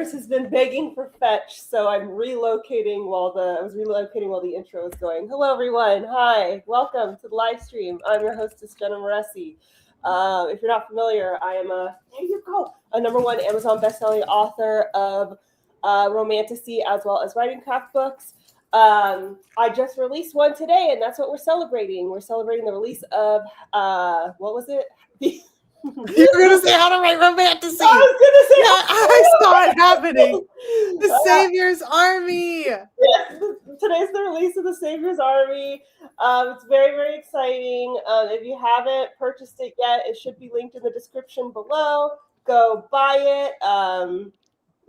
universe has been begging for fetch, so I'm relocating while the intro is going. Hello, everyone. Hi, welcome to the live stream. I'm your hostess, Jenna Moreci. If you're not familiar, I am a #1 Amazon bestselling author of romantasy as well as writing craft books. I just released one today, and that's what we're celebrating. We're celebrating the release of what was it? You were gonna say How to Write Romantasy. I was gonna say I saw it happening. The Savior's Army. Yes, today's the release of the Savior's Army. It's very, very exciting. If you haven't purchased it yet, it should be linked in the description below. Go buy it.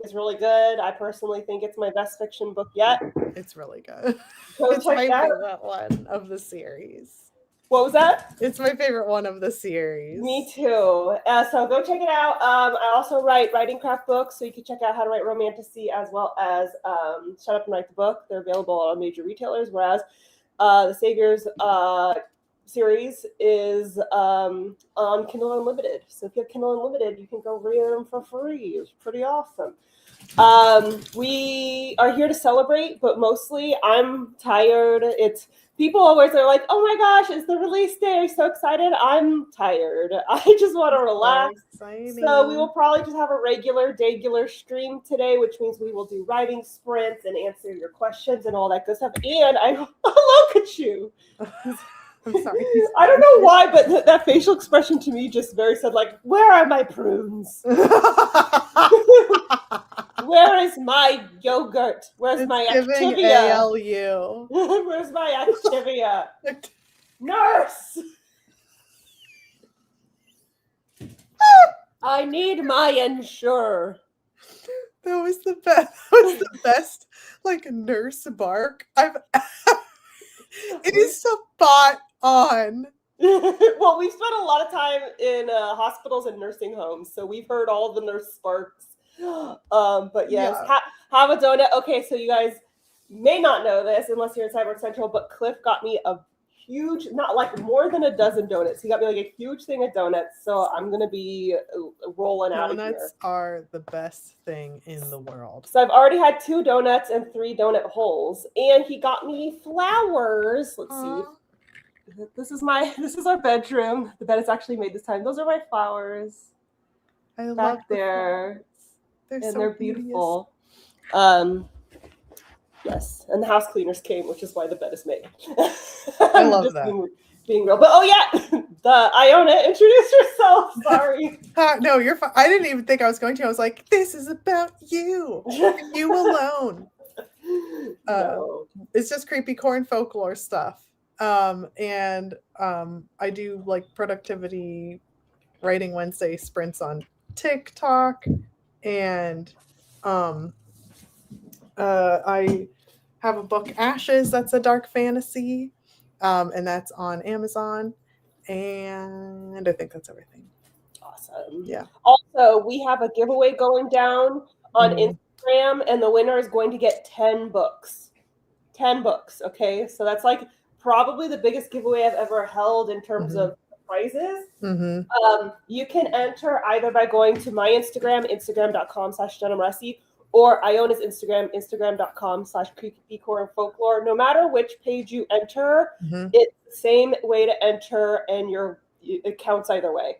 It's really good. I personally think it's my best fiction book yet. It's really good. Go It's check my that. favorite one of the series. What was that? It's my favorite one of the series. Me too. So go check it out. I also write writing craft books, so you can check out How to Write Romantasy as well as Shut Up and Write the Book. They're available on major retailers, whereas the Savior's series is on Kindle Unlimited. So if you have Kindle Unlimited, you can go read them for free. It's pretty awesome. We are here to celebrate, but mostly I'm tired. People always are like, oh my gosh, it's the release day. I'm so excited. I'm tired. I just want to relax. So we will probably just have a regular stream today, which means we will do writing sprints and answer your questions and all that good stuff. And look at you. I'm sorry. I don't know why, but that facial expression to me just very said, like, where are my prunes? Where is my yogurt? Where's my Activia? ALU. Where's my Activia? Nurse! I need my Ensure. That was the best. That was the best, like, nurse bark I've ever. It is spot on. Well, we've spent a lot of time in hospitals and nursing homes, so we've heard all the nurse sparks. But yes, have a donut. Okay, so you guys may not know this unless you're in Cyber Central, but Cliff got me a huge, not like more than a dozen donuts. He got me like a huge thing of donuts, so I'm gonna be rolling out of here. Donuts are the best thing in the world. So I've already had 2 donuts and 3 donut holes, and he got me flowers. Let's see. This is our bedroom. The bed is actually made this time. Those are my flowers. I love back there. They're beautiful. Yes, and the house cleaners came, which is why the bed is made. I love that. Being real, but oh yeah, the Iona, introduce yourself. Sorry. No, you're fine. I didn't even think I was going to. I was like, this is about you, you alone. No. It's just creepy corn folklore stuff, and I do like productivity writing Wednesday sprints on TikTok, and I have a book, Ashes, that's a dark fantasy, and that's on Amazon, and I think that's everything. Awesome. Yeah. Also, we have a giveaway going down on Instagram, and the winner is going to get 10 books. 10 books, okay? So that's like probably the biggest giveaway I've ever held in terms of prizes. You can enter either by going to my Instagram, instagram.com/Jenna Moreci, or Iona's Instagram, instagram.com/creepycore and folklore. No matter which page you enter, it's the same way to enter, and it counts either way.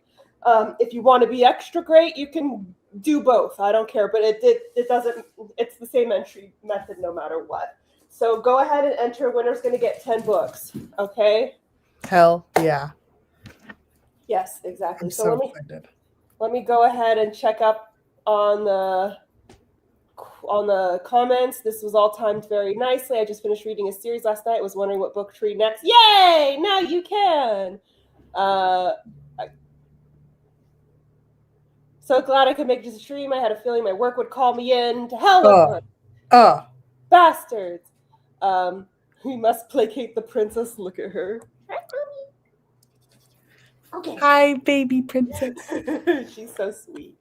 If you want to be extra great, you can do both. I don't care, but it doesn't. It's the same entry method no matter what. So go ahead and enter. Winner's going to get 10 books. Okay. Hell yeah. Yes, exactly. I'm so excited. Let me go ahead and check up on the comments. This was all timed very nicely. I just finished reading a series last night. I was wondering what book to read next. Yay! Now you can. So glad I could make this stream. I had a feeling my work would call me in. To hell with her. Bastards. We must placate the princess. Look at her. Hi, mommy. Okay. Hi, baby princess. She's so sweet.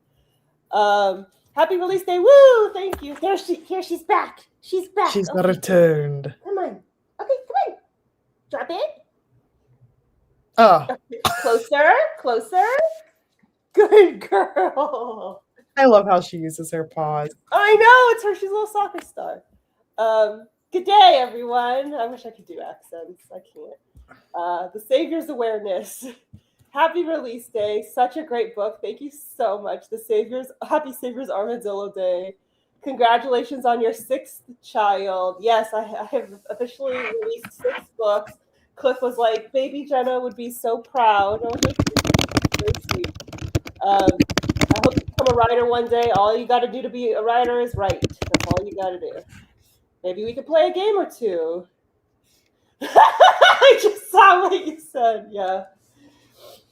Happy release day. Woo! Thank you. Here she's back. She's back. She's returned. Come on. Okay, come on. Drop it. Oh. Okay. Closer. Good girl. I love how she uses her paws. I know, it's her. She's a little soccer star. Good day, everyone. I wish I could do accents. I can't. The Savior's Awareness. Happy release day. Such a great book. Thank you so much. Happy Savior's Armadillo Day. Congratulations on your 6th child. Yes, I have officially released 6 books. Cliff was like, baby Jenna would be so proud. I was like, very sweet. I hope you become a writer one day. All you got to do to be a writer is write. That's all you got to do. Maybe we could play a game or two. I just saw what you said. Yeah.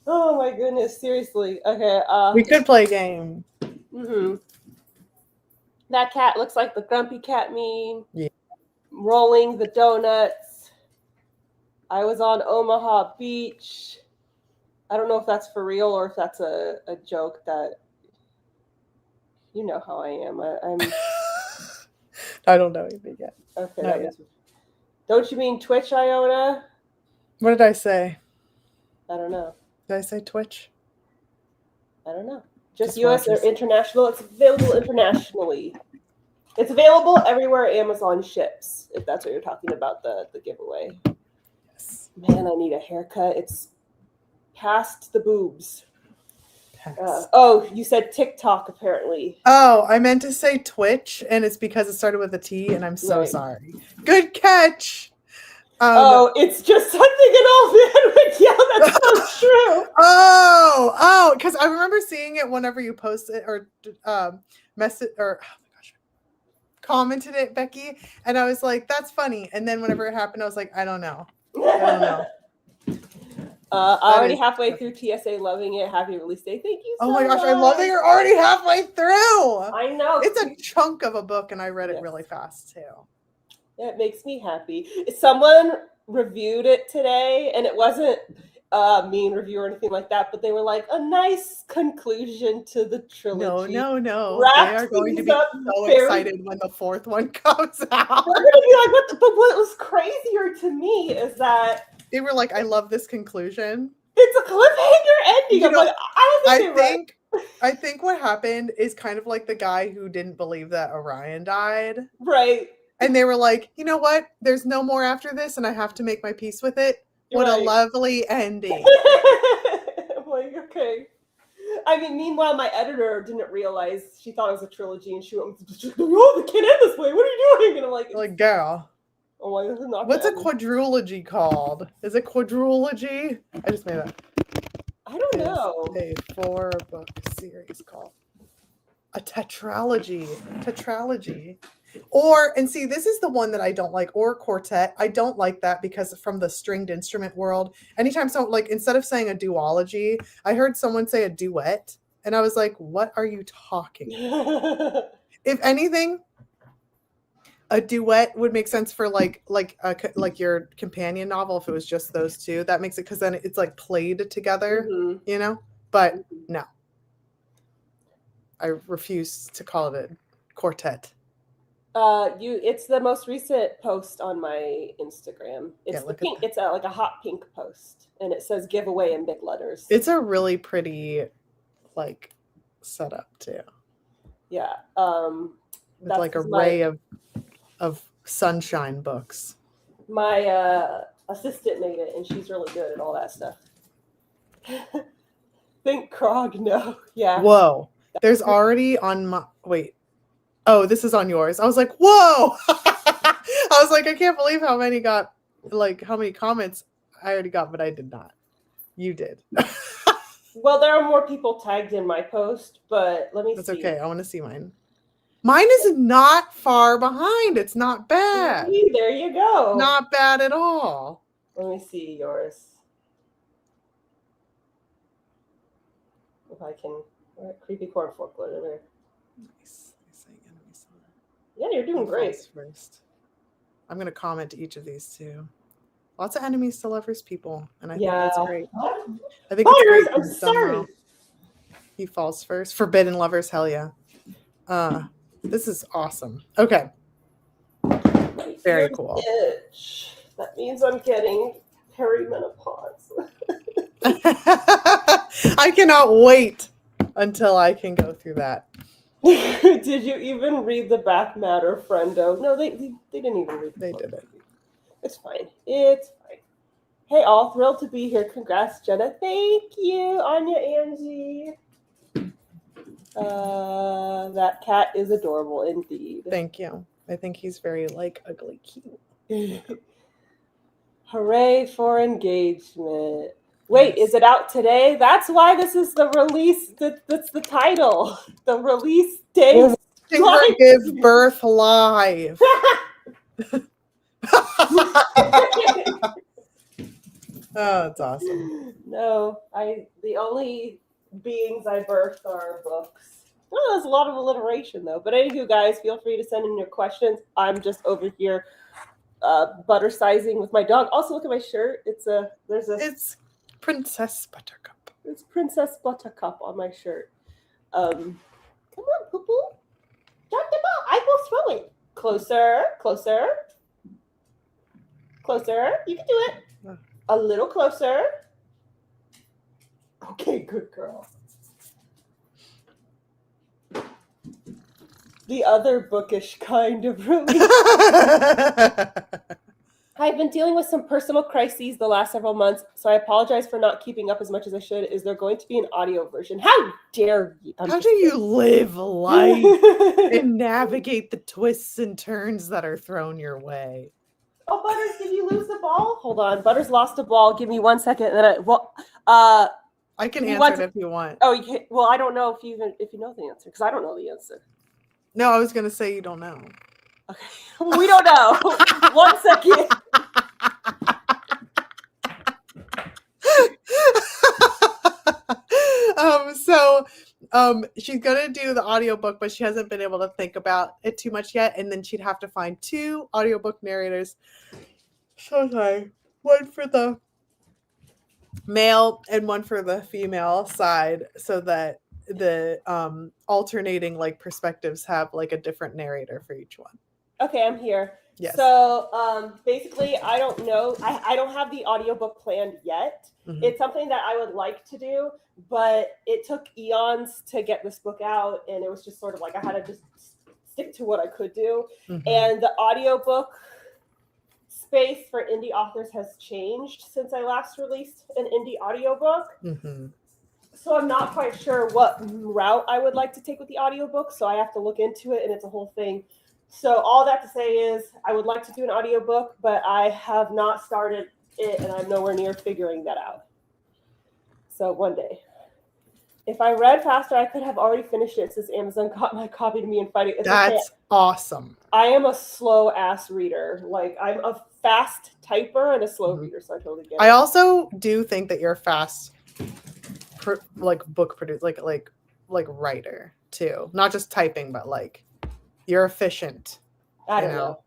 Oh my goodness. Seriously. Okay. We could play a game. Mm-hmm. That cat looks like the grumpy cat meme. Yeah. Rolling the donuts. I was on Omaha Beach. I don't know if that's for real or if that's a joke that, you know how I am. I'm. I don't know anything yet. Okay. Don't you mean Twitch, Iona? What did I say? I don't know. Did I say Twitch? I don't know. Just US or international? It's available internationally. It's available everywhere Amazon ships, if that's what you're talking about, the giveaway. Yes. Man, I need a haircut. It's past the boobs. You said TikTok, apparently. Oh, I meant to say Twitch, and it's because it started with a T, and I'm so sorry. Good catch. It's just something in old man. Yeah, that's so true. Oh, because I remember seeing it whenever you posted or message or commented it, Becky, and I was like, "That's funny." And then whenever it happened, I was like, "I don't know." Already halfway through TSA, loving it. Happy release day. Thank you so much. Oh my gosh, I love that you're already halfway through. I know. It's a chunk of a book, and I read it really fast too. It makes me happy. Someone reviewed it today, and it wasn't a mean review or anything like that, but they were like, a nice conclusion to the trilogy. No. They are going to be so excited when the 4th one comes out. They're going to be like, what? But what was crazier to me is that they were like, I love this conclusion. It's a cliffhanger ending. You know, I think what happened is kind of like the guy who didn't believe that Orion died. Right. And they were like, you know what? There's no more after this, and I have to make my peace with it. What a lovely ending. I'm like, okay. I mean, meanwhile, my editor didn't realize. She thought it was a trilogy, and she went, oh, they can't end this way. What are you doing? And I'm like, girl. Oh my, this is not what's a quadrilogy called? Is it quadrilogy? I just made that. I don't know. A 4-book series called a tetralogy. And see, this is the one that I don't like, or quartet. I don't like that because from the stringed instrument world, anytime instead of saying a duology, I heard someone say a duet, and I was like, what are you talking about? If anything, a duet would make sense for like your companion novel if it was just those two. That makes it, because then it's like played together, you know. But no, I refuse to call it a quartet. It's the most recent post on my Instagram. It's the pink. It's like a hot pink post, and it says giveaway in big letters. It's a really pretty setup too. Yeah. With like an array of sunshine books. My assistant made it, and she's really good at all that stuff. Think Krog, no. Yeah. Whoa. There's already on my wait. Oh, this is on yours. I was like, whoa. I was like, I can't believe how many comments I already got, but I did not. You did. Well, there are more people tagged in my post, but let me see. That's okay. I want to see mine. Mine is not far behind. It's not bad. There you go. Not bad at all. Let me see yours. If I can. Creepy corn folklore there. Nice. Yeah, you're doing great. First. I'm going to comment to each of these too. Lots of enemies to lovers people, and I think that's great. I think it's great. I'm sorry. He falls first. Forbidden lovers, hell yeah. This is awesome. Okay. Very cool. That means I'm getting perimenopause. I cannot wait until I can go through that. Did you even read the back matter, friendo? No, they didn't even read the They book. didn't. It's fine. It's fine. Hey, all thrilled to be here. Congrats, Jenna. Thank you, Anya Angie. That cat is adorable indeed. Thank you. I think he's very ugly cute. Hooray for engagement. Wait, yes. Is it out today? That's why this is the release. That's the title. The release date. We're watching her give birth live. Oh, it's awesome. No, the only beings I birthed are books. Oh, there's a lot of alliteration though. But anywho, guys, feel free to send in your questions. I'm just over here butter sizing with my dog. Also, look at my shirt. It's Princess Buttercup. It's Princess Buttercup on my shirt. Come on, Poo Poo. Drop the ball. I will throw it. Closer, closer, closer. You can do it. A little closer. Okay, good girl. The other bookish kind of release. I've been dealing with some personal crises the last several months, so I apologize for not keeping up as much as I should. Is there going to be an audio version? How dare you? How do you live life and navigate the twists and turns that are thrown your way? Oh, Butters, did you lose the ball? Hold on. Butters lost the ball. Give me 1 second. And then I can answer it if you want. Oh, you can, well, I don't know if you know the answer because I don't know the answer. No, I was going to say you don't know. Okay. We don't know. 1 second. She's going to do the audiobook, but she hasn't been able to think about it too much yet. And then she'd have to find 2 audiobook narrators. So sorry. One for the male and one for the female side so that the alternating perspectives have a different narrator for each one. Okay, I'm here. Yes. So basically, I don't know. I don't have the audiobook planned yet. Mm-hmm. It's something that I would like to do, but it took eons to get this book out, and it was just sort of I had to just stick to what I could do. Mm-hmm. And the audiobook space for indie authors has changed since I last released an indie audiobook. Mm-hmm. So I'm not quite sure what route I would like to take with the audiobook, so I have to look into it, and it's a whole thing. So all that to say is I would like to do an audiobook, but I have not started it, and I'm nowhere near figuring that out. So one day. If I read faster, I could have already finished it since Amazon got my copy to me and fighting. That's awesome. I am a slow-ass reader. I'm a fast typer and a slow reader, so I totally get it. I also do think that you're a fast book producer, like writer, too. Not just typing, but you're efficient. I don't know.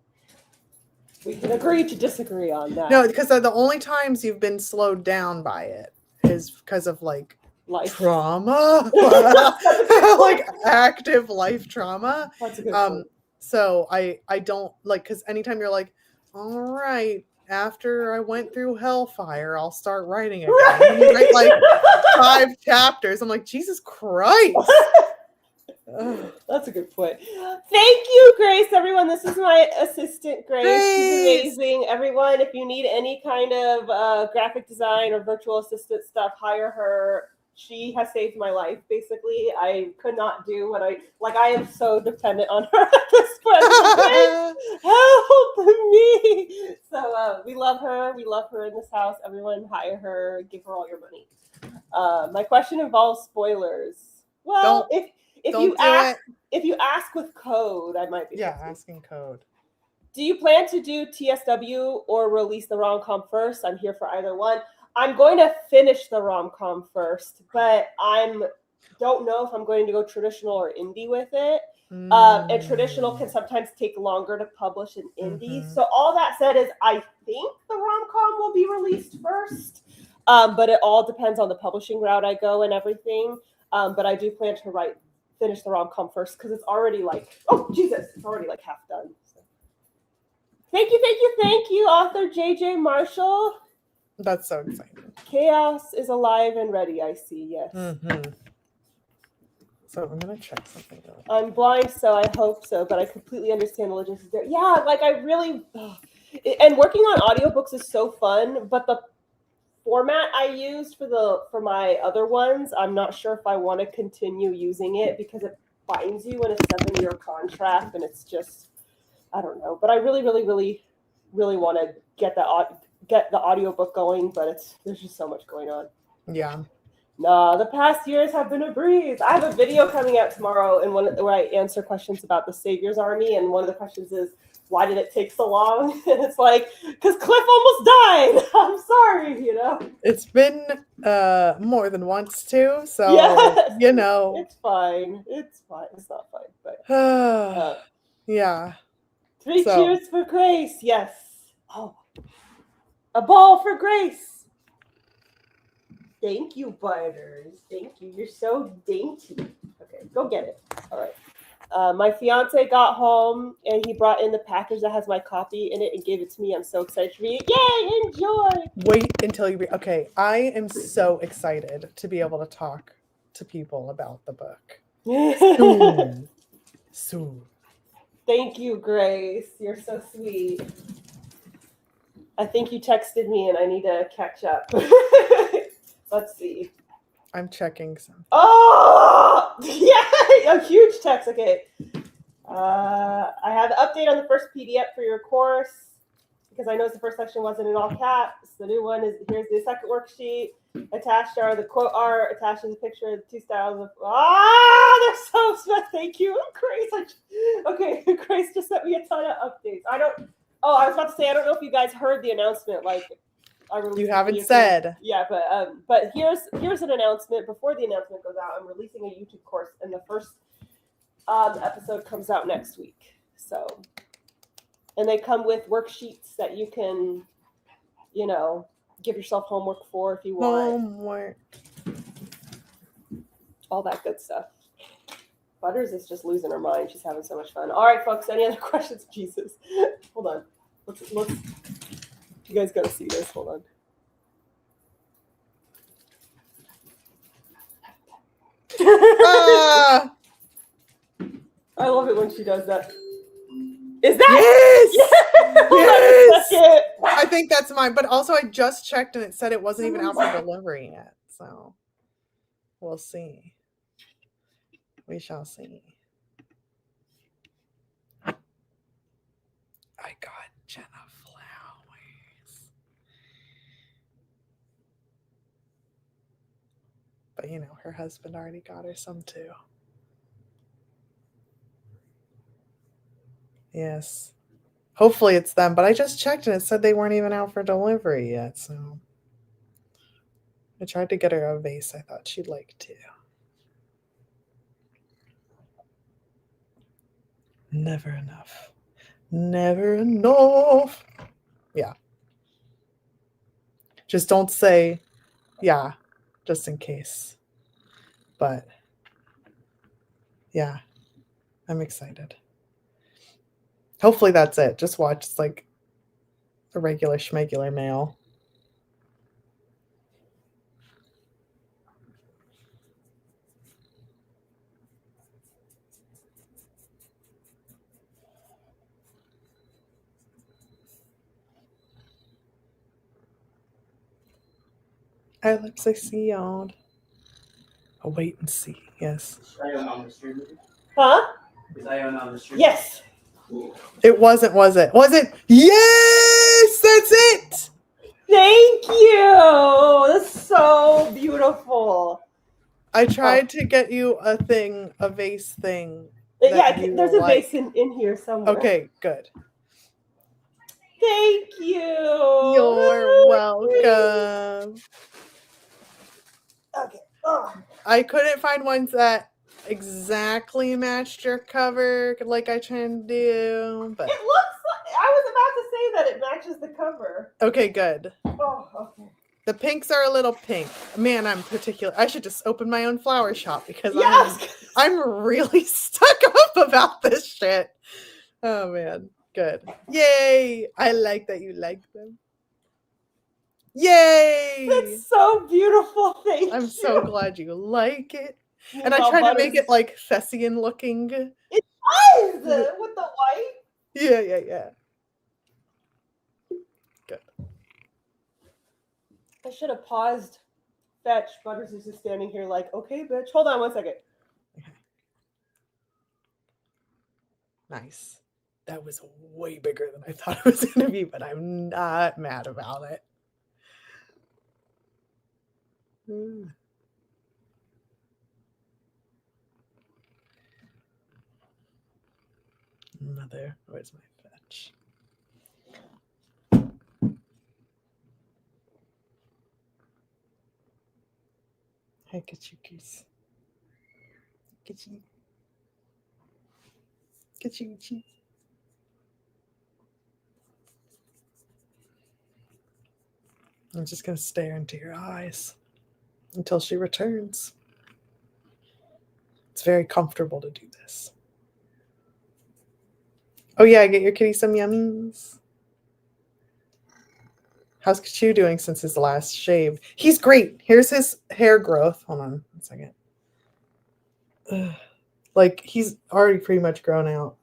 We can agree to disagree on that. No, because the only times you've been slowed down by it is because of life trauma, active life trauma. That's a good point. So I don't because anytime you're all right, after I went through hellfire, I'll start writing again. Right. And you write 5 chapters. I'm Jesus Christ. That's a good point. Thank you, Grace, everyone. This is my assistant, Grace. She's amazing. Everyone, if you need any kind of graphic design or virtual assistant stuff, hire her. She has saved my life, basically. I could not do what I am so dependent on her at this point. Help me. So we love her. We love her in this house. Everyone hire her. Give her all your money. My question involves spoilers. Well, if you ask with code, I might be. Yeah, asking code. Do you plan to do TSW or release the rom-com first? I'm here for either one. I'm going to finish the rom-com first, but don't know if I'm going to go traditional or indie with it. And traditional can sometimes take longer to publish an indie. Mm-hmm. So all that said is I think the rom-com will be released first, but it all depends on the publishing route I go and everything. But I do plan to finish the rom-com first because it's already it's already half done. So. Thank you, author JJ Marshall. That's so exciting. Chaos is alive and ready, I see, yes. Mm-hmm. So I'm gonna check something out. I'm blind, so I hope so, but I completely understand the logistics there. Yeah, like I really, and working on audiobooks is so fun, but the format I used for my other ones, I'm not sure if I want to continue using it because it binds you in a 7-year contract, and it's just, I don't know. But I really, really, really, really want to get the audiobook going, but there's just so much going on. Yeah. No, the past years have been a breeze. I have a video coming out tomorrow where I answer questions about the Savior's Army, and one of the questions is, why did it take so long? And it's like, because Cliff almost died. I'm sorry, you know. It's been more than once too, so Yes. you know. It's fine. It's fine. It's not fine, but yeah. 3 cheers for Grace. Yes. Oh, a ball for Grace. Thank you, Butters. Thank you. You're so dainty. Okay, go get it. All right. My fiance got home and he brought in the package that has my copy in it and gave it to me. I'm so excited to read it. Yay! Enjoy. Wait until you read. Okay, I am so excited to be able to talk to people about the book. Soon. Thank you, Grace. You're so sweet. I think you texted me and I need to catch up. Let's see. I'm checking some. Oh, yeah, a huge text. Okay. I have an update on the first PDF for your course because I noticed the first section wasn't in all caps. The new one is, here's the second worksheet. Attached are the quote art, attached is a picture of the 2 styles of, they're so sweet. Thank you, Grace. Okay, Grace just sent me a ton of updates. I was about to say, I don't know if you guys heard the announcement, you haven't said. Yeah, but here's an announcement. Before the announcement goes out, I'm releasing a YouTube course, and the first episode comes out next week. So, and they come with worksheets that you can, give yourself homework for if you want. Homework. All that good stuff. Butters is just losing her mind. She's having so much fun. All right, folks. Any other questions? Jesus. Hold on. Let's. You guys got to see this. Hold on. I love it when she does that. Is that? Yes! Yes! I think that's mine. But also, I just checked and it said it wasn't even out for delivery yet. So we'll see. We shall see. I got Jenna flowers. But her husband already got her some too. Yes. Hopefully it's them, but I just checked and it said they weren't even out for delivery yet, so I tried to get her a vase I thought she'd like too. Never enough. Never enough. Yeah. Just don't say, yeah, just in case. But yeah, I'm excited. Hopefully that's it. Just watch. It's like a regular schmegular mail. Alex, I see y'all. I'll wait and see. Yes. Is IONA on the stream? Huh? Is IONA on the stream? Yes. It wasn't, was it? Was it? Yes! That's it! Thank you! That's so beautiful. I tried to get you a vase thing. Yeah, there's a vase in here somewhere. Okay, good. Thank you. You're welcome. Okay. Oh. I couldn't find ones that exactly matched your cover like I try to do, but it looks like, I was about to say that it matches the cover. Okay, good. Oh, okay. The pinks are a little pink. Man, I'm particular. I should just open my own flower shop because I'm really stuck up about this shit. Oh man, good. Yay! I like that you like them. Yay! It's so beautiful. Thank you. I'm so glad you like it. And I tried to make it like Thessian looking. It does with the white. Yeah. Good. I should have paused. Fetch. Butters is just standing here like, okay, bitch. Hold on 1 second. Okay. Nice. That was way bigger than I thought it was going to be, but I'm not mad about it. Mother, where's my fetch? Hey, Kachukies. Kachuki. I'm just going to stare into your eyes until she returns. It's very comfortable to do this. Oh yeah, get your kitty some yummies. How's Kachu doing since his last shave? He's great. Here's his hair growth. Hold on 1 second. Like, he's already pretty much grown out.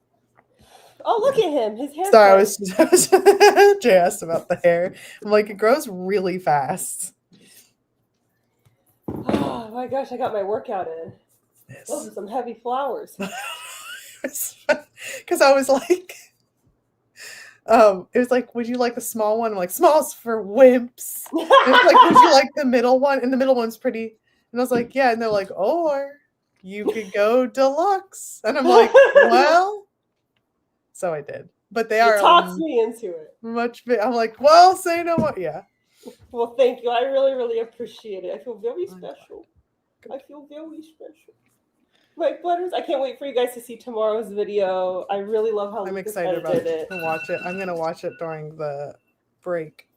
Oh, look at him. His hair. Sorry, I was Jay asked about the hair. I'm like, it grows really fast. Oh my gosh, I got my workout in. Yes. Those are some heavy flowers. Because I was like, it was like, would you like the small one? I'm like, small's for wimps. And it's like, would you like the middle one? And the middle one's pretty. And I was like, yeah. And they're like, or you could go deluxe. And I'm like, well, so I did. But they are talks me into it. Much big. I'm like, well, say no more. Yeah. Well, thank you. I really, really appreciate it. I feel very special. I feel very special. Right, Butters? I can't wait for you guys to see tomorrow's video. I really love how I'm Lucas excited about edited to watch it. I'm going to watch it during the break.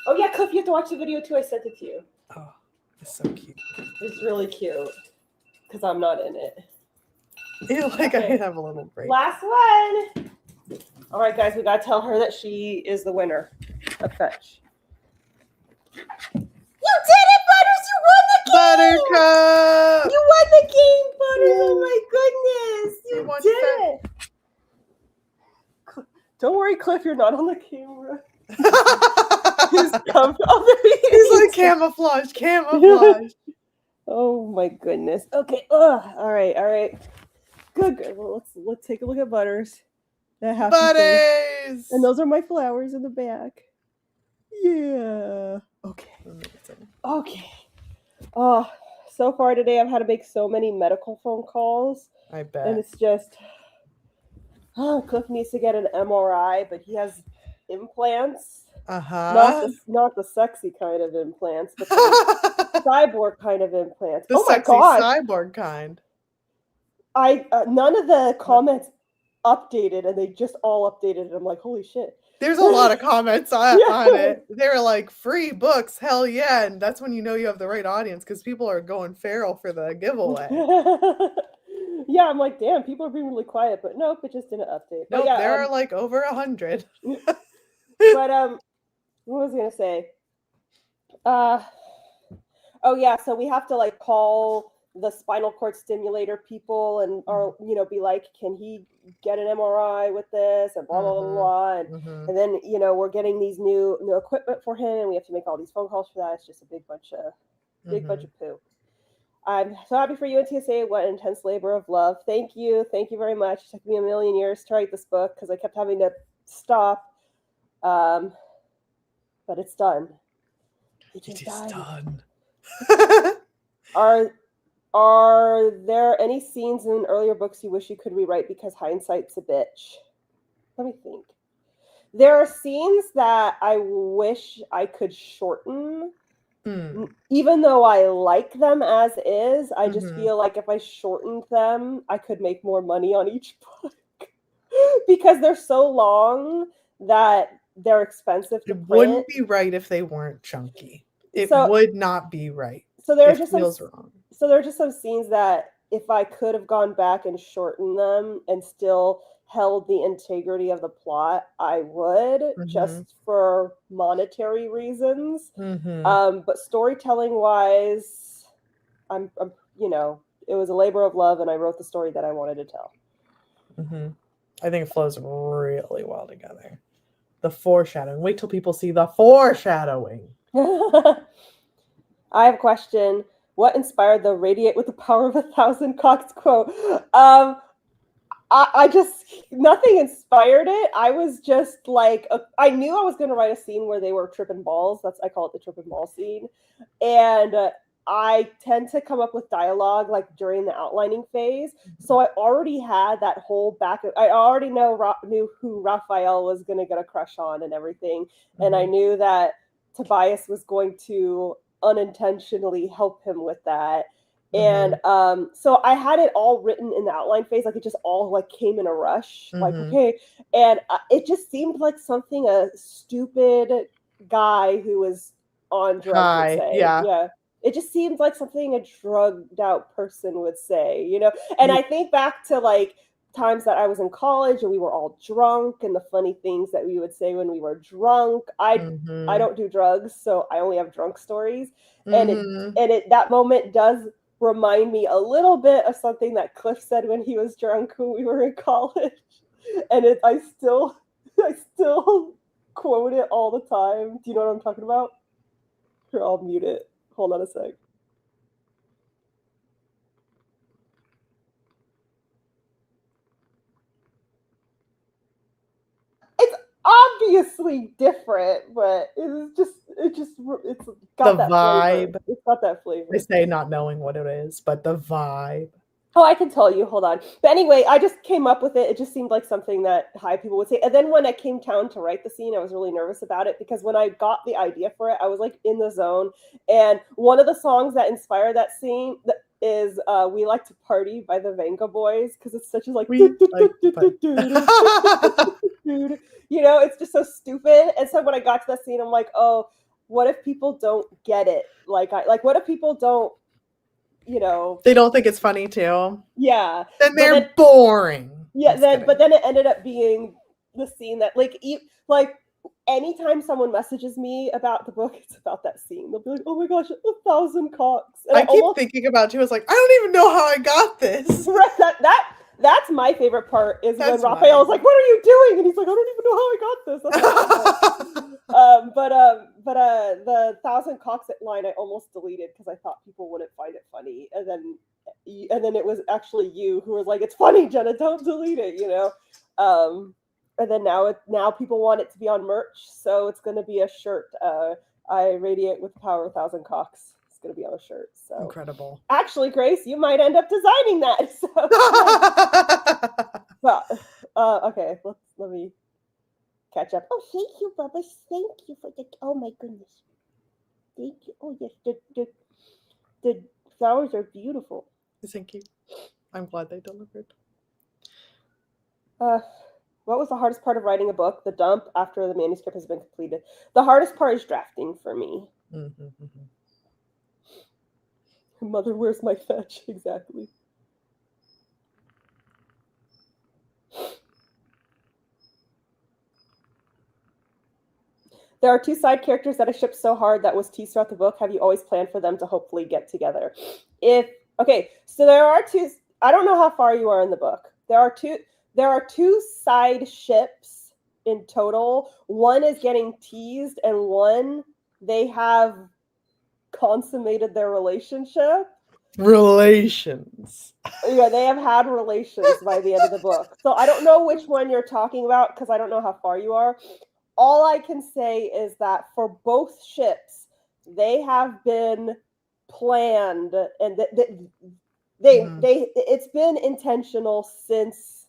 Oh, yeah, Cliff, you have to watch the video too. I sent it to you. Oh, it's so cute. It's really cute because I'm not in it. You like okay. I have a little break. Last one. All right, guys, we got to tell her that she is the winner of Fetch. You did it, Butters! You won the game! Buttercup! You won the game, Butters! Oh my goodness! You did it! Don't worry, Cliff, you're not on the camera. He's like camouflage. Oh my goodness. Okay. All right. Good. Well, let's take a look at Butters. Butters! And those are my flowers in the back. Yeah. Okay. Oh, so far today I've had to make so many medical phone calls. I bet. And it's just, Cliff needs to get an MRI, but he has implants. Not the sexy kind of implants, but the cyborg kind of implants. The sexy cyborg kind. None of the comments updated, and they just all updated, and I'm like, holy shit. There's a lot of comments on it. They were like, free books, hell yeah. And that's when you know you have the right audience because people are going feral for the giveaway. Yeah, I'm like, damn, people are being really quiet, but nope, it just didn't update. Nope, yeah, there are like over 100. But what was I gonna say? Oh yeah, so we have to like call the spinal cord stimulator people and be like, can he get an MRI with this and blah blah blah blah and then we're getting these new equipment for him and we have to make all these phone calls for that. It's just a big bunch of poo. I'm so happy for you and TSA. What an intense labor of love. Thank you very much. It took me a million years to write this book because I kept having to stop, but it's done. It is done. Are there any scenes in earlier books you wish you could rewrite because hindsight's a bitch? Let me think. There are scenes that I wish I could shorten, even though I like them as is. I just feel like if I shortened them, I could make more money on each book because they're so long that they're expensive to print. It wouldn't be right if they weren't chunky. It would not be right. So there are just wrong. So there are just some scenes that if I could have gone back and shortened them and still held the integrity of the plot, I would, just for monetary reasons. But storytelling wise, I'm you know, it was a labor of love, and I wrote the story that I wanted to tell. Mm-hmm. I think it flows really well together. The foreshadowing. Wait till people see the foreshadowing. I have a question. What inspired the "radiate with the power of 1,000 cocks" quote? I just, nothing inspired it. I was just like, I knew I was going to write a scene where they were tripping balls. I call it the tripping ball scene. And I tend to come up with dialogue like during the outlining phase. So I already had that whole I already knew who Raphael was going to get a crush on and everything. And I knew that Tobias was going to unintentionally help him with that. And so I had it all written in the outline phase, like it just all like came in a rush, like okay, and it just seemed like something a stupid guy who was on drugs would say. Yeah, it just seemed like something a drugged out person would say, you know. And I think back to like times that I was in college and we were all drunk, and the funny things that we would say when we were drunk. I don't do drugs, so I only have drunk stories, and it that moment does remind me a little bit of something that Cliff said when he was drunk when we were in college. And I still quote it all the time. Do you know what I'm talking about? Here, I'll mute it. Hold on a sec. It's obviously different, but it's got the that vibe. flavor. It's got that flavor. They say not knowing what it is, but the vibe. Oh, I can tell you. Hold on. But anyway, I just came up with it. It just seemed like something that high people would say. And then when I came down to write the scene, I was really nervous about it because when I got the idea for it, I was like in the zone. And one of the songs that inspired that scene is "We Like to Party" by the Venga Boys, because it's such a like, you know, it's just so stupid. And so when I got to that scene, I'm like, oh, what if people don't get it? Like what if people don't, you know, they don't think it's funny too? Yeah, then they're boring. Yeah, but then it ended up being the scene that like anytime someone messages me about the book, it's about that scene. They'll be like, oh my gosh, 1,000 cocks. And I keep thinking about you. It's like, I don't even know how I got this. That's my favorite part is when Raphael's like, what are you doing? And he's like, I don't even know how I got this. But the 1,000 cocks line I almost deleted because I thought people wouldn't find it funny. And then it was actually you who was like, it's funny, Jenna, don't delete it, you know? And then now people want it to be on merch. So it's going to be a shirt. I radiate with the power of 1,000 cocks. It's going to be on a shirt. So incredible. Actually, Grace, you might end up designing that. So, okay, let me catch up. Oh, thank you, Bubba. Thank you for the. Oh my goodness. Thank you. Oh yes, the flowers are beautiful. Thank you. I'm glad they delivered. What was the hardest part of writing a book? The dump after the manuscript has been completed. The hardest part is drafting for me. Mother, where's my fetch? Exactly. There are 2 side characters that I shipped so hard that was teased throughout the book. Have you always planned for them to hopefully get together? So there are 2. I don't know how far you are in the book. There are two side ships in total. One is getting teased, and one they have consummated their relationship. Relations. Yeah, they have had relations by the end of the book. So I don't know which one you're talking about because I don't know how far you are. All I can say is that for both ships, they have been planned, and it's been intentional since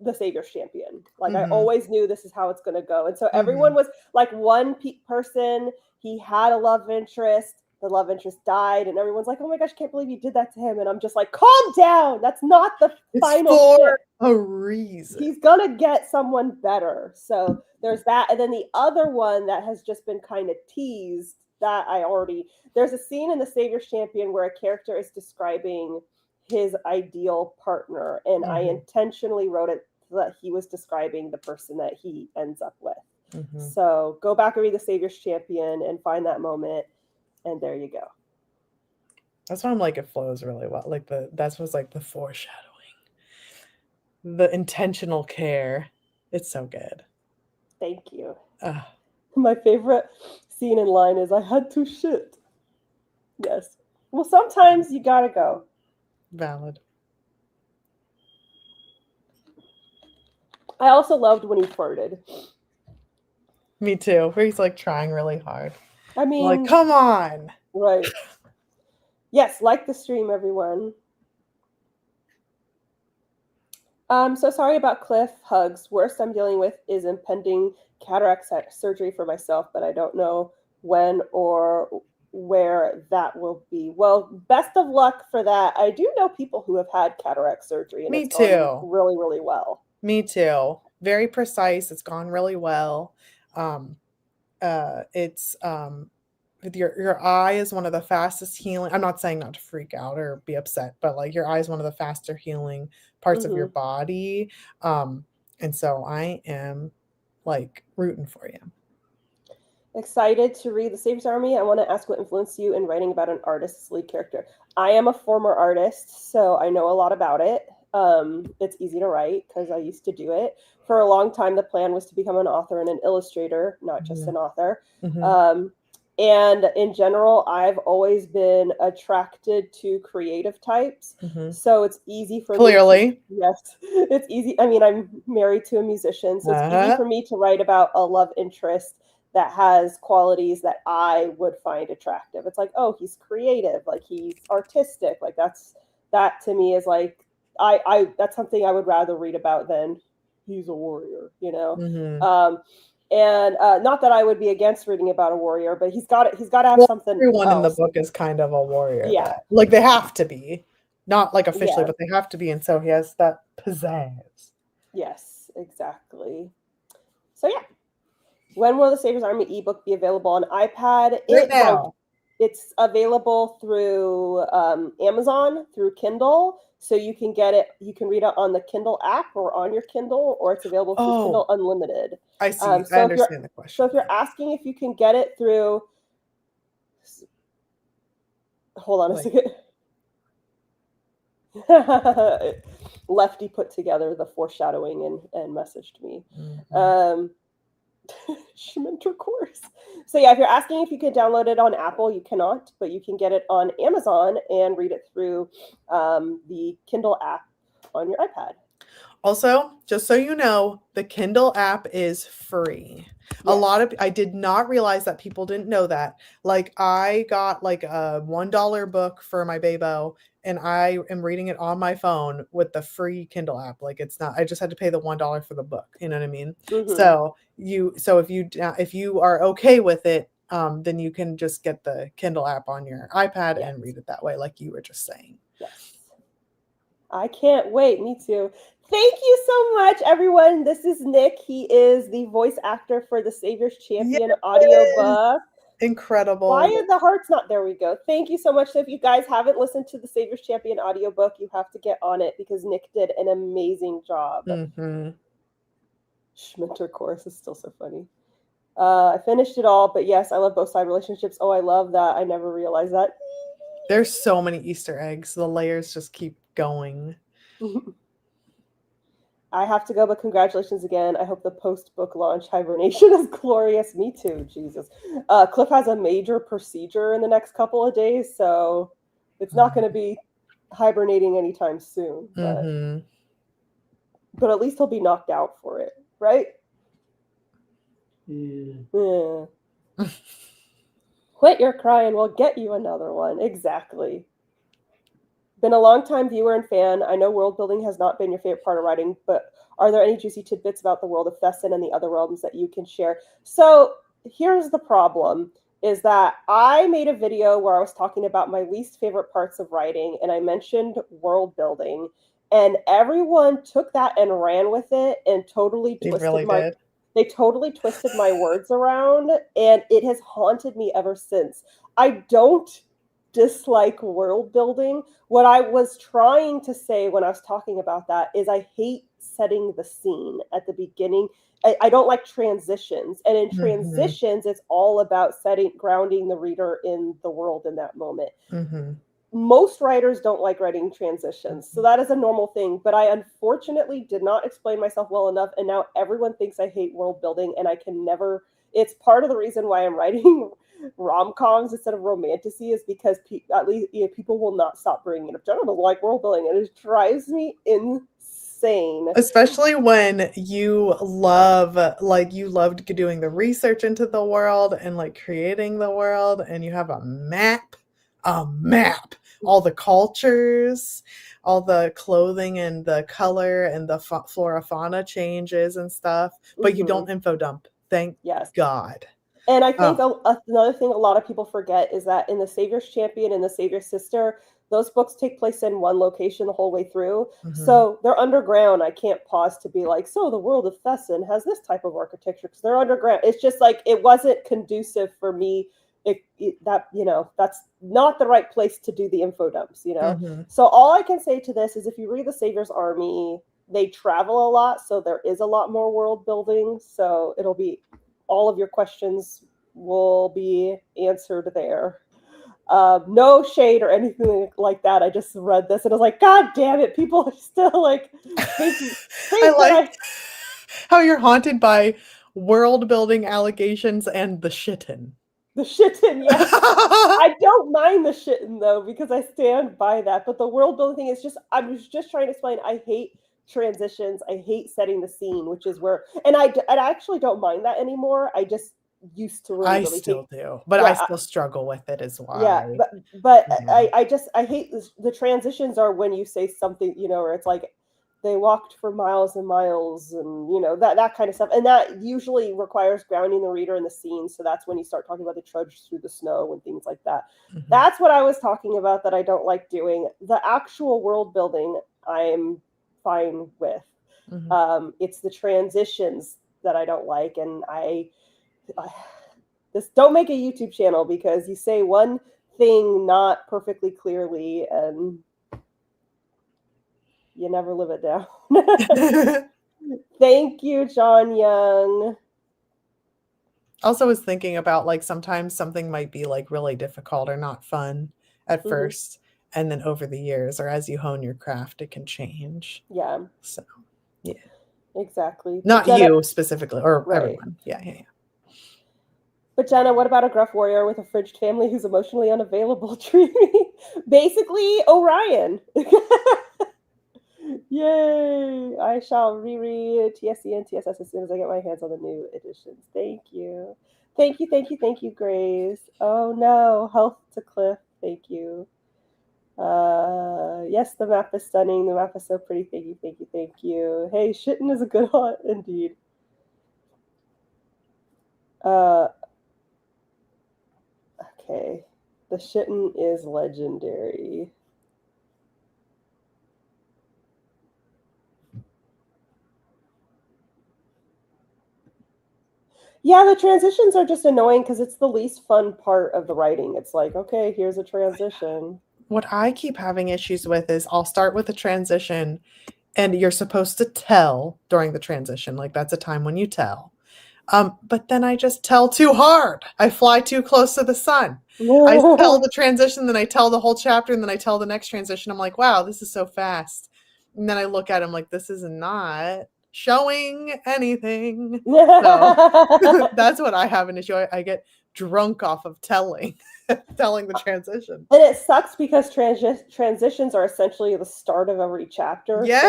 the Savior's Champion. Like I always knew this is how it's going to go, and so everyone was like one person. He had a love interest. The love interest died, and everyone's like, "Oh my gosh, I can't believe you did that to him." And I'm just like, "Calm down. That's not the final for ship. A reason. He's gonna get someone better." So there's that, and then the other one that has just been kind of teased. There's a scene in The Savior's Champion where a character is describing his ideal partner, and I intentionally wrote it that he was describing the person that he ends up with. So go back and read The Savior's Champion and find that moment, and there you go. That's why I'm like, it flows really well. Like that's what's like the foreshadowing, the intentional care. It's so good. Thank you. Ugh. My favorite scene in line is I had to shit. Yes. Well, sometimes you gotta go. Valid. I also loved when he farted. Me too. Where he's like trying really hard. I I'm like, mean, come on. right. Yes, like the stream, everyone. So sorry about Cliff. Hugs. Worst I'm dealing with is impending cataract surgery for myself, but I don't know when or where that will be. Well, best of luck for that. I do know people who have had cataract surgery and Me it's gone too. really, really well. Me too. Very precise. It's gone really well. It's with your eye is one of the fastest healing. I'm not saying not to freak out or be upset, but like your eye is one of the faster healing parts of your body. And so I am like rooting for you. Excited to read The Savior's Army. I want to ask what influenced you in writing about an artist's lead character. I am a former artist, so I know a lot about it. It's easy to write because I used to do it. For a long time, the plan was to become an author and an illustrator, not just an author. And in general, I've always been attracted to creative types. So it's easy for me. Yes, it's easy. I mean, I'm married to a musician, so it's easy for me to write about a love interest that has qualities that I would find attractive. It's like, oh, he's creative, like he's artistic. Like that to me is like, I that's something I would rather read about than he's a warrior, you know? And not that I would be against reading about a warrior, but he's got to have something. Everyone in the book is kind of a warrior. Yeah. Like they have to be. Not like officially, but they have to be. And so he has that pizzazz. Yes, exactly. So yeah. When will the Savior's Army ebook be available on iPad? Right now. It's available through Amazon, through Kindle. So you can get it, you can read it on the Kindle app or on your Kindle, or it's available through Kindle Unlimited. I see. I understand the question. So if you're asking if you can get it through, hold on a second. Lefty put together the foreshadowing and messaged me. Schminter course. So yeah, if you're asking if you can download it on Apple, you cannot, but you can get it on Amazon and read it through the Kindle app on your iPad. Also, just so you know, the Kindle app is free. Yes. I did not realize that people didn't know that. Like I got like a $1 book for my Babo and I am reading it on my phone with the free Kindle app. Like it's not, I just had to pay the $1 for the book. You know what I mean? So if you are okay with it, then you can just get the Kindle app on your iPad and read it that way, like you were just saying. Yes. I can't wait. Me too. Thank you so much, everyone. This is Nick. He is the voice actor for the Savior's Champion audiobook. Incredible. Why are the hearts not? There we go. Thank you so much. So if you guys haven't listened to the Savior's Champion audiobook, you have to get on it because Nick did an amazing job. Schminter chorus is still so funny. I finished it all, but yes, I love both side relationships. Oh, I love that. I never realized that. There's so many Easter eggs. The layers just keep going. I have to go, but congratulations again. I hope the post-book launch hibernation is glorious. Me too, Jesus. Cliff has a major procedure in the next couple of days, so it's not going to be hibernating anytime soon. But at least he'll be knocked out for it, right? Yeah. Quit your crying, we'll get you another one. Exactly. Been a long time viewer and fan. I know world building has not been your favorite part of writing, but are there any juicy tidbits about the world of Thesson and the other realms that you can share? So here's the problem, is that I made a video where I was talking about my least favorite parts of writing, and I mentioned world building, and everyone took that and ran with it and totally twisted They totally twisted my words around, and it has haunted me ever since. I don't dislike world building. What I was trying to say when I was talking about that is I hate setting the scene at the beginning. I don't like transitions. And in transitions, it's all about grounding the reader in the world in that moment. most writers don't like writing transitions. So that is a normal thing. But I unfortunately did not explain myself well enough. And now everyone thinks I hate world building, and I can never. It's part of the reason why I'm writing rom-coms instead of romantasy, is because at least people will not stop bringing it up. Jenna doesn't like world building, and it drives me insane. Especially when you loved doing the research into the world and like creating the world, and you have a map, all the cultures, all the clothing and the color and the flora fauna changes and stuff, but you don't info dump. Thank God. And I think another thing a lot of people forget is that in the Savior's Champion and the Savior's Sister, those books take place in one location the whole way through. So they're underground. I can't pause to be like, so the world of Thesson has this type of architecture, because they're underground. It's just like, it wasn't conducive for me. That's not the right place to do the info dumps, So all I can say to this is, if you read the Savior's Army, they travel a lot. So there is a lot more world building. So it'll be, all of your questions will be answered there. No shade or anything like that. I just read this and I was like, God damn it, people are still like I like how you're haunted by world building allegations and the shitten. The shitten, yeah. I don't mind the shitten though, because I stand by that. But the world building thing is just, I was just trying to explain, I hate transitions. I hate setting the scene, which is where, and I actually don't mind that anymore. I just used to really still do, but I still struggle with it as well. Yeah, but I hate this. The transitions are when you say something, where it's like they walked for miles and miles, and that kind of stuff, and that usually requires grounding the reader in the scene. So that's when you start talking about the trudge through the snow and things like that. That's what I was talking about, that I don't like doing. The actual world building I'm fine with. It's the transitions that I don't like, and I just don't make a YouTube channel because you say one thing not perfectly clearly and you never live it down. Thank you, John Young. Also was thinking about, like, sometimes something might be like really difficult or not fun at first, and then over the years, or as you hone your craft, it can change. Yeah. So, yeah. Exactly. Not Jenna, you specifically, or everyone. Yeah. But Jenna, what about a gruff warrior with a fridged family who's emotionally unavailable? Basically, Orion. Yay! I shall reread TSC and TSS as soon as I get my hands on the new editions. Thank you. Thank you, Grace. Oh no, health to Cliff. Thank you. Yes, the map is stunning. The map is so pretty. Thank you. Hey, shitten is a good one indeed. Okay. The shitten is legendary. Yeah, the transitions are just annoying because it's the least fun part of the writing. It's like, okay, here's a transition. What I keep having issues with is I'll start with a transition and you're supposed to tell during the transition. Like, that's a time when you tell. But then I just tell too hard. I fly too close to the sun. I tell the transition, then I tell the whole chapter, and then I tell the next transition. I'm like, wow, this is so fast. And then I look at him like, this is not showing anything. So that's what I have an issue. I get drunk off of telling the transition. And it sucks because transitions are essentially the start of every chapter. Yes. So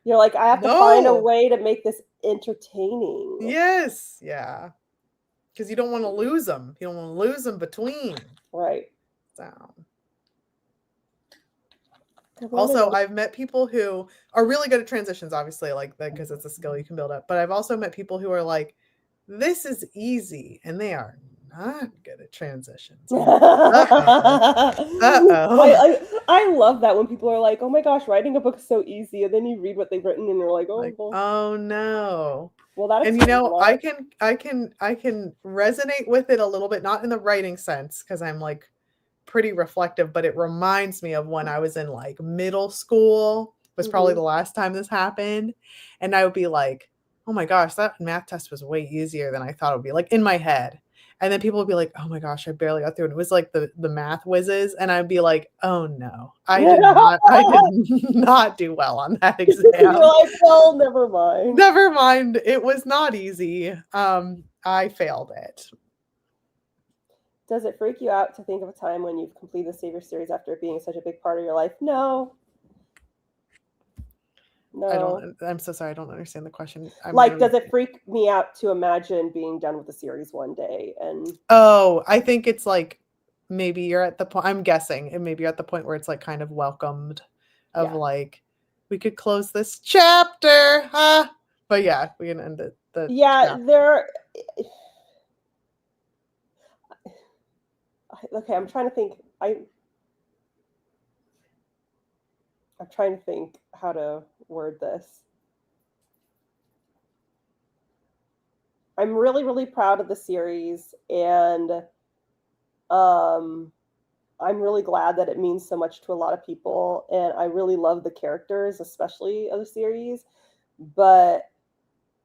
you're like, I have to find a way to make this entertaining. Yes. Yeah. Because you don't want to lose them. You don't want to lose them between. Right. So. Also, I've met people who are really good at transitions, obviously, like that, because it's a skill you can build up. But I've also met people who are like, this is easy, and they are not good at transitions. I love that when people are like, oh my gosh, writing a book is so easy, and then you read what they've written and you're like, oh no. Well, that is, and I can resonate with it a little bit, not in the writing sense, because I'm like pretty reflective, but it reminds me of when I was in like middle school was probably the last time this happened, and I would be like, oh my gosh, that math test was way easier than I thought it would be, like in my head. And then people would be like, oh my gosh, I barely got through. And it was like the math whizzes. And I'd be like, oh no, I did not do well on that exam. You're like, well, never mind. Never mind. It was not easy. I failed it. Does it freak you out to think of a time when you've completed the Savior series after it being such a big part of your life? No. I'm so sorry. I don't understand the question. Does it freak me out to imagine being done with the series one day? And I think it's like maybe you're at the point. I'm guessing, and maybe you're at the point where it's like kind of welcomed, of like we could close this chapter, huh? But yeah, we can end it. Okay, I'm trying to think. I'm trying to think how to word this. I'm really, really proud of the series, and I'm really glad that it means so much to a lot of people, and I really love the characters, especially of the series, but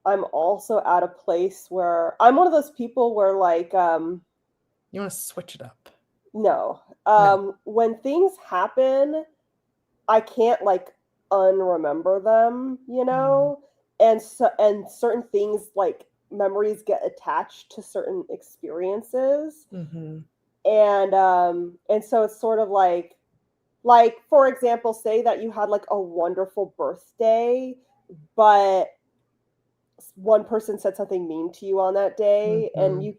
I'm also at a place where I'm one of those people where like you want to switch it up. No. When things happen, I can't like unremember them, you know? And certain things like memories get attached to certain experiences. And so it's sort of like for example, say that you had like a wonderful birthday, but one person said something mean to you on that day, and you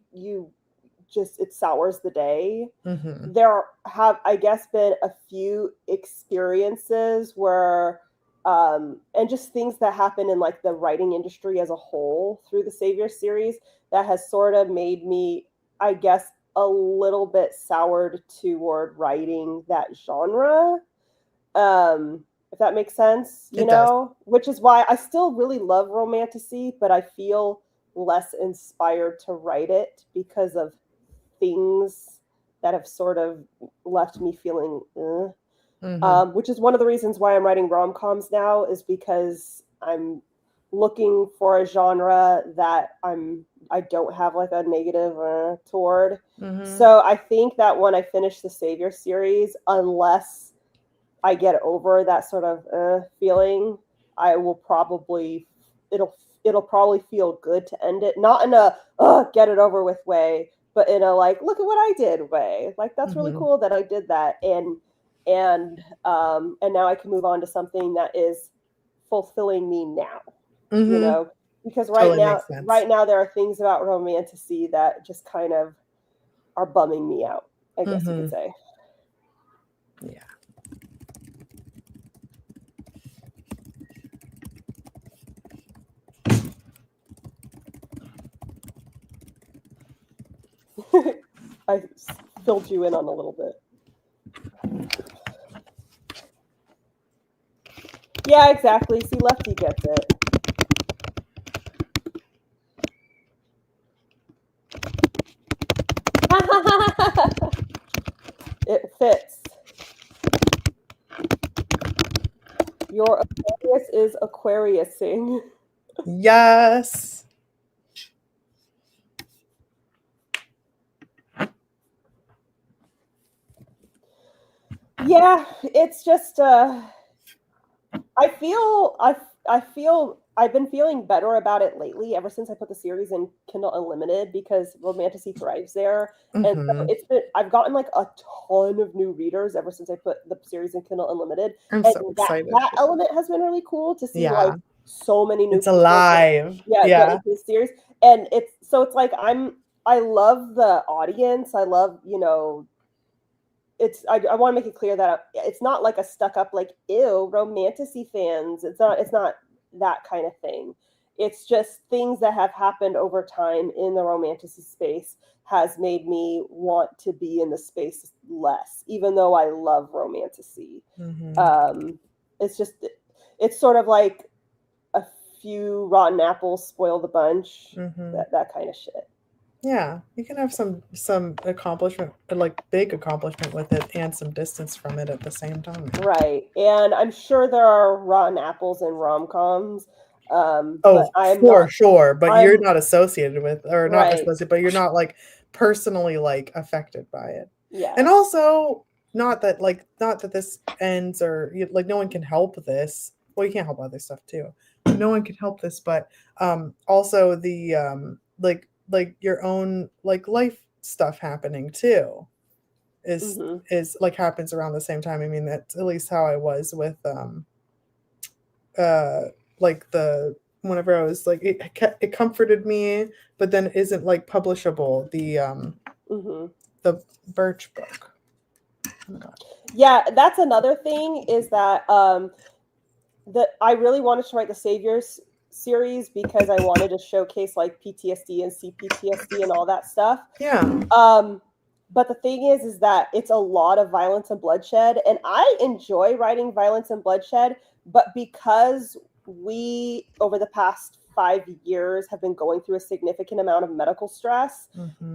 just, it sours the day. There have, I guess, been a few experiences where and just things that happen in like the writing industry as a whole through the Savior series that has sort of made me, I guess, a little bit soured toward writing that genre. If that makes sense, you know, which is why I still really love romantasy, but I feel less inspired to write it because of things that have sort of left me feeling which is one of the reasons why I'm writing rom-coms now, is because I'm looking for a genre that I don't have like a negative toward. So I think that when I finish the Savior series, unless I get over that sort of feeling, I will probably, it'll probably feel good to end it, not in a get it over with way, but in a like, look at what I did way. Like, that's really cool that I did that, and now I can move on to something that is fulfilling me now. You know, because right now there are things about romantasy that just kind of are bumming me out, I guess you could say. Yeah. I filled you in on a little bit. Yeah, exactly. See, Lefty gets it. It fits. Your Aquarius is Aquariusing. Yes. Yeah, it's just I feel I've been feeling better about it lately ever since I put the series in Kindle Unlimited, because romantasy thrives there. And so I've gotten like a ton of new readers ever since I put the series in Kindle Unlimited. I'm so excited. That element has been really cool to see like so many new people alive. Get into the series. And it's like I love the audience. I love, you know, I want to make it clear that it's not like a stuck up like, ew, romantasy fans. It's not that kind of thing. It's just things that have happened over time in the romantasy space has made me want to be in the space less, even though I love romantasy. It's sort of like a few rotten apples spoil the bunch, that kind of shit. Yeah, you can have some accomplishment, like big accomplishment with it, and some distance from it at the same time. Right. And I'm sure there are rotten apples in rom-coms. But I'm for not sure. But you're I'm not associated with, or not right. associated, but you're not like personally like affected by it. Yeah. And also, not that this ends, or like no one can help this. Well, you can't help other stuff too. No one can help this, but also the like your own like life stuff happening too is Mhm. like happens around the same time. I mean, that's at least how I was with like the whenever I was like it comforted me, but then isn't like publishable. Mhm. The Birch book. Oh my god. Yeah, that's another thing is that that I really wanted to write the Saviors series because I wanted to showcase like PTSD and CPTSD and all that stuff. Yeah. But the thing is that it's a lot of violence and bloodshed, and I enjoy writing violence and bloodshed, but because we over the past 5 years have been going through a significant amount of medical stress,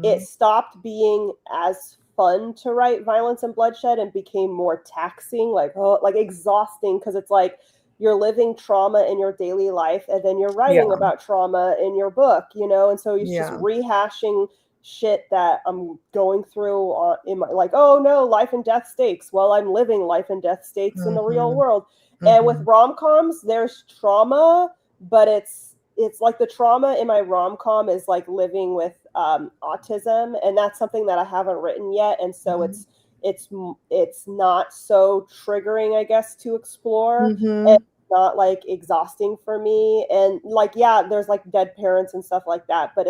it stopped being as fun to write violence and bloodshed and became more taxing, like exhausting, because it's like you're living trauma in your daily life and then you're writing about trauma in your book, and so it's just rehashing shit that I'm going through in my, like, oh no, life and death stakes. Well, I'm living life and death stakes in the real world. And with rom-coms, there's trauma, but it's like the trauma in my rom-com is like living with autism, and that's something that I haven't written yet, and so it's not so triggering, I guess, to explore. And not like exhausting for me, and like, yeah, there's like dead parents and stuff like that, but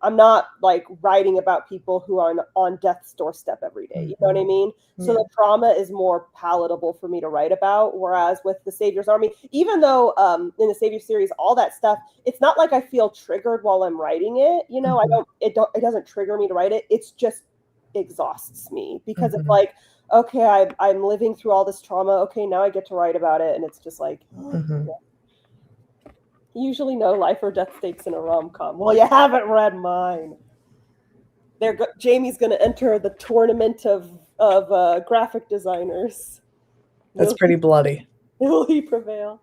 I'm not like writing about people who are on death's doorstep every day. You know what I mean? So the trauma is more palatable for me to write about. Whereas with the Savior's Army, even though in the Savior series, all that stuff, it's not like I feel triggered while I'm writing it. It doesn't trigger me to write it. It's just exhausts me because it's like, okay, I'm living through all this trauma. Okay, now I get to write about it. And it's just like, usually no life or death stakes in a rom-com. Well, you haven't read mine. Jamie's going to enter the tournament of graphic designers. That's pretty bloody. Will he prevail?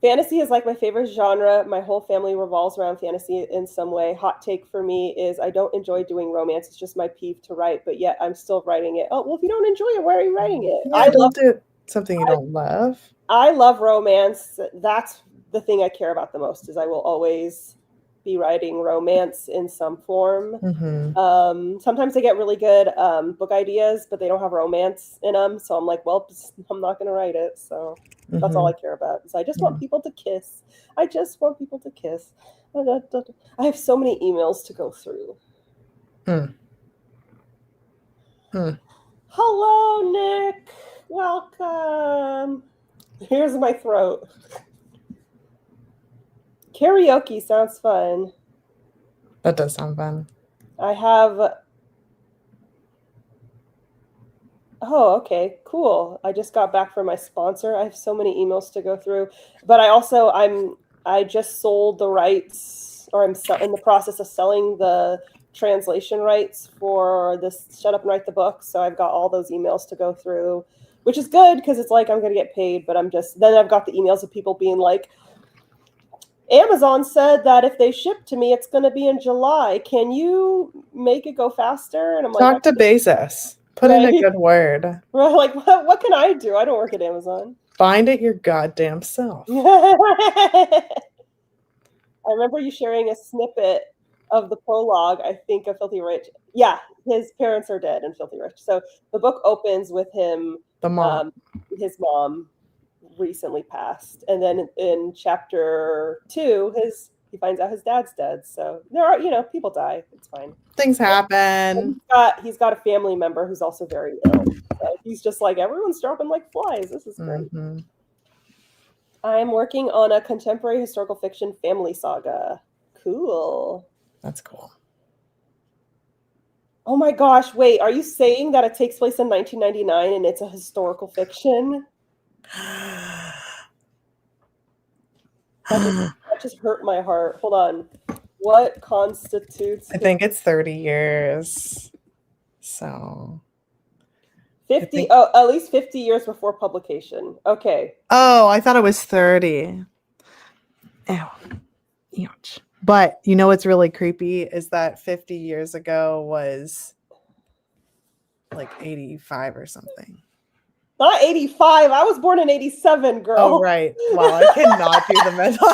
Fantasy is like my favorite genre. My whole family revolves around fantasy in some way. Hot take for me is I don't enjoy doing romance. It's just my peeve to write, but yet I'm still writing it. Oh, well, if you don't enjoy it, why are you writing it? Yeah, don't do something you don't love. I love romance. That's the thing I care about the most, is I will always be writing romance in some form. Sometimes I get really good book ideas, but they don't have romance in them. So I'm like, well, I'm not going to write it. So that's all I care about. So I just want people to kiss. I just want people to kiss. I have so many emails to go through. Hello, Nick. Welcome. Here's my throat. Karaoke sounds fun. That does sound fun. I have... Oh, okay, cool. I just got back from my sponsor. I have so many emails to go through. But I just sold the rights, or I'm in the process of selling the translation rights for this Shut Up and Write the Book. So I've got all those emails to go through, which is good because it's like I'm going to get paid, but then I've got the emails of people being like, Amazon said that if they ship to me, it's going to be in July. Can you make it go faster? And I'm like, talk to Bezos. Put in a good word. Like, what can I do? I don't work at Amazon. Find it your goddamn self. I remember you sharing a snippet of the prologue, I think, of Filthy Rich. Yeah, his parents are dead in Filthy Rich. So the book opens with him, his mom recently passed, and then in chapter 2 he finds out his dad's dead. So there are, people die, it's fine, things happen. He's got a family member who's also very ill, so he's just like, everyone's dropping like flies. This is great. I'm working on a contemporary historical fiction family saga. Cool. That's cool. Oh my gosh, wait, are you saying that it takes place in 1999 and it's a historical fiction? That just hurt my heart. Hold on. What constitutes... I think it's 30 years. So... 50, at least 50 years before publication. Okay. Oh, I thought it was 30. Ew. Ouch. But you know what's really creepy is that 50 years ago was like 85 or something. Not 85. I was born in 87, girl. Oh, right. Wow, I cannot do the mental.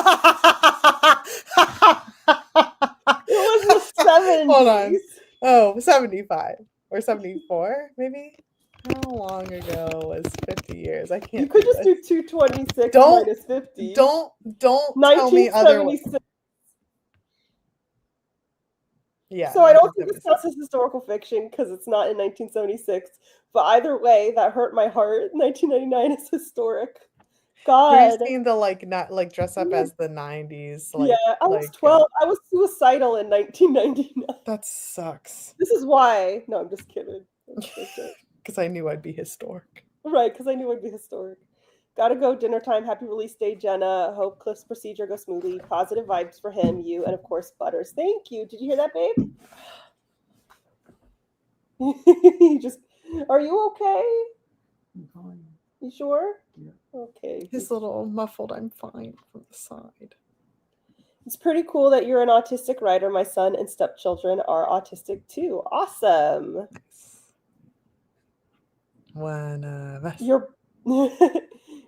It was the 70s. Hold on. Oh, 75 or 74, maybe? How long ago was 50 years? I can't. You could just do 226 minus 50. Don't tell me otherwise. 1976. Yeah. So I don't think this counts as historical fiction because it's not in 1976. But either way, that hurt my heart. 1999 is historic. God. You've seen the not dress up as the 90s. Yeah, I was 12. I was suicidal in 1999. That sucks. This is why. No, I'm just kidding. Because I knew I'd be historic. Right, because I knew I'd be historic. Gotta go, dinner time. Happy release day, Jenna. Hope Cliff's procedure goes smoothly. Positive vibes for him, you, and of course, Butters. Thank you. Did you hear that, babe? Are you okay? I'm fine. You sure? Yeah. Okay. His little muffled, I'm fine from the side. It's pretty cool that you're an autistic writer. My son and stepchildren are autistic too. Awesome. Nice. One of us.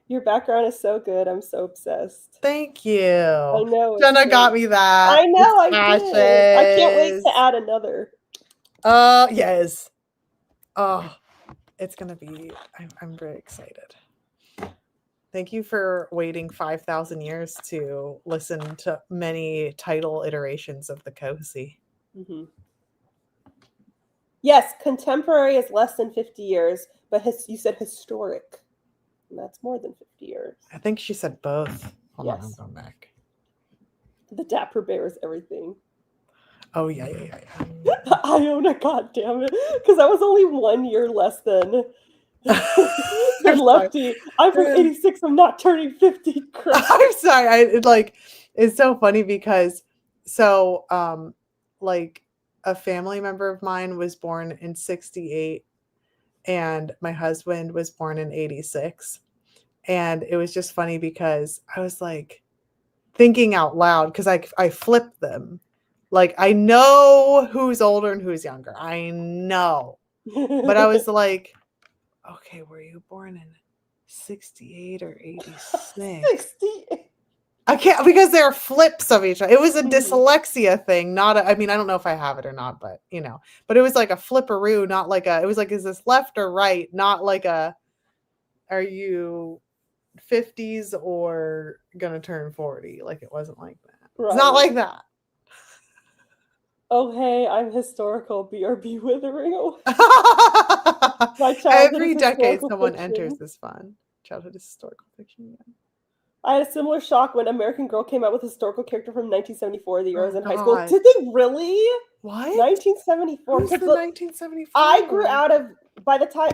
Your background is so good. I'm so obsessed. Thank you. I know. Jenna got me that. I know. I did. I can't wait to add another. Yes. Oh, it's gonna be. I'm very excited. Thank you for waiting 5,000 years to listen to many title iterations of the Cozy. Mm-hmm. Yes, contemporary is less than 50 years, but you said historic. And that's more than 50 years. I think she said both. Hold on, Yes. I'm going back. The Dapper Bear is everything. Oh, yeah. The Iona, goddammit. Because I was only 1 year less than Lefty. I'm from 86. I'm not turning 50. Crap. I'm sorry. It's so funny because a family member of mine was born in 68 and my husband was born in 86. And it was just funny because I was like thinking out loud because I flipped them. Like, I know who's older and who's younger. I know. But I was like, okay, were you born in 68 or 86? 68. I can't, because they're flips of each other. It was a dyslexia thing, not I don't know if I have it or not, but but it was like a flipperoo, not like it was like, is this left or right? Not like are you 50s or gonna turn 40? Like, it wasn't like that. Right. It's not like that. Oh, hey, I'm historical. BRB withering. Every decade someone enters this fun. Childhood is historical fiction. Yeah. I had a similar shock when American Girl came out with a historical character from 1974, the year I was in high school. Did they really? What? 1974. Who's the 1974? I grew out of, by the time,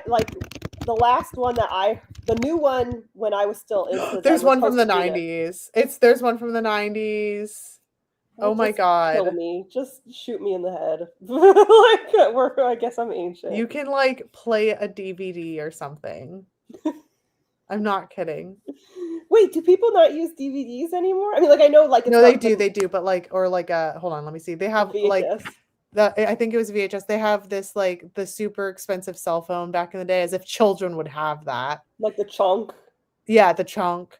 the last one the new one when I was still into. There's one from the 90s. There's one from the 90s. Oh my God. Kill me. Just shoot me in the head. I guess I'm ancient. You can play a DVD or something. I'm not kidding. Wait, do people not use DVDs anymore? I mean, I know, it's no, they do, but hold on, let me see. They have VHS. I think it was VHS. They have this the super expensive cell phone back in the day, as if children would have that. Like the chunk. Yeah, the chunk.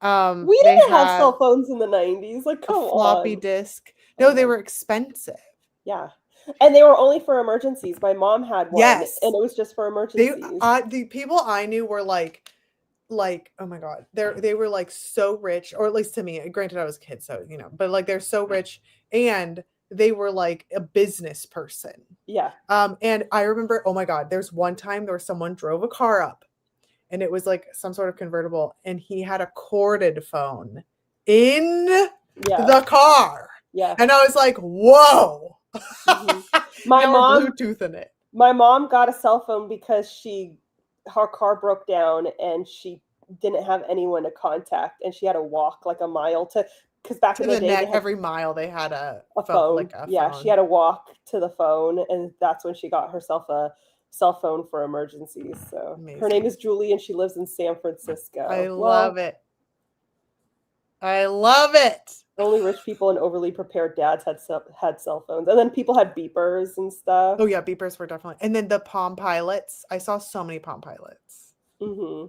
We didn't have cell phones in the 90s. Come on. Floppy disk. No, they were expensive. Yeah. And they were only for emergencies. My mom had one. Yes. And it was just for emergencies. The people I knew were oh my God, they were so rich, or at least to me. Granted, I was a kid, so but they're so rich, and they were a business person. Yeah. And I remember, oh my God, there's one time there was someone drove a car up, and it was some sort of convertible, and he had a corded phone in the car. Yeah. And I was like, whoa. Mm-hmm. My mom Bluetooth in it. My mom got a cell phone because her car broke down and she didn't have anyone to contact, and she had to walk a mile because back in the day, every mile they had a phone. She had to walk to the phone, and that's when she got herself a cell phone for emergencies. So amazing. Her name is Julie, and she lives in San Francisco. I love it. I love it. Only rich people and overly prepared dads had cell phones, and then people had beepers and stuff. Oh yeah, beepers were definitely. And then the Palm Pilots. I saw so many Palm Pilots. Mm-hmm.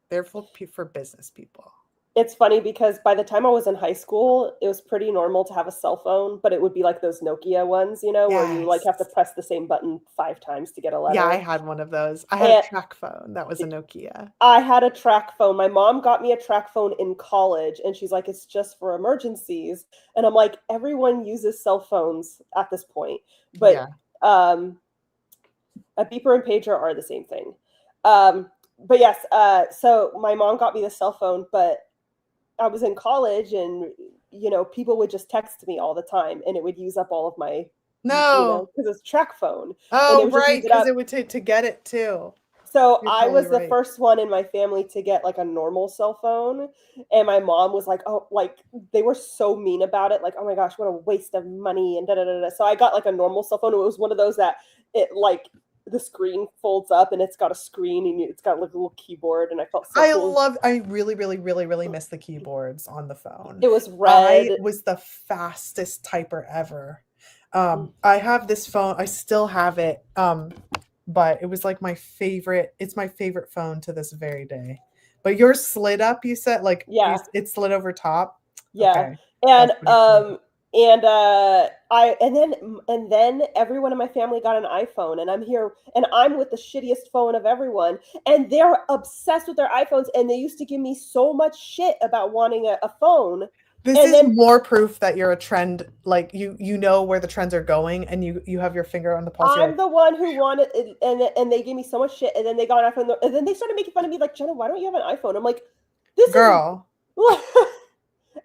They're for business people. It's funny because by the time I was in high school, it was pretty normal to have a cell phone, but it would be like those Nokia ones, you know, where you like have to press the same button 5 times to get a letter. Yeah, I had one of those. I had a track phone. That was a Nokia. I had a track phone. My mom got me a track phone in college, and she's like, it's just for emergencies. And I'm like, everyone uses cell phones at this point. But Yeah. A beeper and pager are the same thing. But yes, so my mom got me the cell phone, but I was in college, and you know, people would just text me all the time, and it would use up all of my because it's track phone. Oh, right, because it would take to get it too. So I was the first one in my family to get like a normal cell phone, and my mom was like, "Oh, like they were so mean about it, like, oh my gosh, what a waste of money!" And da da da da. So I got like a normal cell phone. It was one of those that it like the screen folds up and it's got a screen and it's got like a little keyboard, and I felt so cool. I really miss the keyboards on the phone. It was red. I was the fastest typer ever. I have this phone. I still have it. But it was like my favorite. It's my favorite phone to this very day. But yours slid up, you said? Like, yeah, it slid over top. Yeah. Okay. And then everyone in my family got an iPhone, and I'm here and I'm with the shittiest phone of everyone, and they're obsessed with their iPhones, and they used to give me so much shit about wanting a phone. This is more proof that you're a trend, like you know where the trends are going, and you have your finger on the pulse. I'm the one who wanted it, and they gave me so much shit, and then they got an iPhone, and then they started making fun of me, like, Jenna, why don't you have an iPhone? I'm like, this girl.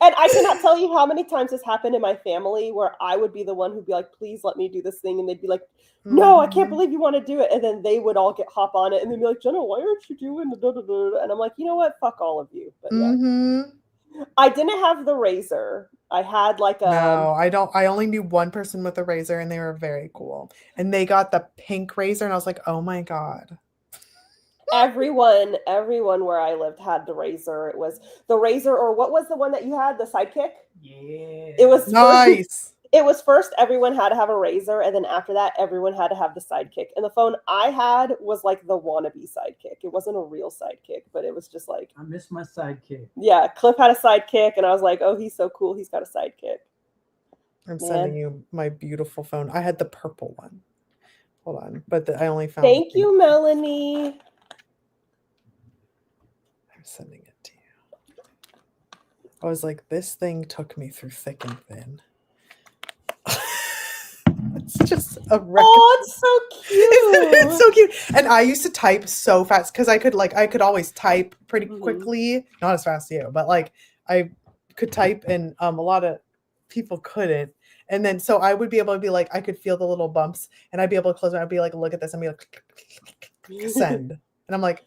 And I cannot tell you how many times this happened in my family where I would be the one who'd be like, please let me do this thing. And they'd be like, no, I can't believe you want to do it. And then they would all hop on it and they'd be like, Jenna, why aren't you doing it? And I'm like, you know what? Fuck all of you. But yeah. I didn't have the razor. I had like a... No, I don't. I only knew one person with a razor, and they were very cool. And they got the pink razor, and I was like, oh my God. Everyone where I lived had the razor. It was the razor, or what was the one that you had? The Sidekick? Yeah. It was nice. It was first everyone had to have a razor, and then after that everyone had to have the Sidekick. And the phone I had was like the wannabe Sidekick. It wasn't a real Sidekick, but it was just like, I miss my Sidekick. Yeah, Cliff had a Sidekick, and I was like, oh, he's so cool. He's got a Sidekick. I'm sending you my beautiful phone. I had the purple one. Hold on, but I only found. Thank you, Melanie. I'm sending it to you. I was like, this thing took me through thick and thin. It's just a record. Oh, it's so cute. It's so cute. And I used to type so fast because I could always type pretty quickly. Not as fast as you, but like I could type, and a lot of people couldn't. And then so I would be able to be like, I could feel the little bumps, and I'd be able to close it. I'd be like, look at this, and be like, send. And I'm like,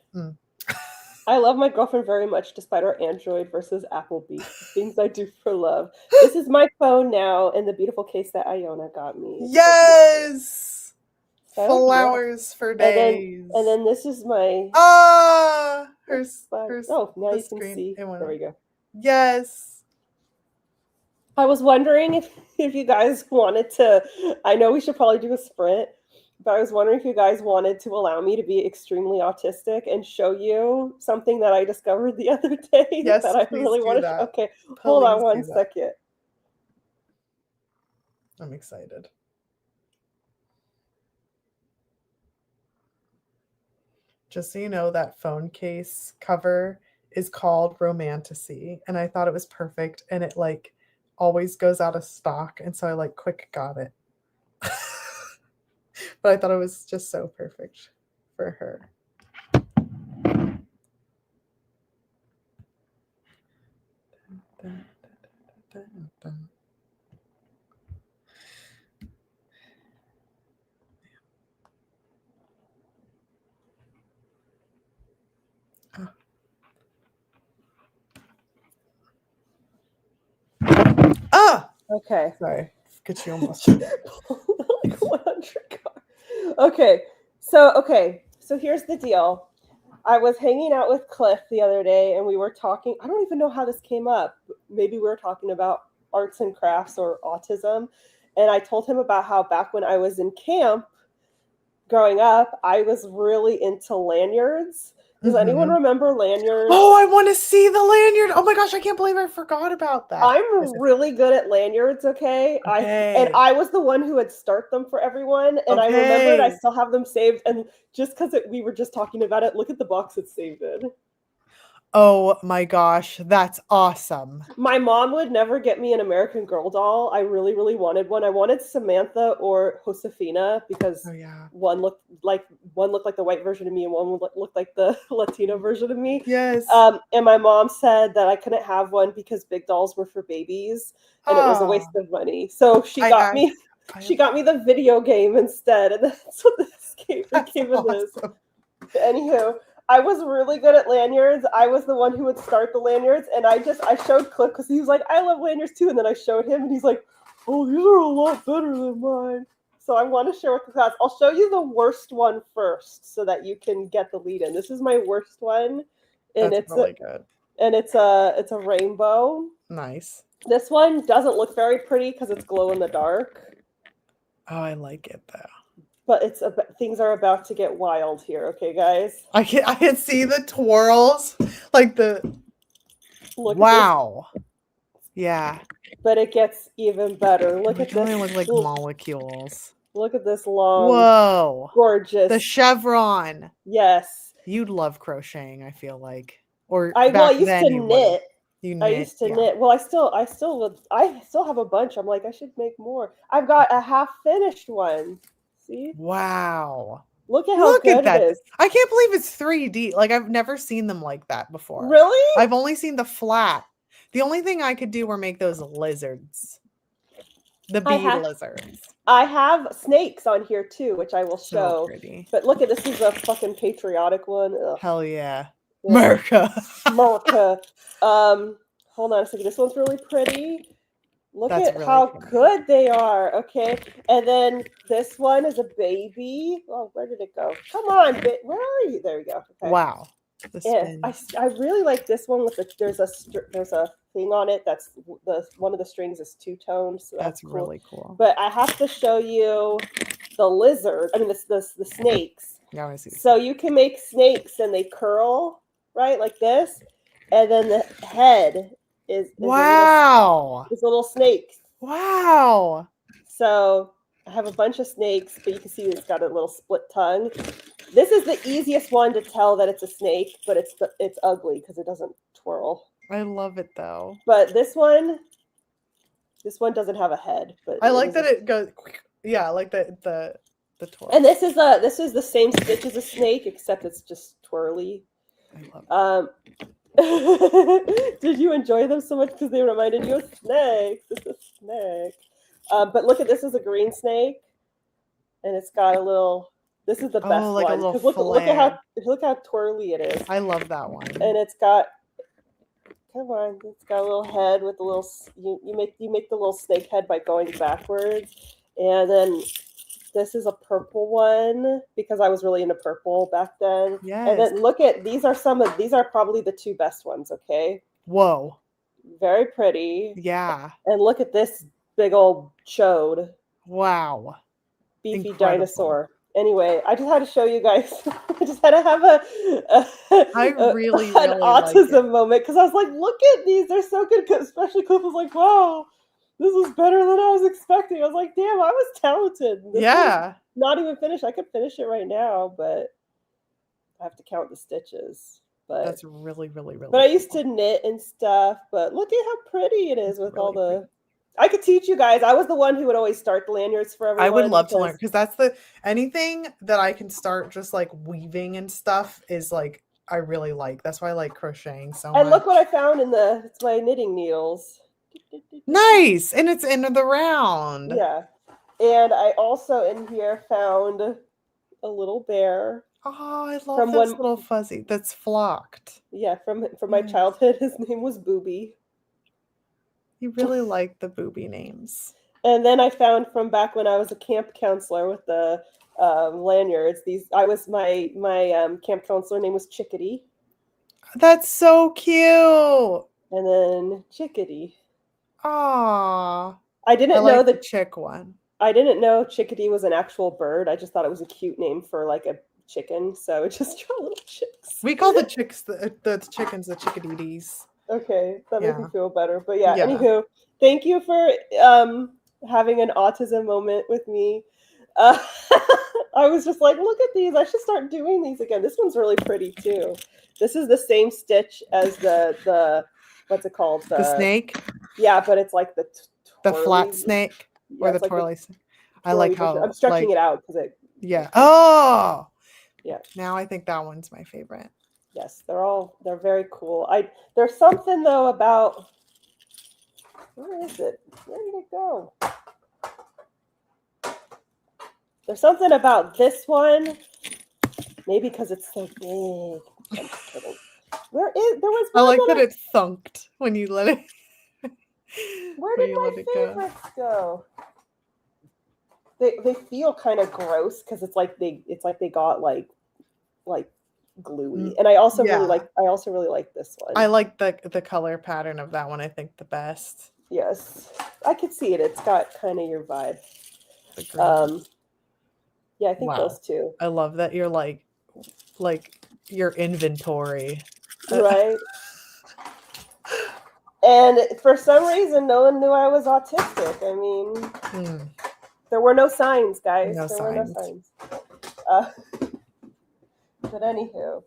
I love my girlfriend very much, despite our Android versus Apple things I do for love. This is my phone now in the beautiful case that Iona got me. Yes! Flowers for days. And then this is my... her oh, now you can see. There we go. Yes. I was wondering if you guys wanted to... I know we should probably do a sprint, but I was wondering if you guys wanted to allow me to be extremely autistic and show you something that I discovered the other day. Yes, that I really want to. Okay, hold on one second. I'm excited. Just so you know, that phone case cover is called Romantasy, and I thought it was perfect, and it like always goes out of stock, and so I like quick got it. But I thought it was just so perfect for her. Okay. Sorry. Get you almost. Like 100 cars. Okay. So here's the deal. I was hanging out with Cliff the other day, and we were talking. I don't even know how this came up. maybe we were talking about arts and crafts or autism. And I told him about how back when I was in camp growing up, I was really into lanyards. Does anyone remember lanyards? Oh, I want to see the lanyard. Oh my gosh, I can't believe I forgot about that. I'm really good at lanyards, okay? I was the one who would start them for everyone, and I remembered I still have them saved. And just because we were just talking about it, look at the box it's saved in. Oh my gosh, that's awesome. My mom would never get me an American Girl doll. I really, really wanted one. I wanted Samantha or Josefina because one looked like the white version of me and one looked like the Latino version of me. Yes. And my mom said that I couldn't have one because big dolls were for babies and it was a waste of money. So she got me the video game instead, and that's what this came in this. Anywho, I was really good at lanyards. I was the one who would start the lanyards, and I showed Cliff because he was like, I love lanyards too, and then I showed him, and he's like, oh, these are a lot better than mine. So I want to share with the class. I'll show you the worst one first so that you can get the lead in. This is my worst one, and it's really good. And it's a rainbow. Nice. This one doesn't look very pretty because it's glow in the dark. Oh, I like it though. But things are about to get wild here, okay, guys? I can see the twirls, like the. Wow. Yeah. But it gets even better. Look at this. They look like molecules. Look at this long. Whoa. Gorgeous. The chevron. Yes. You'd love crocheting, I feel like. Or I used to knit. I used to knit. Well, I still have a bunch. I'm like, I should make more. I've got a half finished one. See? Wow. Look at how good it is. I can't believe it's 3D. Like, I've never seen them like that before. Really? I've only seen the flat. The only thing I could do were make those lizards. The bee lizards. I have snakes on here too, which I will show. So pretty. But look at this is a fucking patriotic one. Ugh. Hell yeah. America. America. Hold on a second. This one's really pretty. Look at how good they are. Okay. And then this one is a baby. Oh, where did it go? Come on. Where are you? There we go. Okay. Wow. I really like this one with there's a thing on it that's one of the strings is two-toned. So that's cool. Really cool. But I have to show you the lizard. I mean the snakes. Yeah, I see. So you can make snakes and they curl, right? Like this. And then the head is wow. It's a little snake. Wow. So I have a bunch of snakes, but you can see it's got a little split tongue. This is the easiest one to tell that it's a snake, but it's ugly because it doesn't twirl. I love it though. But this one doesn't have a head. But I like that it goes. Yeah, I like the twirl. And this is the same stitch as a snake, except it's just twirly. I love it. Did you enjoy them so much because they reminded you of snakes? It's a snake. But look at this is a green snake, and it's got a little. This is the best like one. A little Look how twirly it is. I love that one. And it's got. Come on, it's got a little head with a little. You make the little snake head by going backwards, and then this is a purple one because I was really into purple back then. Yes. And then look at these are probably the two best ones. Okay. Whoa. Very pretty. Yeah. And look at this big old chode. Wow. Beefy Incredible. Dinosaur. Anyway, I just had to show you guys. I just had to have an autism moment because I was like, look at these. They're so good. Especially Cliff was like, wow, this is better than I was expecting. I was like, damn, I was talented. This is not even finished. I could finish it right now, but I have to count the stitches. But that's really, really, really But I used to knit and stuff. But look at how pretty it is with all the... I could teach you guys. I was the one who would always start the lanyards for everyone. I would love to learn because that's anything that I can start just like weaving and stuff is like I really like. That's why I like crocheting so much. And look what I found it's my knitting needles. Nice. And it's in the round. Yeah. And I also in here found a little bear. Oh, I love this little fuzzy that's flocked. Yeah, from my childhood. His name was Booby. You really like the booby names. And then I found from back when I was a camp counselor with the lanyards. My camp counselor name was Chickadee. That's so cute. And then Chickadee. Aww. I I didn't like know the that chick one. I didn't know Chickadee was an actual bird. I just thought it was a cute name for like a chicken. So it just draw little chicks. We call the chicks the chickens the chickadees. Okay, that makes me Yeah. feel better. But yeah, Yeah. anywho, thank you for having an autism moment with me. I was just like, look at these. I should start doing these again. This one's really pretty too. This is the same stitch as the what's it called? The snake, Yeah, but it's like the flat twirly. snake, Yeah, or the it's like twirly snake. I twirly like version. how I'm stretching like it out because it. yeah. Oh Yeah. Now I think that one's my favorite. Yes, they're very cool. There's something though about where is it? Where did it go? There's something about this one. Maybe because it's so big. I'm just kidding. There was I one like that I- it thunked when you let it. Where when did you my let it go. favorites go? They feel kind of gross because it's like they got like gluey. And I also really like this one. I like the color pattern of that one. I think the best. Yes, I could see it. It's got kind of your vibe. The green. Yeah, I think Wow. those two. I love that you're like your inventory. Right. And for some reason, no one knew I was autistic. I mean, there were no signs, guys. No Were no signs. signs. But anywho,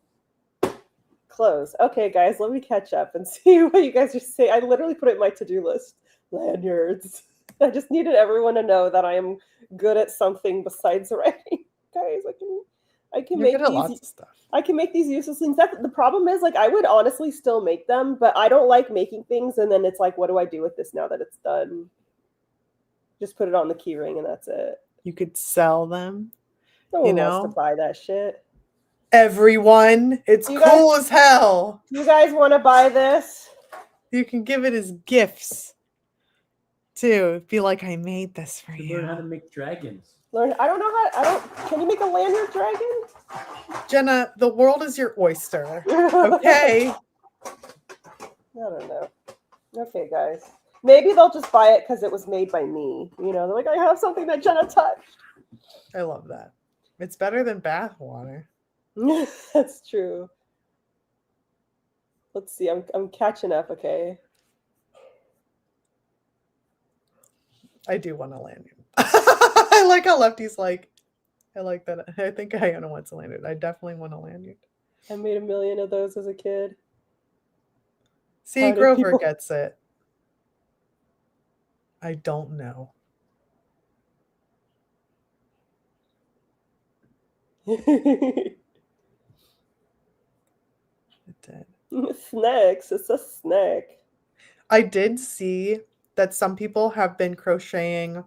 close. Okay, guys, let me catch up and see what you guys are saying. I literally put it in my to-do list. Lanyards. I just needed everyone to know that I am good at something besides writing. Guys, I can You're make good at these. lots of stuff. I can make these useless things. The problem is, like, I would honestly still make them, but I don't like making things. And then it's like, what do I do with this now that it's done? Just put it on the key ring and that's it. You could sell them. No one wants to buy that shit. Everyone, it's cool as hell. You guys want to buy this? You can give it as gifts too. Be like, I made this for you. Learn how to make dragons. I don't know how. Can you make a lanyard dragon? Jenna, the world is your oyster. Okay. I don't know. Okay, guys. Maybe they'll just buy it because it was made by me. You know, they're like, I have something that Jenna touched. I love that. It's better than bath water. That's true. Let's see. I'm catching up. Okay. I do want a lanyard. I like how Lefty's like, I like that. I think Iona wants a lanyard. I definitely want a lanyard. I made 1 million of those as a kid. See, Grover gets it. I don't know. It did. Snacks. It's a snack. I did see that some people have been crocheting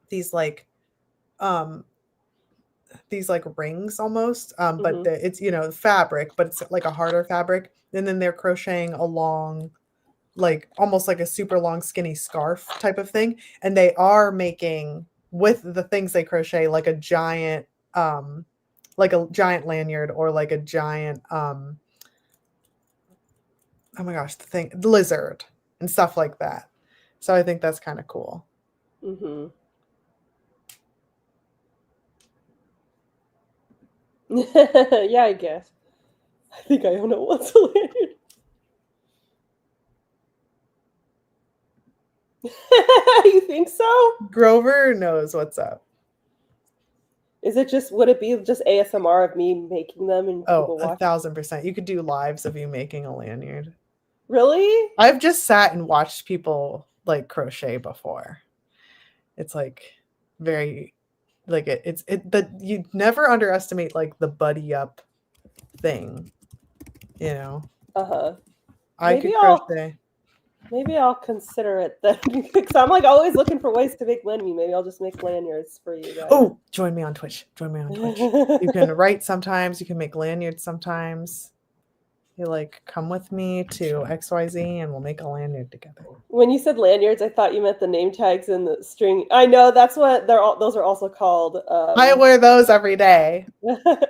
these like rings almost, but it's fabric, but it's like a harder fabric, and then they're crocheting along like almost like a super long skinny scarf type of thing, and they are making with the things they crochet like a giant lanyard or like a giant oh my gosh, the lizard and stuff like that. So I think that's kind of cool. Yeah, I guess. I think Iona wants a lanyard. You think so? Grover knows what's up. Would it be just ASMR of me making them and people watch? 1,000%. You could do lives of you making a lanyard. Really? I've just sat and watched people like crochet before. It's like very like but you never underestimate like the buddy up thing, you know. I could crochet. Maybe I'll consider it then, because I'm like always looking for ways to make money. Maybe I'll just make lanyards for you guys. Oh, join me on Twitch. You can write sometimes. You can make lanyards sometimes. You like come with me to XYZ and we'll make a lanyard together. When you said lanyards, I thought you meant the name tags and the string. I know that's what those are also called. I wear those every day. The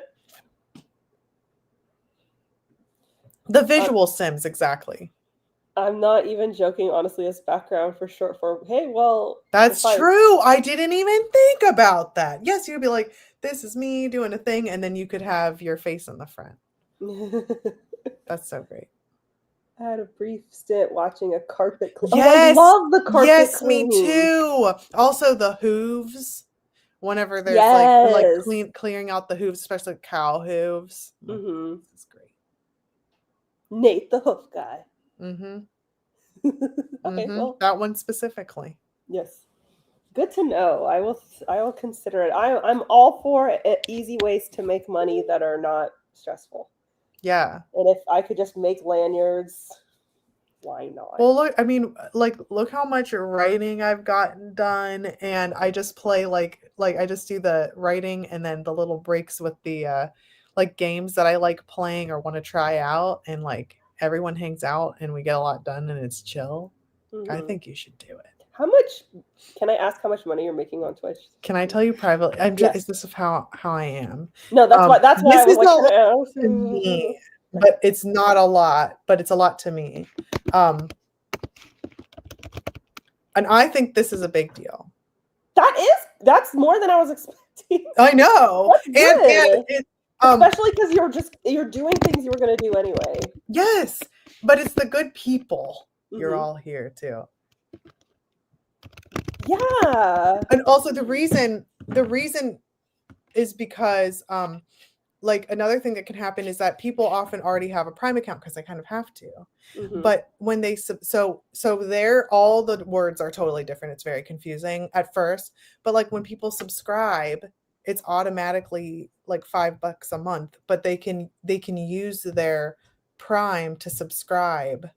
visual Sims, exactly. I'm not even joking, honestly, as background for short for, hey, well, That's if I true. I didn't even think about that. Yes, you'd be like, this is me doing a thing, and then you could have your face in the front. That's so great. I had a brief stint watching a carpet clean. Yes. Oh, I love the carpet Yes, cleaning. me too. Also the hooves. Whenever there's like clearing out the hooves, especially cow hooves. Mm-hmm. This is great. Nate the hoof guy. Mm-hmm. Okay, well, that one specifically. Yes. Good to know. I will consider it. I'm all for easy ways to make money that are not stressful. Yeah. And if I could just make lanyards, why not? Well, look, I mean, like, look how much writing I've gotten done, and I just play like I just do the writing and then the little breaks with the like games that I like playing or want to try out, and like everyone hangs out and we get a lot done and it's chill. Mm-hmm. I think you should do it. How much? Can I ask how much money you're making on Twitch? Can I tell you privately? I'm just. Is this how I am? No, that's why. That's why I was like, to me, but it's not a lot. But it's a lot to me. And I think this is a big deal. That's more than I was expecting. I know, and especially because you're doing things you were going to do anyway. Yes, but it's the good people. You're all here too. Yeah. And also the reason is because like another thing that can happen is that people often already have a Prime account because they kind of have to. Mm-hmm. But when they so there, all the words are totally different. It's very confusing at first, but like when people subscribe, it's automatically like $5 a month, but they can use their Prime to subscribe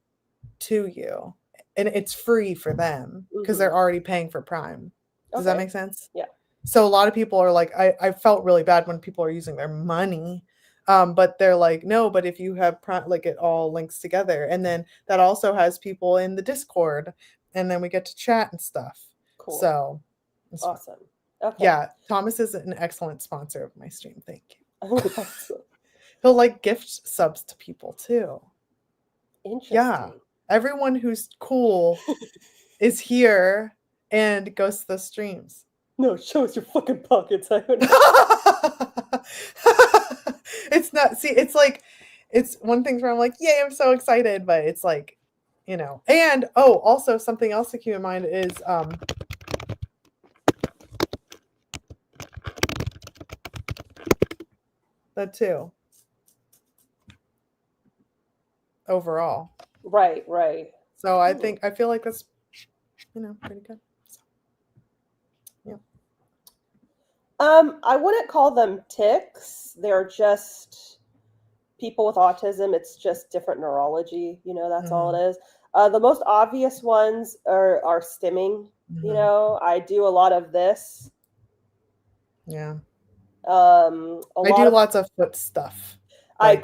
to you, and it's free for them because they're already paying for Prime. Does that make sense? Yeah. So a lot of people are like, I felt really bad when people are using their money, but they're like, no, but if you have Prime, like it all links together, and then that also has people in the Discord, and then we get to chat and stuff. Cool. So awesome. Okay. Yeah, Thomas is an excellent sponsor of my stream. Thank you. He'll like gift subs to people too. Interesting. Yeah. Everyone who's cool is here and goes to the streams. No, show us your fucking pockets, IONA. It's not, see, it's like, it's one thing where I'm like, yay, I'm so excited, but it's like, you know, and also something else to keep in mind is that too. Overall. Right. So I feel like that's, you know, pretty good. So, yeah. I wouldn't call them tics. They're just people with autism. It's just different neurology. You know, that's all it is. The most obvious ones are stimming. You know, I do a lot of this. Yeah. I do lots of foot stuff. I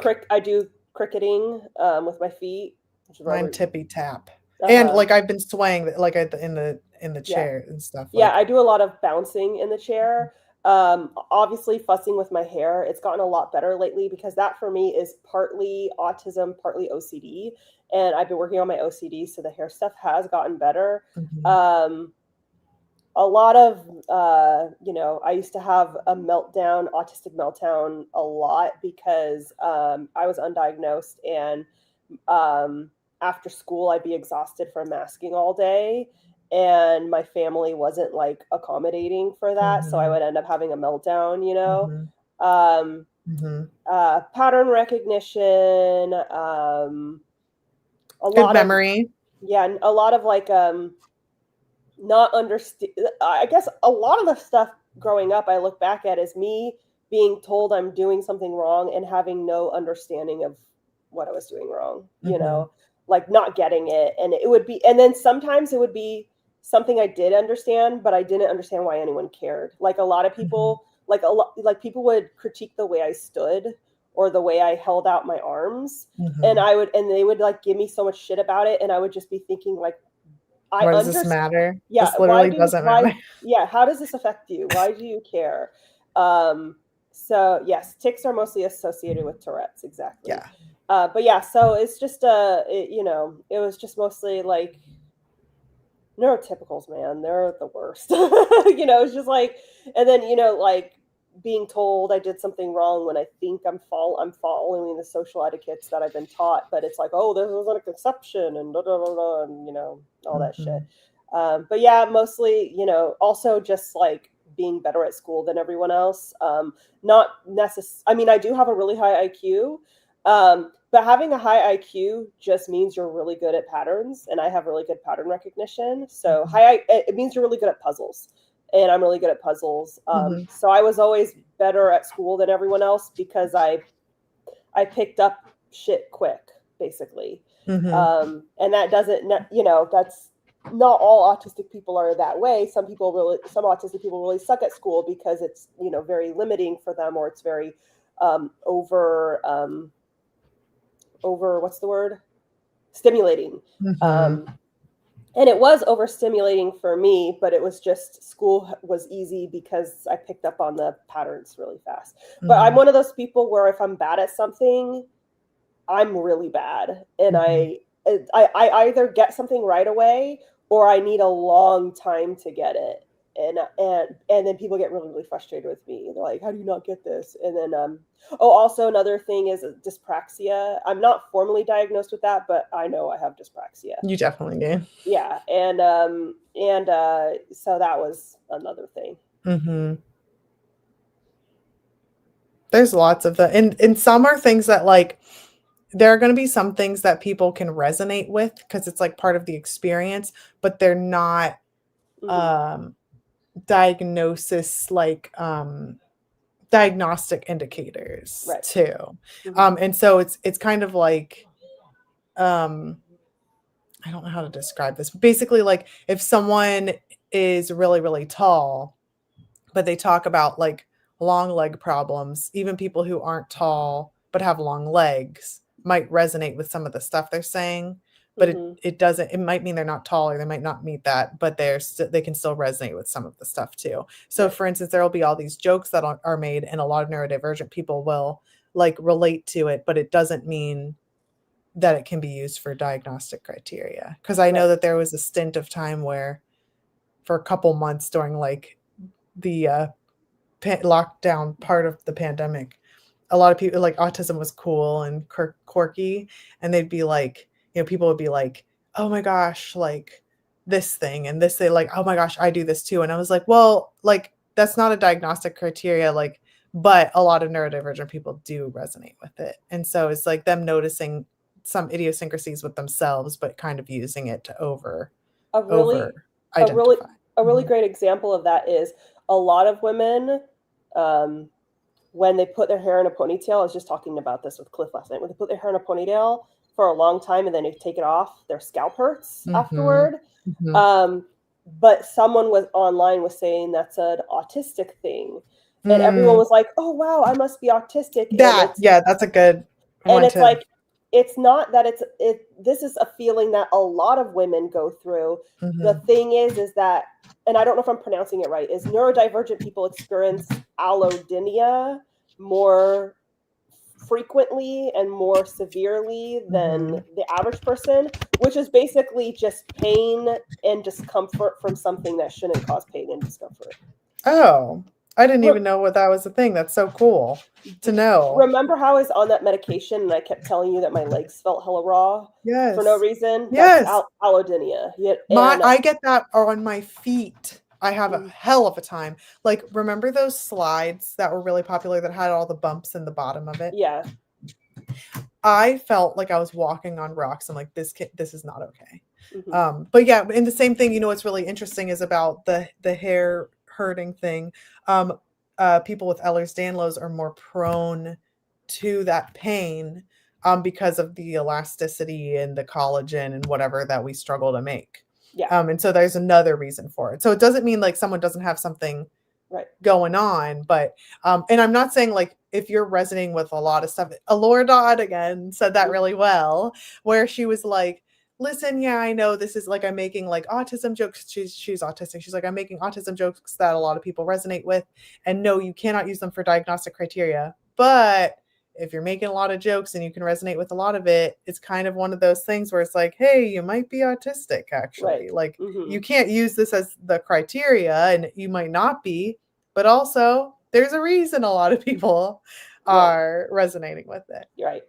do cricketing with my feet. Mine tippy tap. And like I've been swaying like in the chair and stuff. Yeah, I do a lot of bouncing in the chair. Obviously fussing with my hair. It's gotten a lot better lately because that for me is partly autism, partly OCD. And I've been working on my OCD, so the hair stuff has gotten better. A lot of, you know, I used to have a autistic meltdown a lot because I was undiagnosed, and after school I'd be exhausted from masking all day, and my family wasn't like accommodating for that. So I would end up having a meltdown, you know. Pattern recognition, a lot of memory. Yeah, a lot of like not understand. I guess a lot of the stuff growing up I look back at as me being told I'm doing something wrong and having no understanding of what I was doing wrong, you know, like not getting it. And it would be, and then sometimes it would be something I did understand, but I didn't understand why anyone cared. Like a lot of people, like people would critique the way I stood or the way I held out my arms, and they would like give me so much shit about it, and I would just be thinking like, why does this matter? Yeah, this literally doesn't matter. Yeah, how does this affect you? Why do you care? So yes, tics are mostly associated with Tourette's, exactly. Yeah. But yeah, so it's just it was just mostly like neurotypicals, man. They're the worst. It's just like, and then like being told I did something wrong when I think I'm following the social etiquettes that I've been taught, but it's like, oh, this wasn't a conception and da da da da, and all that shit. But yeah, mostly, also just like being better at school than everyone else. Not necessarily. I mean, I do have a really high IQ. But having a high IQ just means you're really good at patterns, and I have really good pattern recognition. So it means you're really good at puzzles, and I'm really good at puzzles. So I was always better at school than everyone else because I picked up shit quick, basically. And that doesn't, that's not all autistic people are that way. Some autistic people really suck at school because it's very limiting for them, or it's very over what's the word, stimulating. And it was overstimulating for me, but it was just school was easy because I picked up on the patterns really fast. But I'm one of those people where if I'm bad at something, I'm really bad, and I either get something right away or I need a long time to get it. And then people get really, really frustrated with me. They're like, how do you not get this? And then also another thing is dyspraxia. I'm not formally diagnosed with that, but I know I have dyspraxia. You definitely do. Yeah. And so that was another thing. There's lots of that. And some are things that like, there are going to be some things that people can resonate with because it's like part of the experience, but they're not diagnosis, like diagnostic indicators too. And so it's kind of like I don't know how to describe this, but basically like if someone is really, really tall, but they talk about like long leg problems, even people who aren't tall but have long legs might resonate with some of the stuff they're saying, but it might mean they're not tall, or they might not meet that, but they can still resonate with some of the stuff too. So for instance, there will be all these jokes that are made, and a lot of neurodivergent people will like relate to it, but it doesn't mean that it can be used for diagnostic criteria. Because I know that there was a stint of time where for a couple months during like the lockdown part of the pandemic, a lot of people, like, autism was cool and quirky, and they'd be like, people would be like, oh my gosh, like this thing and this thing, like, oh my gosh, I do this too. And I was like, well, like that's not a diagnostic criteria, like, but a lot of neurodivergent people do resonate with it. And so it's like them noticing some idiosyncrasies with themselves, but kind of using it to a really great example of that is a lot of women, when they put their hair in a ponytail. I was just talking about this with Cliff last night. When they put their hair in a ponytail for a long time and then they take it off, their scalp hurts afterward. But someone online was saying that's an autistic thing. And everyone was like, oh, wow, I must be autistic. That's a good one. And it's like, it's not that this is a feeling that a lot of women go through. The thing is that, and I don't know if I'm pronouncing it right, is neurodivergent people experience allodynia more frequently and more severely than the average person, which is basically just pain and discomfort from something that shouldn't cause pain and discomfort. Oh, I didn't even know that was a thing. That's so cool to know. Remember how I was on that medication and I kept telling you that my legs felt hella raw? Yes. For no reason? Yes. That's allodynia. I get that on my feet. I have a hell of a time. Like, remember those slides that were really popular that had all the bumps in the bottom of it? Yeah. I felt like I was walking on rocks. I'm like, this is not okay. But yeah, and the same thing, what's really interesting is about the hair hurting thing. People with Ehlers-Danlos are more prone to that pain because of the elasticity and the collagen and whatever that we struggle to make. Yeah. And so there's another reason for it. So it doesn't mean like someone doesn't have something going on, but and I'm not saying like if you're resonating with a lot of stuff. Alora Dodd again said that really well, where she was like, listen, yeah, I know this is like, I'm making like autism jokes. She's autistic. She's like, I'm making autism jokes that a lot of people resonate with. And no, you cannot use them for diagnostic criteria. But if you're making a lot of jokes and you can resonate with a lot of it, it's kind of one of those things where it's like, hey, you might be autistic actually. Right. Like Mhm. you can't use this as the criteria and you might not be, but also there's a reason a lot of people are resonating with it. Right.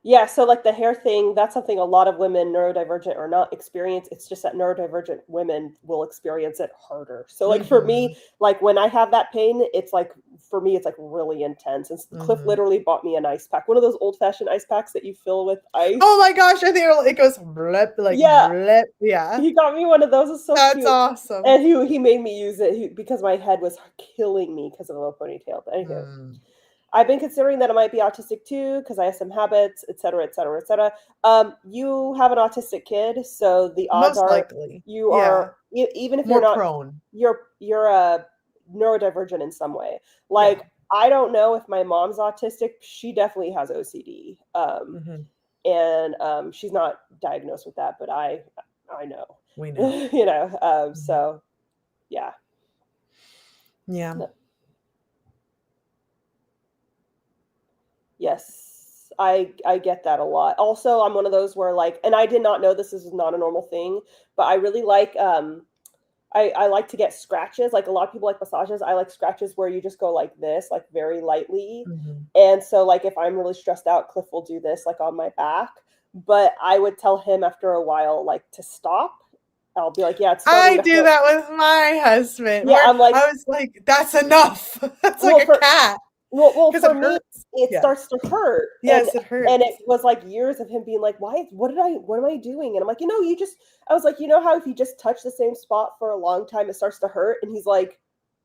Yeah, so like the hair thing, that's something a lot of women, neurodivergent or not, experience. It's just that neurodivergent women will experience it harder. So like for me, like when I have that pain, it's like for me, it's like really intense. And Cliff literally bought me an ice pack, one of those old-fashioned ice packs that you fill with ice. Oh my gosh, I think it goes blip, like blip. Yeah. He got me one of those. It's so That's cute. awesome. And he made me use it because my head was killing me because of a low ponytail. But anyway. I've been considering that I might be autistic too because I have some habits, et cetera, et cetera, et cetera. You have an autistic kid, so the odds Most are likely. you are even if more you're not prone. You're neurodivergent in some way. Like I don't know if my mom's autistic. She definitely has OCD, and she's not diagnosed with that, but I know. We know. You know. So yeah. Yeah. Yes, I get that a lot. Also, I'm one of those where like, and I did not know this is not a normal thing, but I really like I like to get scratches. Like a lot of people like massages. I like scratches where you just go like this, like very lightly. And so like if I'm really stressed out, Cliff will do this like on my back. But I would tell him after a while like to stop. I'll be like, yeah, it's starting I do that with my husband. Yeah, I'm like, I was like, that's enough. That's like a cat. Well, for it me, hurts. it starts to hurt. Yes, it hurts. And it was like years of him being like, what am I doing? And I'm like, I was like, you know how if you just touch the same spot for a long time, it starts to hurt? And he's like,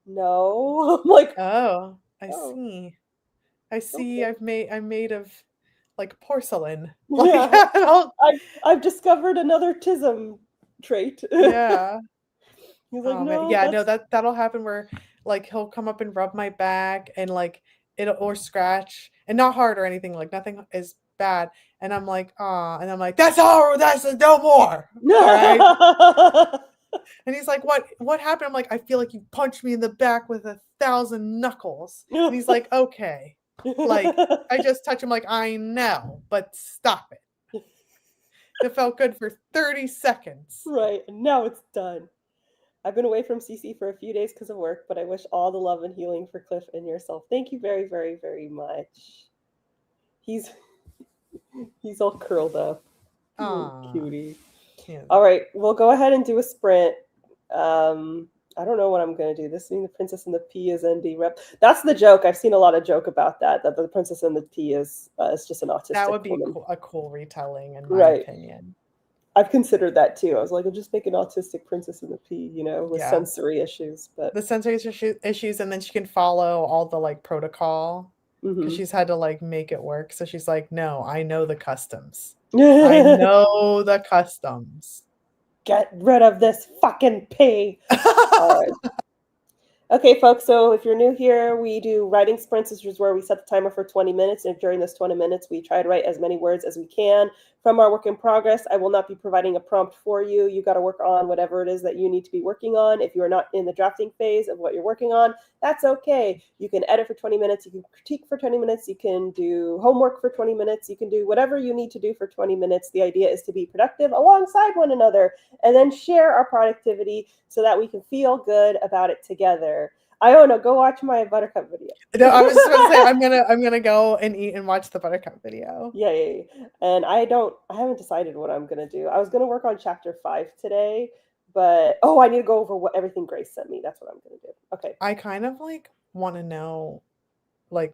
no. I'm like, oh, I see. I see. Okay. I'm made of like porcelain. Yeah. I've discovered another tism trait. Yeah. He's like, no, that'll happen where like he'll come up and rub my back and like or scratch and not hard or anything, like nothing is bad. And I'm like, and I'm like, that's all, that's no more. All right. And he's like, what happened? I'm like, I feel like you punched me in the back with 1,000 knuckles. And he's like, okay. Like I just touch him like, I know, but stop it. It felt good for 30 seconds. Right. And now it's done. I've been away from CC for a few days because of work, but I wish all the love and healing for Cliff and yourself. Thank you very, very, very much. He's all curled up. Cutie. Yeah. All right, we'll go ahead and do a sprint. I don't know what I'm going to do. This thing, the Princess and the Pea is ND rep. That's the joke. I've seen a lot of joke about that the Princess and the Pea is just an autistic That would be woman. a cool retelling, in my opinion. I've considered that too. I was like, I'll just make an autistic Princess and the Pea, with sensory issues. But the sensory issues, and then she can follow all the like protocol because she's had to like make it work. So she's like, no, I know the customs. I know the customs. Get rid of this fucking pea. All right. Okay, folks, so if you're new here, we do writing sprints, which is where we set the timer for 20 minutes. And during this 20 minutes, we try to write as many words as we can from our work in progress. I will not be providing a prompt for you. You got to work on whatever it is that you need to be working on. If you are not in the drafting phase of what you're working on, that's okay. You can edit for 20 minutes. You can critique for 20 minutes. You can do homework for 20 minutes. You can do whatever you need to do for 20 minutes. The idea is to be productive alongside one another and then share our productivity so that we can feel good about it together. IONA, go watch my Buttercup video. No, I was just going to say I'm gonna go and eat and watch the Buttercup video. Yeah. And I haven't decided what I'm gonna do. I was gonna work on chapter 5 today, but I need to go over everything Grace sent me. That's what I'm gonna do. Okay. I kind of like want to know, like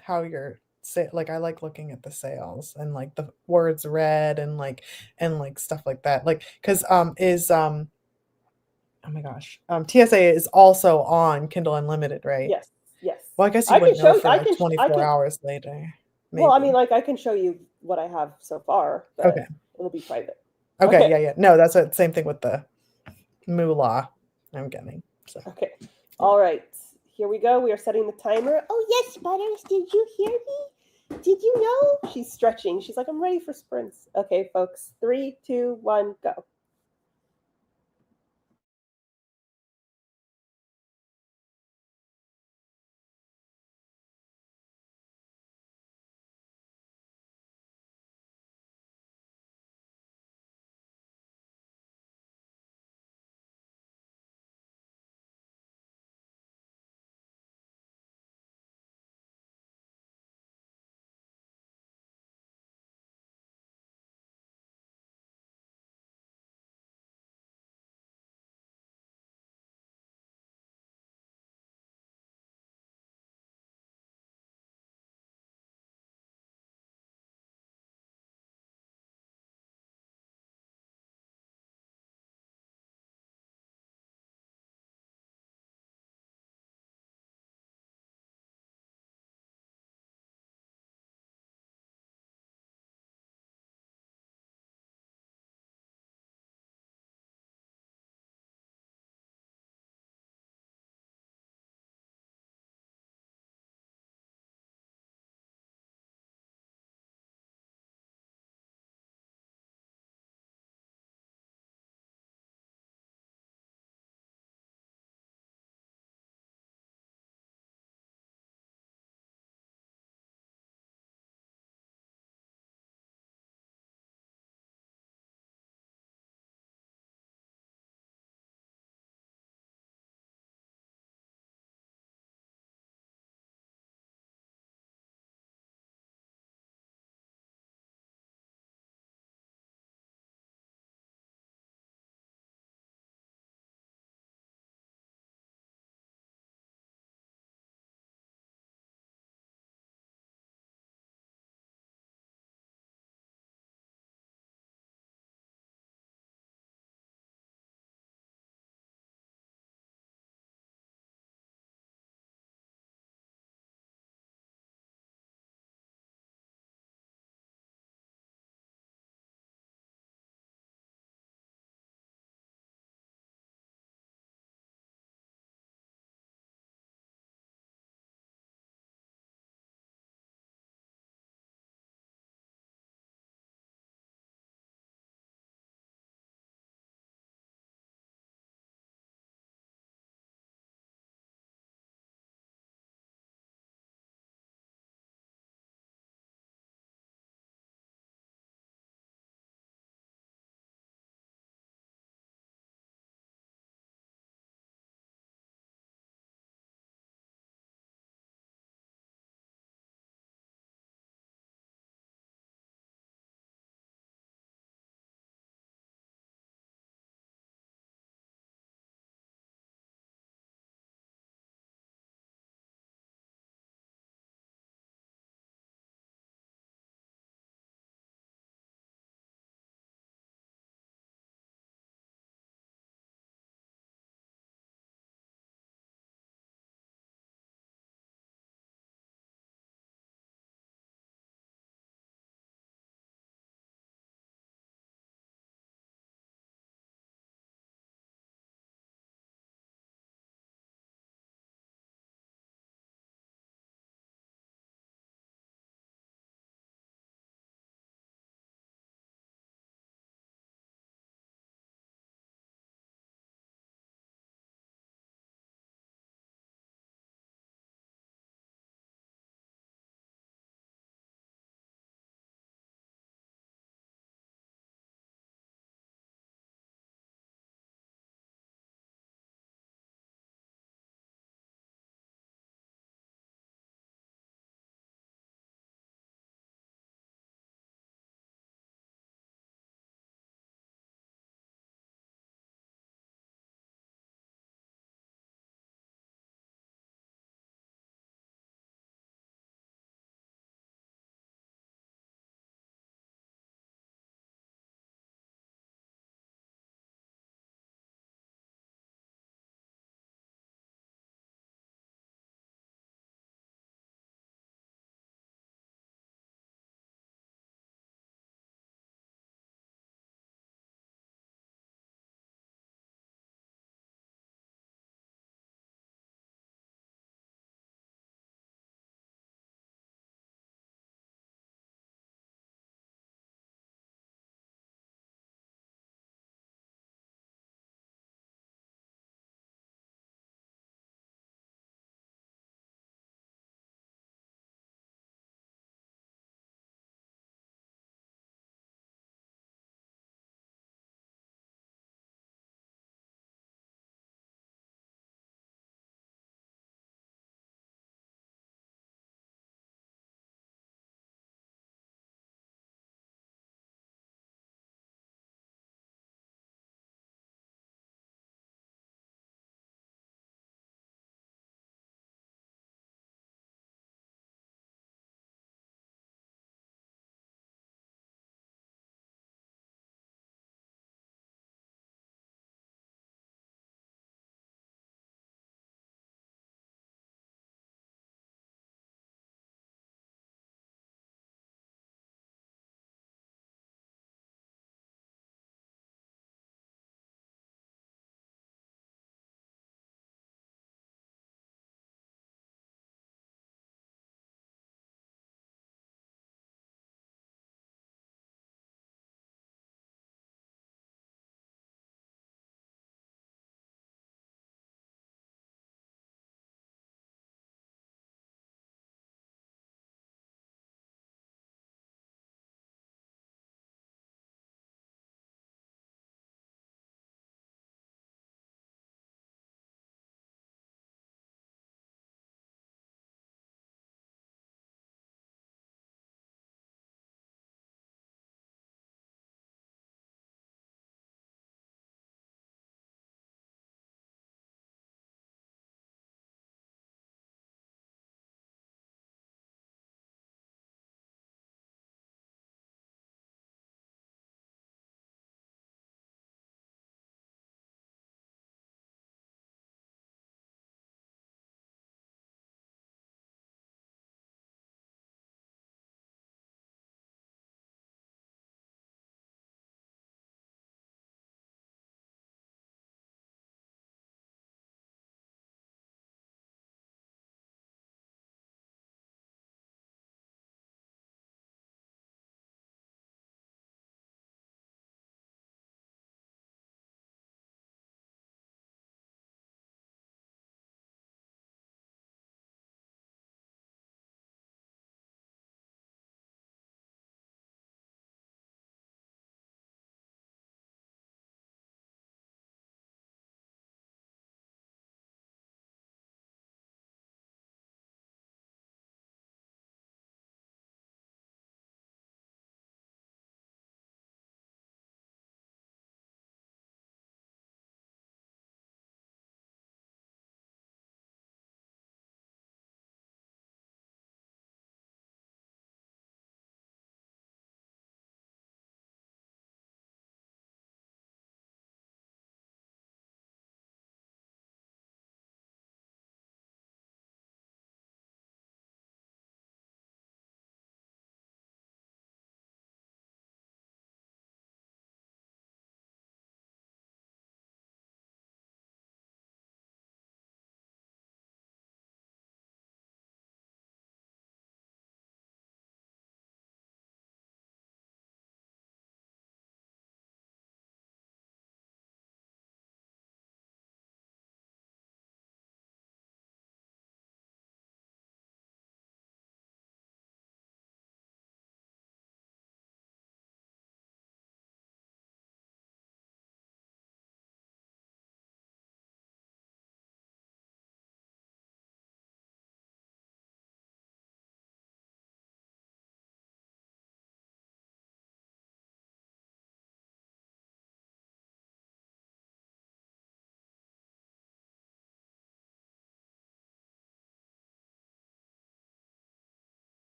how you're like I like looking at the sales and like the words read and like stuff like that. Like because oh my gosh. TSA is also on Kindle Unlimited, right? Yes. Well, I guess you wouldn't know for like 24 hours later. Maybe. Well, I mean, like I can show you what I have so far, but okay. It'll be private. Okay. Yeah. No, that's the same thing with the moolah I'm getting. So. Okay. All right. Here we go. We are setting the timer. Oh, yes, Butters. Did you hear me? Did you know? She's stretching. She's like, I'm ready for sprints. Okay, folks. 3, 2, 1, go.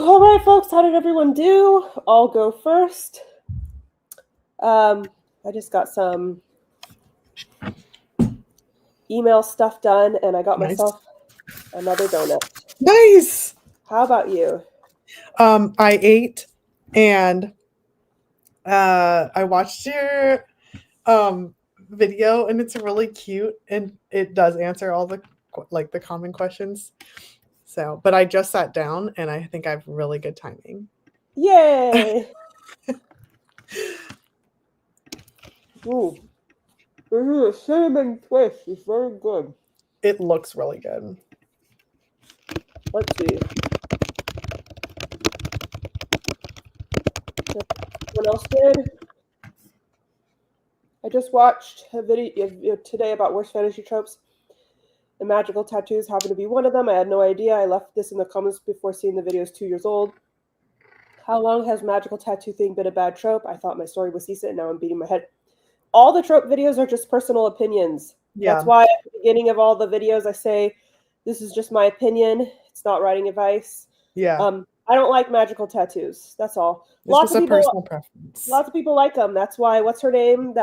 All right, folks. How did everyone do? I'll go first. I just got some email stuff done, and I got myself another donut. Nice. How about you? I ate, and I watched your video, and it's really cute, and it does answer all the the common questions. So, but I just sat down, and I think I have really good timing. Yay! Ooh. A cinnamon twist is very good. It looks really good. Let's see. What else did? I just watched a video today about worst fantasy tropes, and magical tattoos happened to be one of them. I had no idea. I left this in the comments before seeing the video. Is 2 years old. How long has magical tattoo thing been a bad trope? I thought my story was decent, and now I'm beating my head. All the trope videos are just personal opinions. Yeah. That's why at the beginning of all the videos I say, this is just my opinion. It's not writing advice. Yeah. I don't like magical tattoos. That's all. This was a personal preference. Lots of people like them. That's why. What's her name?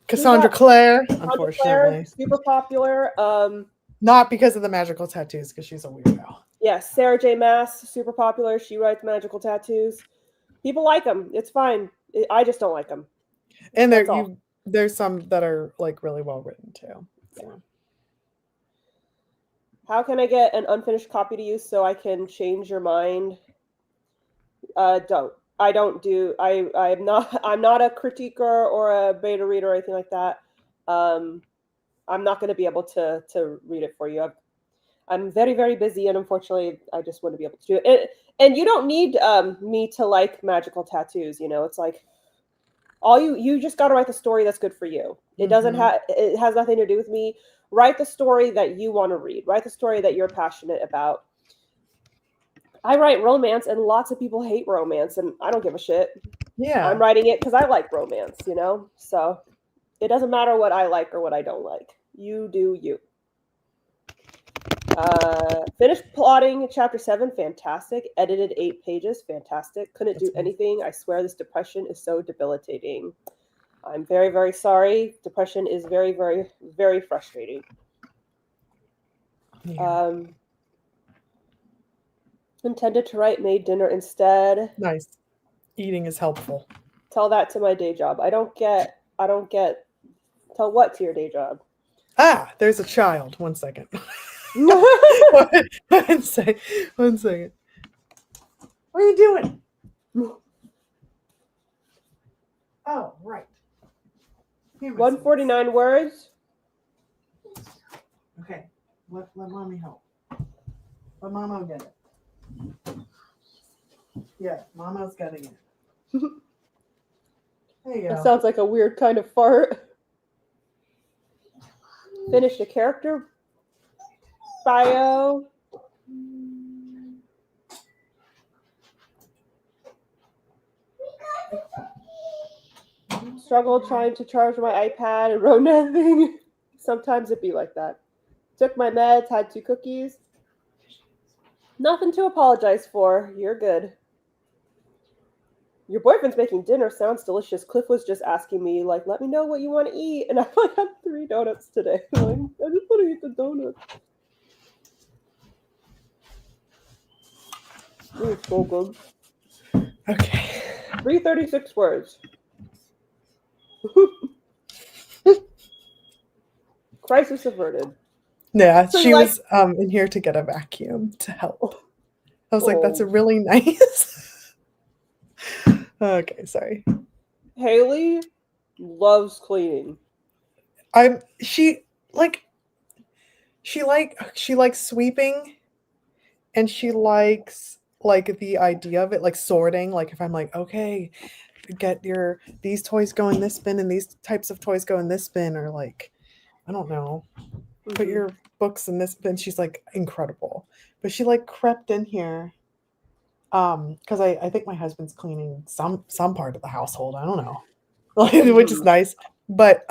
Cassandra Clare. Cassandra Unfortunately, Clare, super popular. Not because of the magical tattoos, because she's a weirdo. Yes, Sarah J. Maas, super popular. She writes magical tattoos. People like them. It's fine. I just don't like them. And there's some that are like really well written too. So. Yeah. How can I get an unfinished copy to you so I can change your mind? Don't. I'm not a critiquer or a beta reader or anything like that. I'm not going to be able to read it for you. I'm very, very busy, and unfortunately, I just wouldn't be able to do it. And you don't need me to like magical tattoos. You know, it's like you just got to write the story that's good for you. It doesn't it has nothing to do with me. Write the story that you want to read. Write the story that you're passionate about. I write romance, and lots of people hate romance, and I don't give a shit. Yeah. I'm writing it because I like romance, you know? So it doesn't matter what I like or what I don't like. You do you. Finished plotting chapter 7, fantastic. Edited 8 pages, fantastic. Couldn't do anything. I swear this depression is so debilitating. I'm very, very sorry. Depression is very, very, very frustrating. Yeah. Intended to write, made dinner instead. Nice. Eating is helpful. Tell that to my day job. I don't get. Tell what to your day job? Ah, there's a child. 1 second. One second. What are you doing? Oh, right. 149 words. Okay. Let mommy help. Let mama get it. Yeah, mama's getting it. There you go. That sounds like a weird kind of fart. Finish a character bio. Struggled trying to charge my iPad and wrote nothing. Sometimes it be like that. Took my meds, had 2 cookies. Nothing to apologize for. You're good. Your boyfriend's making dinner. Sounds delicious. Cliff was just asking me, like, let me know what you want to eat. And I had 3 donuts today. I'm like, I just want to eat the donuts. It's so good. Okay. 336 words. Crisis averted. Yeah, So she was in here to get a vacuum to help. I was like, that's a really nice. Okay, sorry. Haley loves cleaning. She likes sweeping, and she likes like the idea of it, like sorting. Like if I'm like, okay, get these toys go in this bin and these types of toys go in this bin, or like, I don't know, put your books in this bin. She's like incredible. But she like crept in here because I think my husband's cleaning some part of the household. I don't know. Which is nice. But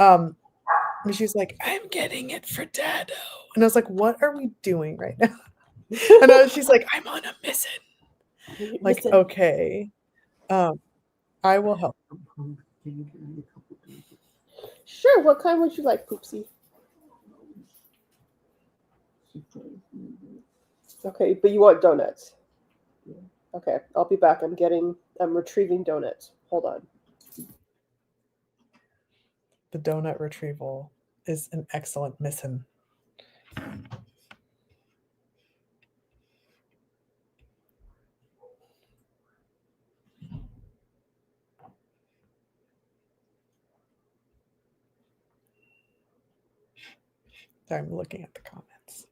she's like, I'm getting it for Dado. And I was like, what are we doing right now? And she's like, I'm on a mission. Like, Listen. okay. I will help. Can you give me a couple things? Sure. What kind would you like, Poopsie? Okay, but you want donuts. Yeah. Okay, I'll be back. I'm retrieving donuts. Hold on. The donut retrieval is an excellent mission. I'm looking at the comments.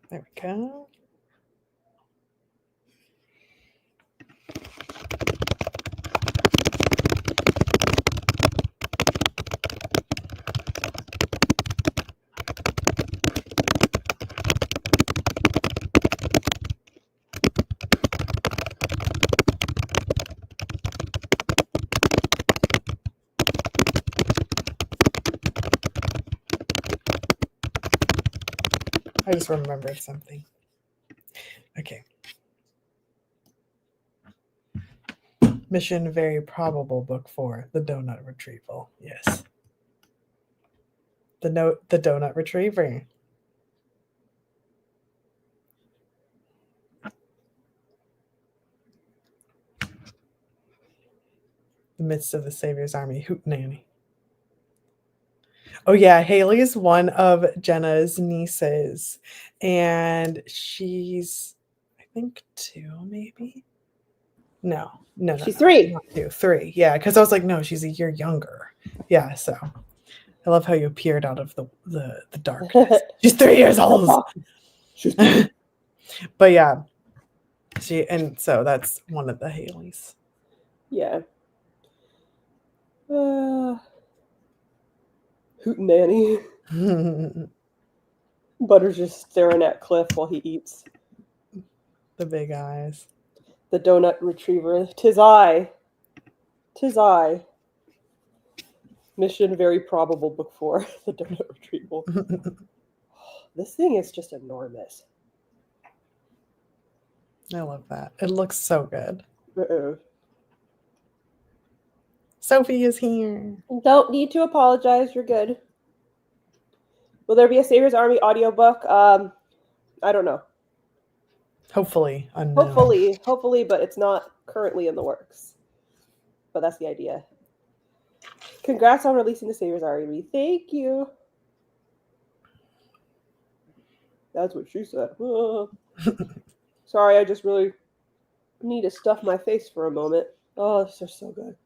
There we go. I just remembered something. Okay. Mission very probable book 4, the donut retrieval. Yes. The donut retriever. The midst of the Savior's army, hootenanny. Oh yeah, Haley is one of Jenna's nieces, and she's, I think, 2, maybe. No. She's 3. Not 2, 3. Yeah, because I was like, no, she's a year younger. Yeah, so I love how you appeared out of the darkness. She's 3 years old. She's 3. But yeah, so that's one of the Haleys. Yeah. Hootenanny. Butter's just staring at Cliff while he eats. The big eyes. The donut retriever. 'Tis I. 'Tis I. Mission very probable book 4. The donut retrieval. This thing is just enormous. I love that. It looks so good. Uh-oh. Sophie is here. Don't need to apologize. You're good. Will there be a Savior's Army audiobook? I don't know. Hopefully. Unknown. Hopefully, but it's not currently in the works. But that's the idea. Congrats on releasing the Savior's Army. Thank you. That's what she said. Sorry, I just really need to stuff my face for a moment. Oh, these are so good.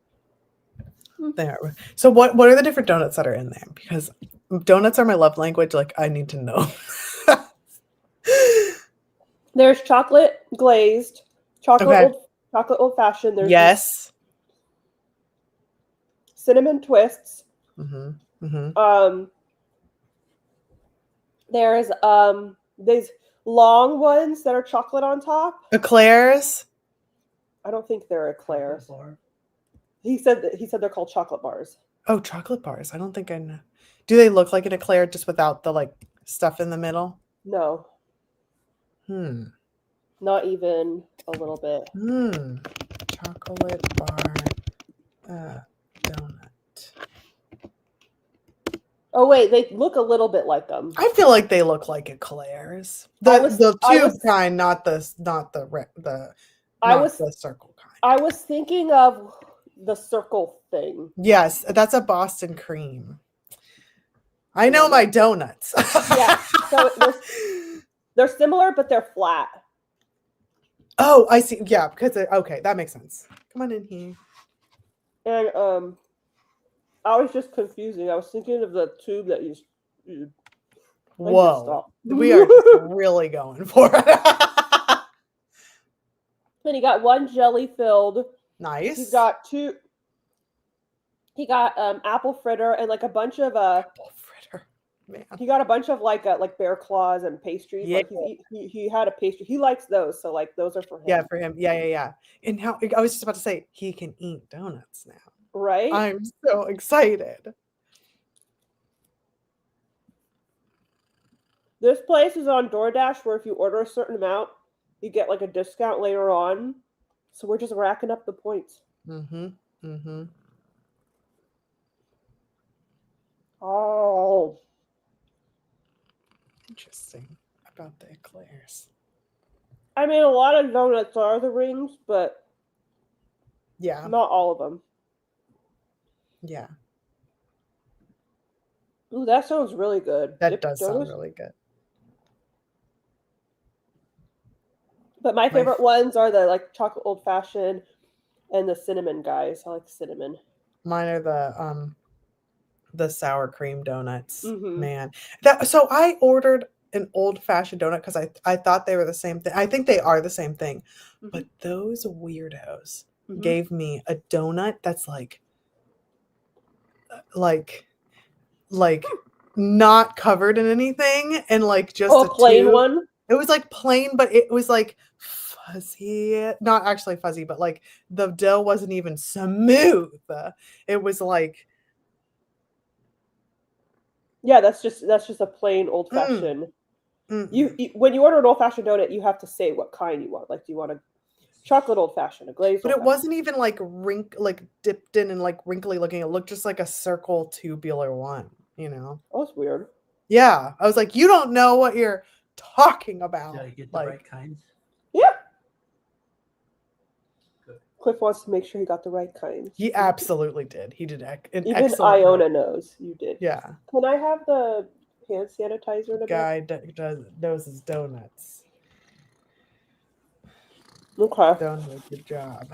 They are. So what are the different donuts that are in there? Because donuts are my love language. Like, I need to know. There's chocolate glazed, chocolate old fashioned. There's yes. Cinnamon twists. Mm-hmm. Mm-hmm. There's these long ones that are chocolate on top. Eclairs. I don't think they're eclairs. He said they're called chocolate bars. Oh, chocolate bars. I don't think I know. Do they look like an eclair just without the like stuff in the middle? No. Not even a little bit. Chocolate bar donut. Oh wait, they look a little bit like them. I feel like they look like eclairs. The tube kind, not the circle kind. I was thinking of the circle thing. Yes, that's a Boston cream. I know my donuts. Yeah, so they're similar, but they're flat. Oh, I see. Yeah, because okay, that makes sense. Come on in here. And I was just confusing. I was thinking of the tube that you. Whoa, we are really going for it. Then he got one jelly filled. Nice. He's got two. He got apple fritter and like a bunch of apple fritter. Man. He got a bunch of like bear claws and pastries. Yeah. Like he had a pastry. He likes those, so like those are for him. Yeah, for him. Yeah. And how I was just about to say he can eat donuts now. Right? I'm so excited. This place is on DoorDash where if you order a certain amount, you get like a discount later on. So we're just racking up the points. Oh. Interesting about the eclairs. I mean, a lot of donuts are the rings, but Yeah. not all of them. Yeah. Ooh, that sounds really good. That Dipped does donuts. sound really good. But my favorite ones are the like chocolate old fashioned and the cinnamon guys. I like cinnamon. Mine are the sour cream donuts. Mhm. Man. So I ordered an old fashioned donut because I thought they were the same thing. I think they are the same thing. But those weirdos gave me a donut that's like not covered in anything and like just a plain tube. one. It was like plain, but it was like fuzzy. Not actually fuzzy, but like the dough wasn't even smooth. It was like that's just a plain old fashioned. You when you order an old fashioned donut, you have to say what kind you want. Like, do you want a chocolate old fashioned, a glazed? But it wasn't even like dipped in and like wrinkly looking. It looked just like a circle tubular one, you know? Oh, that's weird. Yeah. I was like, you don't know what you're talking about. Did I get the right kinds? Yeah. Good. Cliff wants to make sure he got the right kinds. He absolutely did. He did an Even excellent Iona job. knows you did. Yeah. Can I have the hand sanitizer in a Guy knows his donuts. Okay. Doing a good job.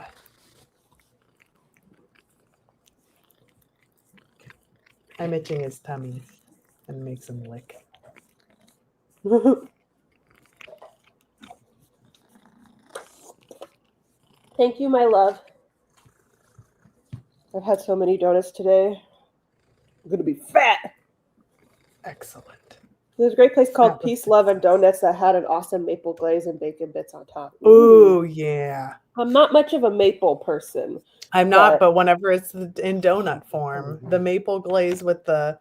I'm itching his tummy and makes him lick. Thank you, my love. I've had so many donuts today. I'm going to be fat. Excellent. There's a great place called Peace, Love, and Donuts that had an awesome maple glaze and bacon bits on top. Ooh, yeah. I'm not much of a maple person. I'm not, but whenever it's in donut form, the maple glaze with the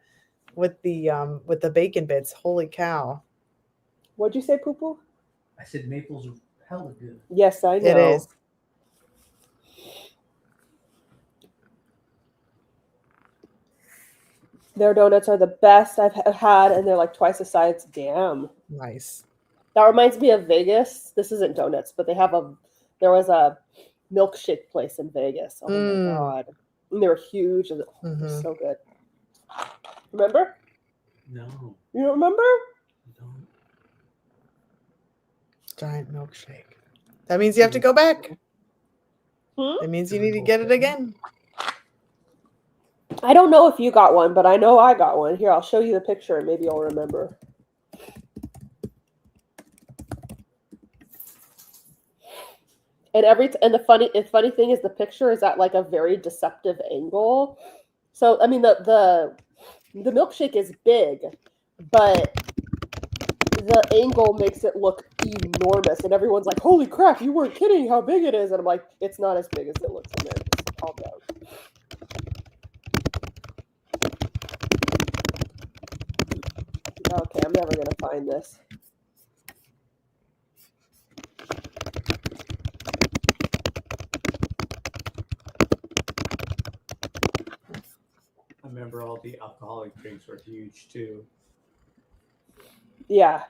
bacon bits, holy cow. What'd you say, Poo Poo? I said maple's hella good. Yes, I know. It is. Their donuts are the best I've had, and they're like twice the size. Damn. Nice. That reminds me of Vegas. This isn't donuts, but there was a milkshake place in Vegas. Oh my god. And they were huge and so good. Remember? No. You don't remember? No. Giant milkshake. That means you have to go back. That means you need to get it again. I don't know if you got one, but I know I got one. Here, I'll show you the picture and maybe you'll remember. And the funny thing is the picture is at like a very deceptive angle. So I mean the milkshake is big, but the angle makes it look enormous, and everyone's like, "Holy crap! You weren't kidding! How big it is!" And I'm like, "It's not as big as it looks in there. Just calm down." Okay, I'm never gonna find this. I remember all the alcoholic drinks were huge too. Yeah.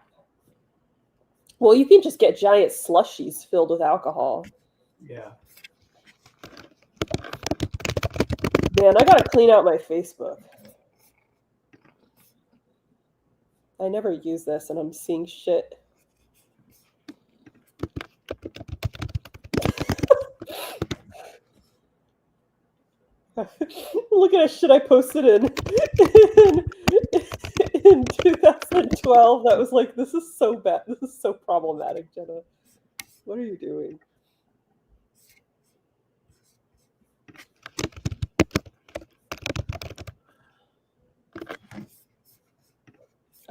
Well, you can just get giant slushies filled with alcohol. Yeah. Man, I gotta clean out my Facebook. I never use this, and I'm seeing shit. Look at that shit I posted in 2012. That was like, this is so bad. This is so problematic, Jenna. What are you doing?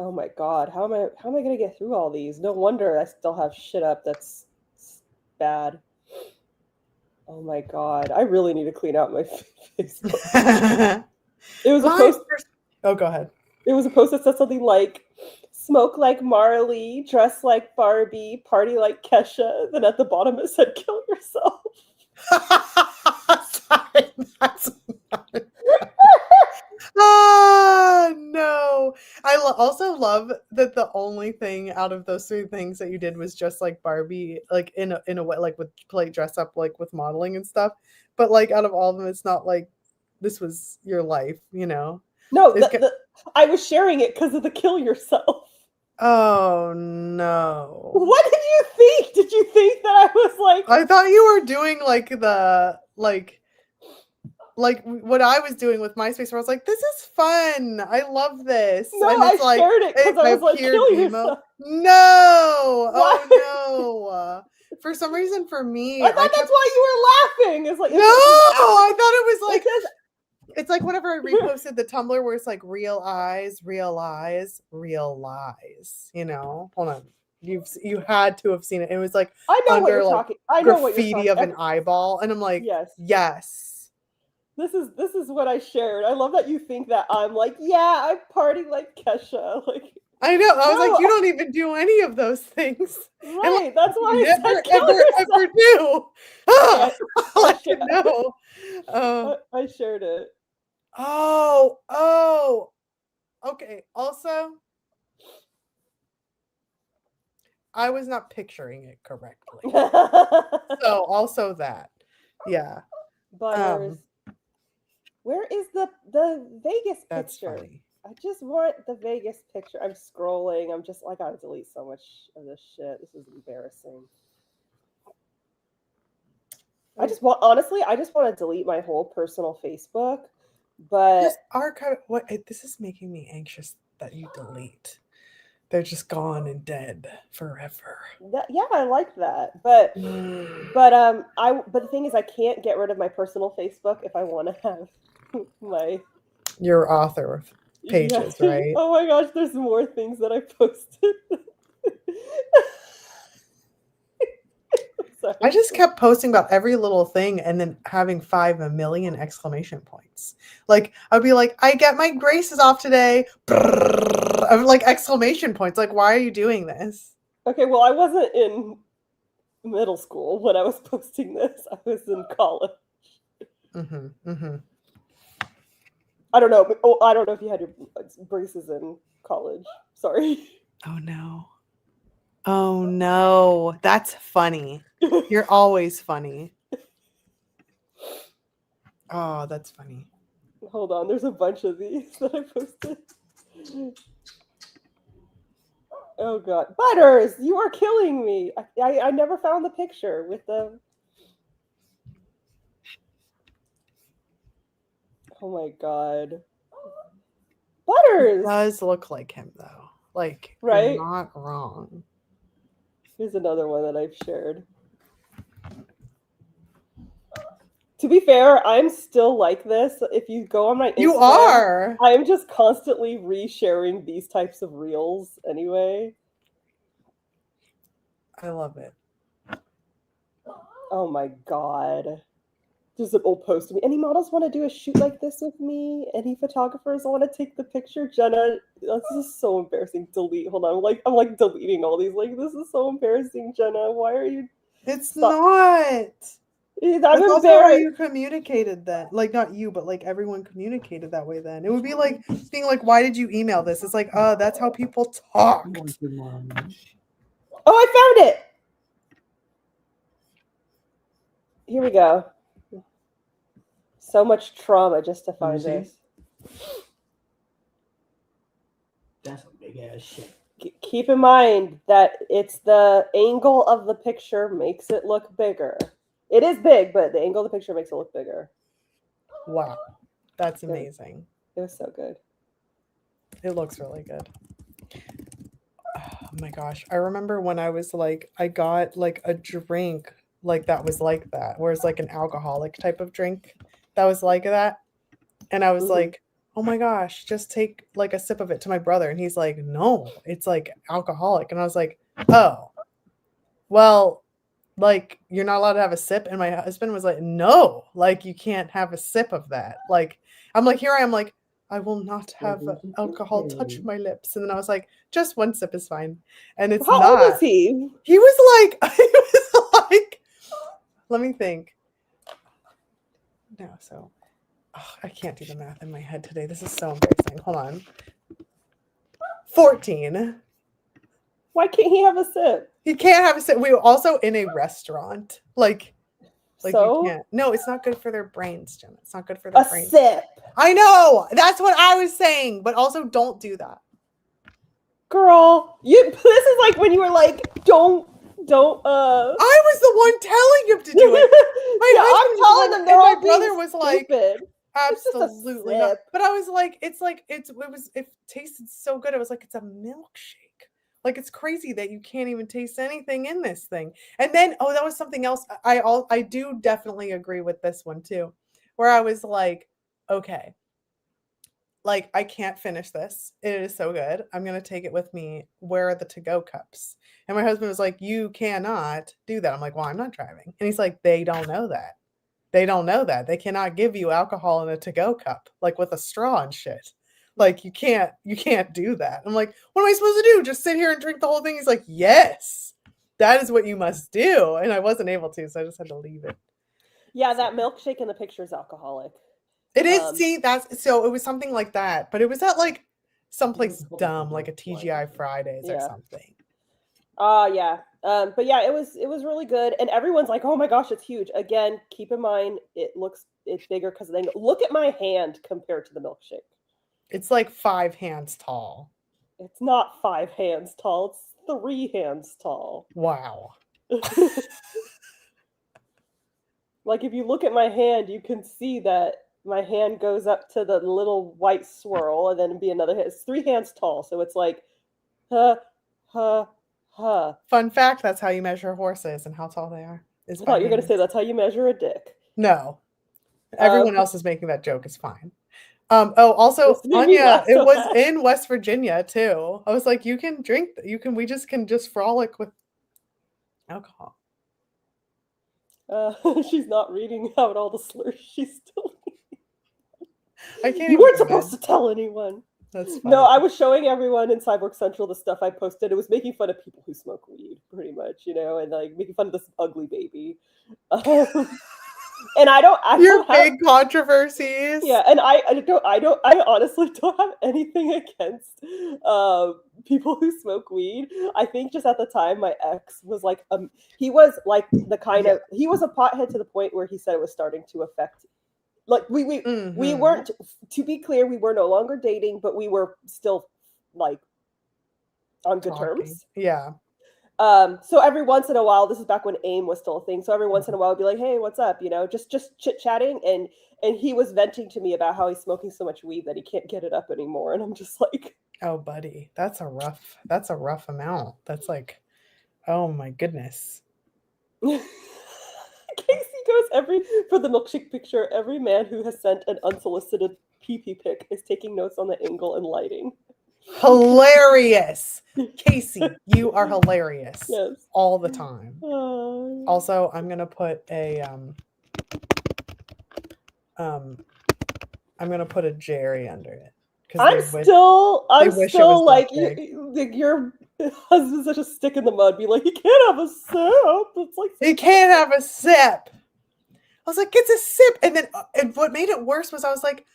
Oh my God. How am I gonna get through all these? No wonder I still have shit up that's bad. Oh my God. I really need to clean out my Facebook. It was a post. Oh, go ahead. It was a post that said something like, "Smoke like Marley, dress like Barbie, party like Kesha." Then at the bottom it said, "Kill yourself." Sorry, that's not... no. I also love that the only thing out of those three things that you did was just like Barbie, like in a way, like with play dress up, like with modeling and stuff. But like out of all of them, it's not like this was your life, you know? No, I was sharing it because of the kill yourself. Oh no. What did you think? Did you think that I was like... I thought you were doing like the like what I was doing with MySpace, where I was like, this is fun. I love this. No, and it's I shared it because I was like, kill yourself. No. What? Oh no. For some reason, for me, I thought that's why you were laughing. It's like, no, I thought it was like, it's like whenever I reposted the Tumblr where it's like real eyes, realize, realize, you know, hold on. You had to have seen it. It was like I know what under you're like talking. I know what you're graffiti talking. of an eyeball. And I'm like, yes. This is what I shared. I love that you think that I'm like, yeah, I party like Kesha. Like, I know. I was like, you don't even do any of those things. Right. Like, that's why you I never, said kill ever do. Oh, I shared it. Oh. Okay. Also, I was not picturing it correctly. So also that. Yeah. Butters. Where is the Vegas picture? That's funny. I just want the Vegas picture. I'm scrolling. I'm just like, I gotta delete so much of this shit. This is embarrassing. I just want to delete my whole personal Facebook, but just archive. What? This is making me anxious that you delete. They're just gone and dead forever. Yeah, I like that. But the thing is, I can't get rid of my personal Facebook if I want to have my your author pages, right? Oh my gosh, there's more things that I posted. I just kept posting about every little thing and then having 5 million exclamation points. Like I'd be like, I get my braces off today. I'm like exclamation points. Like, why are you doing this? Okay, well, I wasn't in middle school when I was posting this. I was in college. I don't know. But, I don't know if you had your braces in college. Sorry. Oh no. That's funny. You're always funny. Oh, that's funny. Hold on. There's a bunch of these that I posted. Oh God. Butters, you are killing me. I never found the picture with the... Oh my God. Butters! It does look like him though. Like, right? You're not wrong. Here's another one that I've shared. To be fair, I'm still like this. If you go on my Instagram, you are. I'm just constantly resharing these types of reels anyway. I love it. Oh my God. There's an old post of me. Any models want to do a shoot like this with me? Any photographers want to take the picture? Jenna, this is so embarrassing. Delete. Hold on. I'm like deleting all these. Like, this is so embarrassing, Jenna. Why are you? It's not. I'm also how you communicated that. Like, not you, but like everyone communicated that way then. It would be like being like, why did you email this? It's like, that's how people talk. Oh, I found it. Here we go. So much trauma just to find this. That's a big ass shit. Keep in mind that it's the angle of the picture makes it look bigger. It is big, but the angle of the picture makes it look bigger. Wow. That's amazing. It was so good. It looks really good. Oh my gosh. I remember when I was like, I got like a drink like that was like that, where it's like an alcoholic type of drink that was like that. And I was like, oh my gosh, just take like a sip of it to my brother. And he's like, no, it's like alcoholic. And I was like, oh, well, like you're not allowed to have a sip. And my husband was like, no, like you can't have a sip of that. Like, I'm like, here I am like, I will not have alcohol touch my lips. And then I was like, just one sip is fine. And it's How not. old was he? He was like, let me think. No, so I can't do the math in my head today. This is so embarrassing. Hold on. 14. Why can't he have a sip? He can't have a sip. We were also in a restaurant. Like So? you can't. No, it's not good for their brains, Jenna. It's not good for their A brains. sip. I know. That's what I was saying. But also don't do that. Girl, this is like when you were like, don't. I was the one telling him to do it. I'm telling them they're all my brother being was like, stupid. absolutely not. But I was like, it tasted so good. I was like, it's a milkshake. Like it's crazy that you can't even taste anything in this thing. And then, that was something else. I do definitely agree with this one too, where I was like, okay, like I can't finish this. It is so good. I'm gonna take it with me. Where are the to-go cups? And my husband was like, you cannot do that. I'm like, well, I'm not driving. And he's like, they don't know that. They don't know that. They cannot give you alcohol in a to-go cup, like with a straw and shit. Like you can't do that. I'm like, what am I supposed to do? Just sit here and drink the whole thing? He's like, yes, that is what you must do. And I wasn't able to, so I just had to leave it. Yeah, that milkshake in the picture is alcoholic. It is. See, so it was something like that, but it was at like someplace dumb, like a TGI Fridays or something. Yeah. But yeah, it was really good. And everyone's like, oh my gosh, it's huge. Again, keep in mind, it's bigger because then look at my hand compared to the milkshake. It's like 5 hands tall. It's not 5 hands tall. It's 3 hands tall. Wow. Like if you look at my hand, you can see that my hand goes up to the little white swirl and then be another hand. It's 3 hands tall. So it's like, Fun fact, that's how you measure horses and how tall they are. I thought you were going to say that's how you measure a dick. No. Everyone else is making that joke. It's fine. Also, Anya, it was in West Virginia too. I was like, you can drink, we can just frolic with alcohol. She's not reading out all the slurs she's still. I can't. You weren't supposed to tell anyone. That's fine. No, I was showing everyone in Cyborg Central the stuff I posted. It was making fun of people who smoke weed, pretty much, and like making fun of this ugly baby. And I don't have big controversies. Yeah, and I honestly don't have anything against people who smoke weed. I think just at the time my ex was like he was like the kind of he was a pothead to the point where he said it was starting to affect, like we weren't, to be clear, we were no longer dating, but we were still like on good terms. Yeah. So every once in a while, this is back when AIM was still a thing. So every once in a while, I'd be like, "Hey, what's up?" Just chit chatting, and he was venting to me about how he's smoking so much weed that he can't get it up anymore, and I'm just like, "Oh, buddy, that's a rough amount. That's like, oh my goodness." Casey goes for the milkshake picture. Every man who has sent an unsolicited pee pic is taking notes on the angle and lighting. Hilarious. Casey, you are hilarious. Yes. All the time. Also, I'm gonna put a Jerry under it. I'm still like your husband's such a stick in the mud. Be like, he can't have a sip. It's like he can't have a sip. I was like, it's a sip. And then and what made it worse was I was like,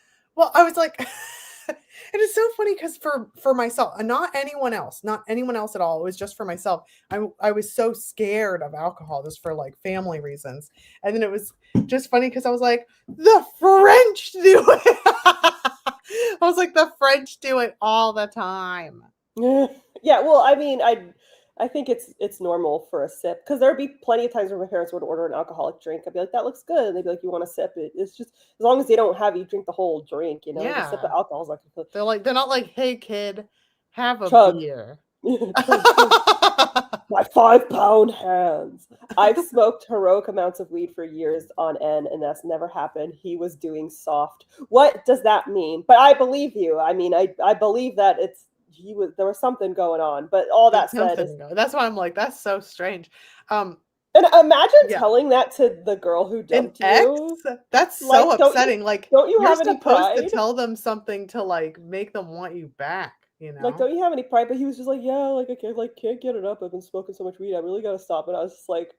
it is so funny because for myself, not anyone else at all. It was just for myself. I was so scared of alcohol just for like family reasons. And then it was just funny because I was like, the French do it. I was like, the French do it all the time. Yeah, well, I mean, I think it's normal for a sip, because there'd be plenty of times where my parents would order an alcoholic drink. I'd be like, that looks good. And they'd be like, you want a sip? It's just, as long as they don't have you drink the whole drink, Yeah. A sip of alcohol is like, they're not like, hey kid, have a beer. My 5-pound hands. I've smoked heroic amounts of weed for years on end, and that's never happened. He was doing soft. What does that mean? But I believe you. I mean, I believe that there was something going on. But all that said is, that's why I'm like, that's so strange. And imagine telling that to the girl who dumped you. That's so upsetting. Don't you have any supposed pride? to tell them something to like make them want you back, you know? Like, don't you have any pride? But he was just like, yeah, like I can't get it up. I've been smoking so much weed. I really gotta stop. And I was just like,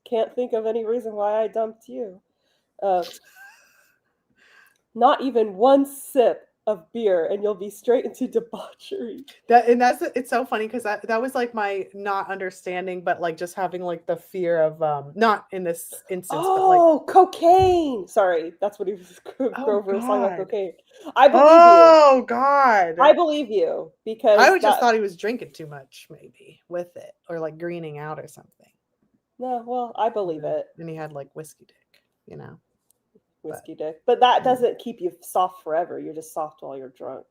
can't think of any reason why I dumped you. Not even one sip of beer and you'll be straight into debauchery. It's so funny because that was like my not understanding, but like just having like the fear of not in this instance, but like cocaine. Sorry, that's what he was. Grover was talking about cocaine. I believe you. Oh God, I believe you because I just thought he was drinking too much, maybe with it, or like greening out or something. No, well, I believe it. And he had like whiskey dick, you know. Whiskey dick. But that doesn't keep you soft forever. You're just soft while you're drunk.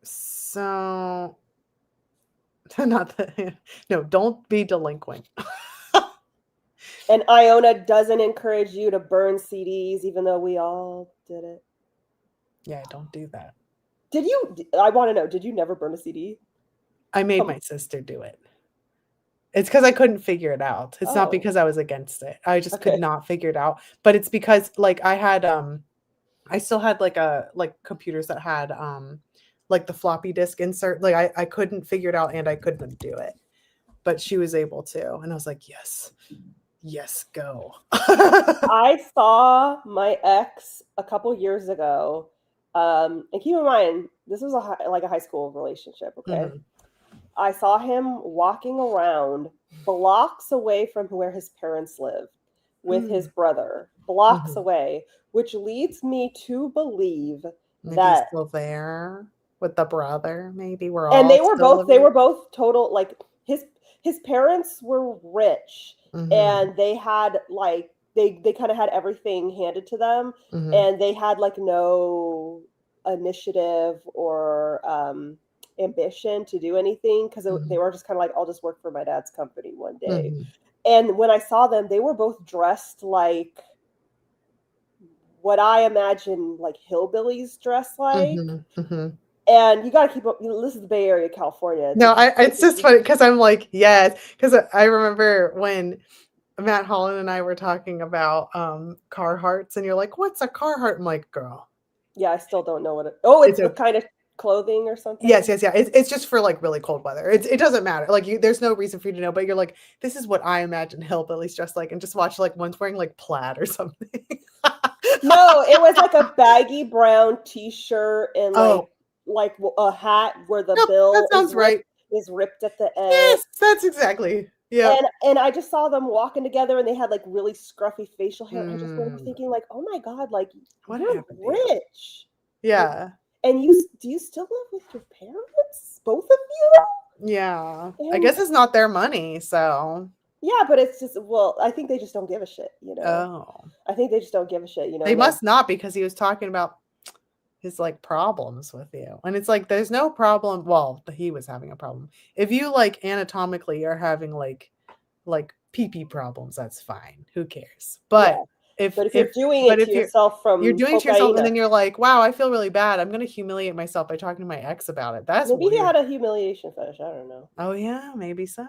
So, don't be delinquent. And IONA doesn't encourage you to burn CDs, even though we all did it. Yeah, don't do that. I want to know, did you never burn a CD? I made my sister do it. It's because I couldn't figure it out. It's not because I was against it. I just could not figure it out. But it's because like I had I still had like computers that had like the floppy disk insert. Like I couldn't figure it out and I couldn't do it. But she was able to. And I was like, yes, go. I saw my ex a couple years ago. And keep in mind, this was a high school relationship, okay? Mm-hmm. I saw him walking around blocks away from where his parents lived with his brother, blocks away, which leads me to believe maybe that he's still there with the brother. Maybe they were both total, like his parents were rich and they had like they kind of had everything handed to them and they had like no initiative or ambition to do anything because they were just kind of like, I'll just work for my dad's company one day. And when I saw them, they were both dressed like what I imagine like hillbillies dress like. And you got to keep up. This is the Bay Area, California. It's just funny because I'm like, yes, because I remember when Matt Holland and I were talking about Carhartts, and you're like, what's a Carhartt? I'm like, girl. Yeah, I still don't know what it. Oh, it's a kind of clothing or something. Yes. It's just for like really cold weather. It doesn't matter. Like there's no reason for you to know, but you're like, this is what I imagine hillbillies dressed like, and just watch like one's wearing like plaid or something. No, it was like a baggy brown T-shirt and like a hat where the bill is ripped at the edge. Yes, that's exactly. Yeah. And I just saw them walking together and they had like really scruffy facial hair. I just remember thinking like, oh my God, like what you're rich. Yeah. And do you still live with your parents? Both of you? Yeah. I guess it's not their money, so. Yeah, but it's just, I think they just don't give a shit, you know? Oh. I think they just don't give a shit, you know? They must not, because he was talking about his like problems with you. And it's like, there's no problem. Well, he was having a problem. If you like anatomically are having like pee-pee problems, that's fine. Who cares? But if you're doing it to yourself and then you're like, wow, I feel really bad. I'm going to humiliate myself by talking to my ex about it. That's maybe weird. He had a humiliation fetish. I don't know. Oh yeah, maybe so.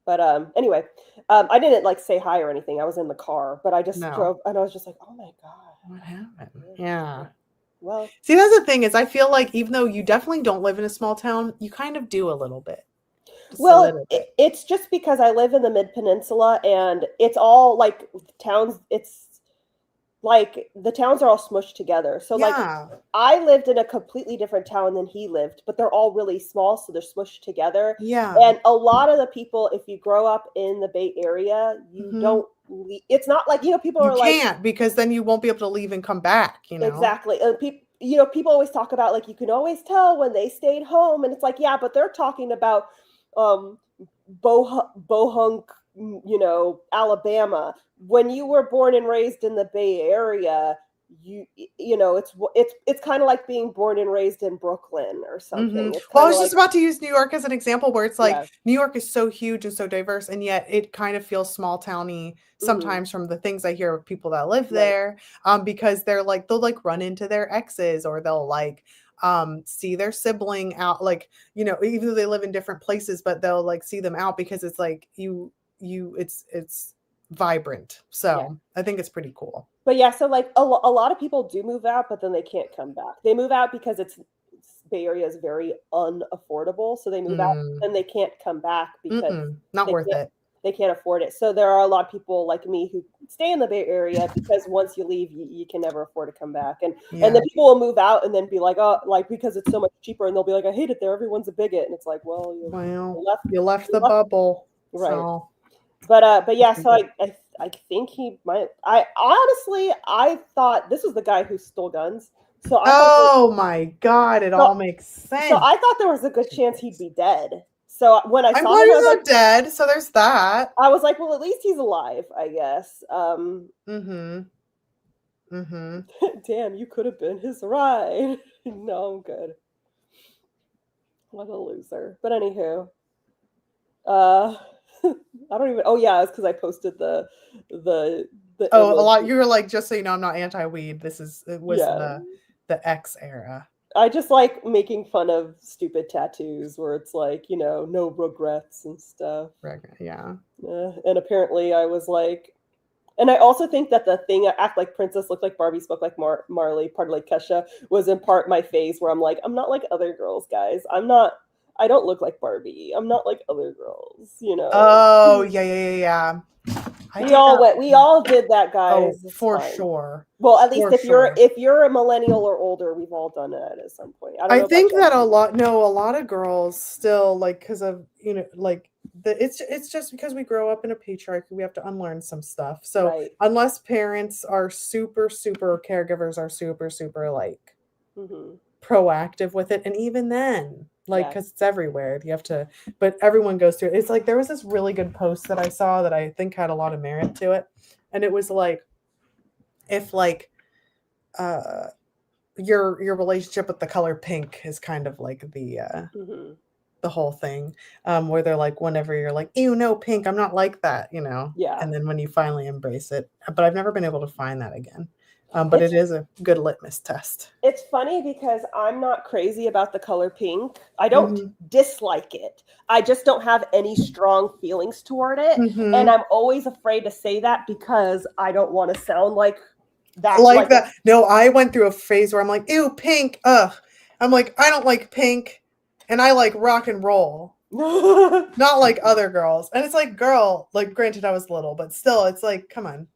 But anyway, I didn't like say hi or anything. I was in the car, but I just drove and I was just like, oh my God. What happened? Yeah. Well, see, that's the thing is I feel like even though you definitely don't live in a small town, you kind of do a little bit. Well, it's just because I live in the Mid-Peninsula and it's all like towns. It's like the towns are all smushed together. So like I lived in a completely different town than he lived, but they're all really small. So they're smushed together. Yeah. And a lot of the people, if you grow up in the Bay Area, you don't leave. It's not like, you know, people are like, you can't, because then you won't be able to leave and come back, you know? Exactly. And people always talk about like, you can always tell when they stayed home. And it's like, yeah, but they're talking about Bohunk, you know, Alabama. When you were born and raised in the Bay Area, you know, it's kind of like being born and raised in Brooklyn or something. It's Well, I kind was of just like, about to use New York as an example where it's like yeah. New York is so huge and so diverse, and yet it kind of feels small towny sometimes from the things I hear of people that live there, because they'll like run into their exes, or they'll like see their sibling out, like, you know, even though they live in different places, but they'll like see them out because it's like it's vibrant. So I think it's pretty cool. But yeah, so like a lot of people do move out, but then they can't come back. They move out because Bay Area is very unaffordable, so they move out and they can't come back because not worth it. They can't afford it. So there are a lot of people like me who stay in the Bay Area because once you leave, you can never afford to come back. And then people will move out and then be like, oh, like because it's so much cheaper, and they'll be like, I hate it there. Everyone's a bigot, and it's like, well, you left the bubble, right? So. But yeah, so I think he might. I thought this was the guy who stole guns. So my God, it all makes sense. So I thought there was a good chance he'd be dead. So when I saw him, I was like, dead. So there's that. I was like, well, at least he's alive, I guess. Damn, you could have been his ride. No, I'm good. What a loser. But anywho, I don't even. Oh yeah, it's because I posted the a lot. You were like, just so you know, I'm not anti-weed. It was the X era. I just like making fun of stupid tattoos where it's like, you know, no regrets and stuff. Yeah. And apparently I was like, and I also think that the thing, act like princess, look like Barbie, spoke like Marley, part like Kesha, was in part my phase where I'm like, I'm not like other girls, guys. I don't look like Barbie. I'm not like other girls, you know. Oh, yeah. We all did that, guys. Oh, for sure. Well, at least if you're a millennial or older, we've all done it at some point. I think that a lot of girls still, like, because of, you know, like it's just because we grow up in a patriarchy, we have to unlearn some stuff. So unless parents are super caregivers are super like proactive with it, and even then, like, because it's everywhere, you have to, but everyone goes through it. It's like there was this really good post that I saw that I think had a lot of merit to it, and it was like, if like your relationship with the color pink is kind of like the whole thing, where they're like, whenever you're like, ew, no, pink, I'm not like that, you know, and then when you finally embrace it, but I've never been able to find that again. But it is a good litmus test. It's funny because I'm not crazy about the color pink. I don't dislike it. I just don't have any strong feelings toward it. And I'm always afraid to say that because I don't want to sound like that. Like that. No, I went through a phase where I'm like, ew, pink. Ugh. I'm like, I don't like pink. And I like rock and roll. Not like other girls. And it's like, girl, like, granted, I was little, but still, it's like, come on.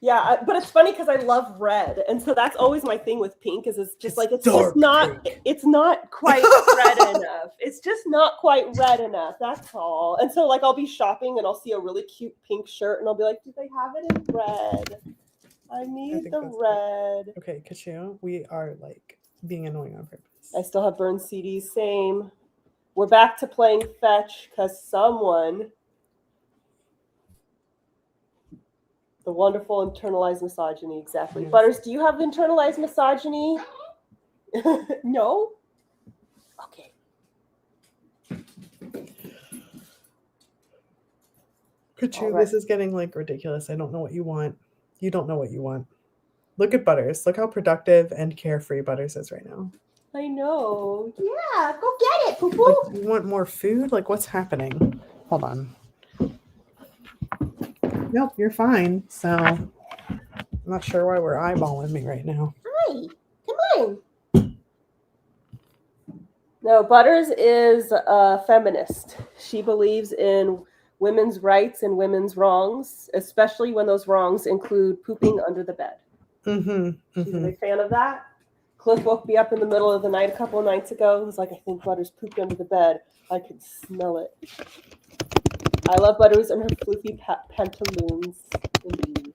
Yeah, but it's funny because I love red, and so that's always my thing with pink. Is it's just like it's not quite red enough. It's just not quite red enough. That's all. And so like I'll be shopping and I'll see a really cute pink shirt, and I'll be like, do they have it in red? I need the red. Okay, Kachu, we are like being annoying on purpose. I still have burned CDs. Same. We're back to playing fetch because someone. The wonderful internalized misogyny, exactly. Yes. Butters, do you have internalized misogyny? No? Okay. Kachu, this is getting like ridiculous. I don't know what you want. You don't know what you want. Look at Butters. Look how productive and carefree Butters is right now. I know. Yeah, go get it, poo-poo. Like, you want more food? Like, what's happening? Hold on. Nope, you're fine. So I'm not sure why we're eyeballing me right now. Hi, come on. No, Butters is a feminist. She believes in women's rights and women's wrongs, especially when those wrongs include pooping under the bed. She's a big fan of that. Cliff woke me up in the middle of the night a couple of nights ago. He was like, I think Butters pooped under the bed. I could smell it. I love Butters and her floofy pantaloons. Indeed.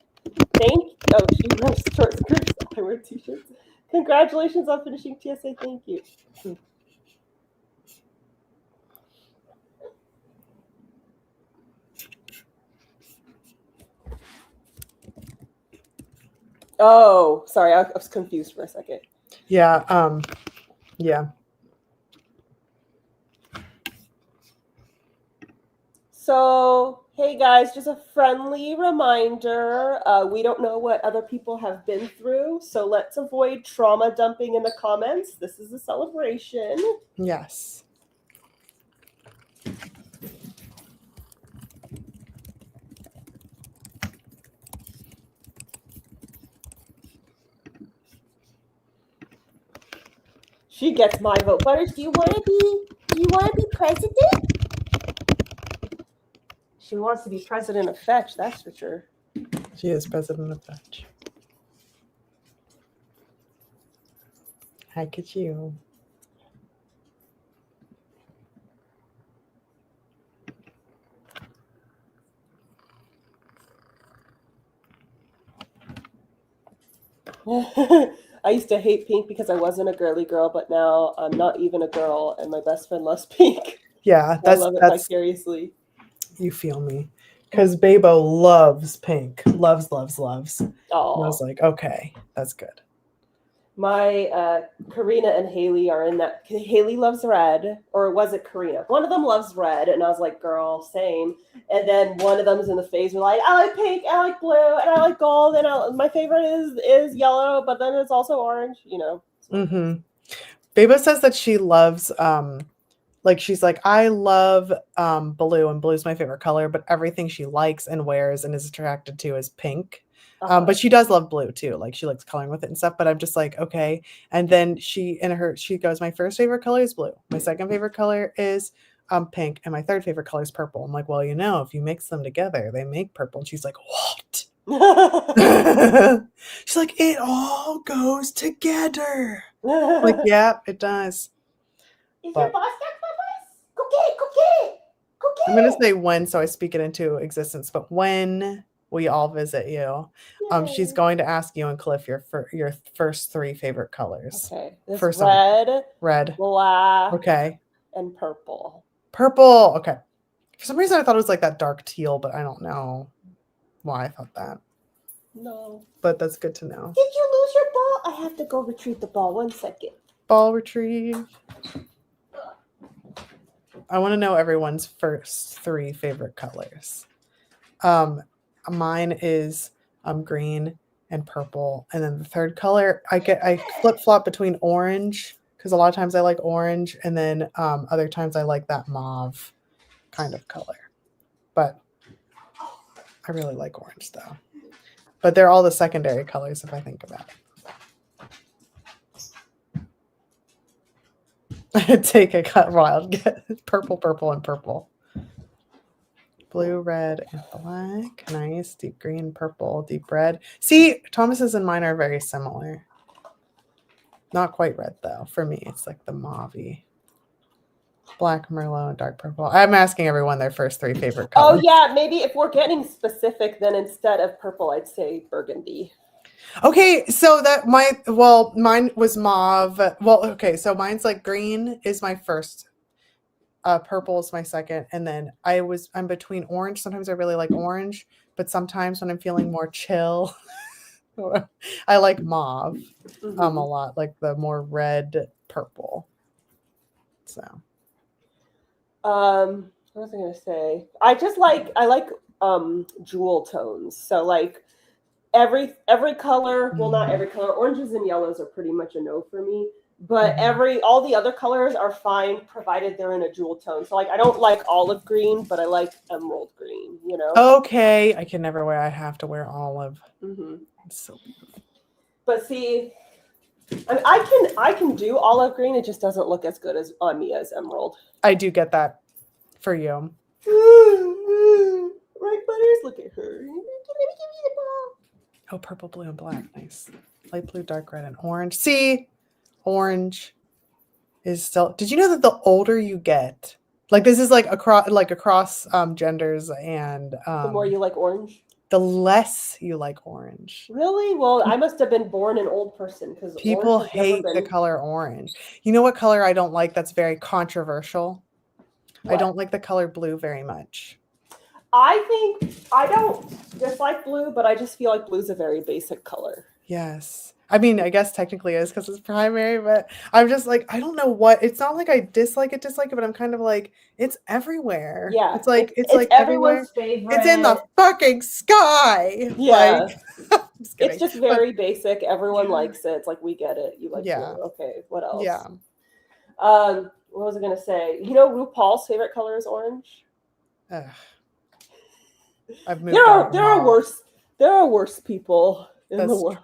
She wears short skirts. I wear t-shirts. Congratulations on finishing TSA. Thank you. Oh, sorry, I was confused for a second. Yeah. Yeah. So, hey guys, just a friendly reminder. We don't know what other people have been through, so let's avoid trauma dumping in the comments. This is a celebration. Yes. She gets my vote. Butters, do you want to be president? She wants to be president of Fetch, that's for sure. She is president of Fetch. How could you? I used to hate pink because I wasn't a girly girl, but now I'm not even a girl, and my best friend loves pink. Yeah, I love it vicariously. You feel me. Because Babo loves pink. Loves. Oh, And I was like, okay, that's good. My Karina and Haley are in that. Haley loves red, or was it Karina? One of them loves red, and I was like, girl, same. And then one of them is in the phase. We're like, I like pink, I like blue, and I like gold, and my favorite is yellow, but then it's also orange. You know. Mm-hmm. Babo says that she loves like she's like, I love blue, and blue's my favorite color, but everything she likes and wears and is attracted to is pink. But she does love blue too. Like she likes coloring with it and stuff. But I'm just like, okay. And then she goes, my first favorite color is blue. My second favorite color is pink. And my third favorite color is purple. I'm like, well, you know, if you mix them together, they make purple. And she's like, what? She's like, it all goes together. Like, yeah, it does. Is your boss back, Bubbles? Go get it, go get it, go get it. I'm gonna say when, so I speak it into existence. But when we all visit you, she's going to ask you and Cliff your first three favorite colors. Okay, this First red, black, okay, and purple. Purple. Okay. For some reason, I thought it was like that dark teal, but I don't know why I thought that. No. But that's good to know. Did you lose your ball? I have to go retrieve the ball. 1 second. Ball retrieve. I want to know everyone's first three favorite colors. Mine is green and purple, and then the third color I flip-flop between orange, because a lot of times I like orange, and then other times I like that mauve kind of color. But I really like orange though. But they're all the secondary colors if I think about it. Take a cut wild, get purple, and purple. Blue, red, and black. Nice. Deep green, purple, deep red. See, Thomas's and mine are very similar. Not quite red, though. For me, it's like the mauve-y. Black, merlot, and dark purple. I'm asking everyone their first three favorite colors. Oh, yeah. Maybe if we're getting specific, then instead of purple, I'd say burgundy. Okay, so mine was mauve. Well, okay, so mine's like green is my first. Purple is my second, and then I'm between orange. Sometimes I really like orange, but sometimes when I'm feeling more chill, I like mauve a lot, like the more red purple. So what was I gonna say? I like jewel tones. So like every color, well, not every color. Oranges and yellows are pretty much a no for me. But all the other colors are fine, provided they're in a jewel tone. So like, I don't like olive green, but I like emerald green. You know. Okay, I can never wear. I have to wear olive. It's so beautiful. But see, I mean, I can do olive green. It just doesn't look as good as on me as emerald. I do get that for you. Right, Butters? Look at her. Let me give you the ball. Oh, purple, blue, and black. Nice. Light blue, dark red, and orange. See. Orange is still. Did you know that the older you get, like this is like across genders, and the more you like orange, the less you like orange. Really? Well, I must have been born an old person because people hate the color orange. You know what color I don't like? That's very controversial. What? I don't like the color blue very much. I think I don't dislike blue, but I just feel like blue's a very basic color. Yes. I mean, I guess technically it is because it's primary, but I'm just like, I don't know what. It's not like I dislike it, but I'm kind of like, it's everywhere. Yeah, It's it's like everywhere. everyone's favorite. It's in the fucking sky. Yeah. I'm just It's kidding. just But very basic. Everyone yeah, likes it. It's like we get it. You like yeah, blue. Okay, what else? yeah. What was I gonna say? You know, RuPaul's favorite color is orange. Ugh. I've moved on. There are worse people in the That's world.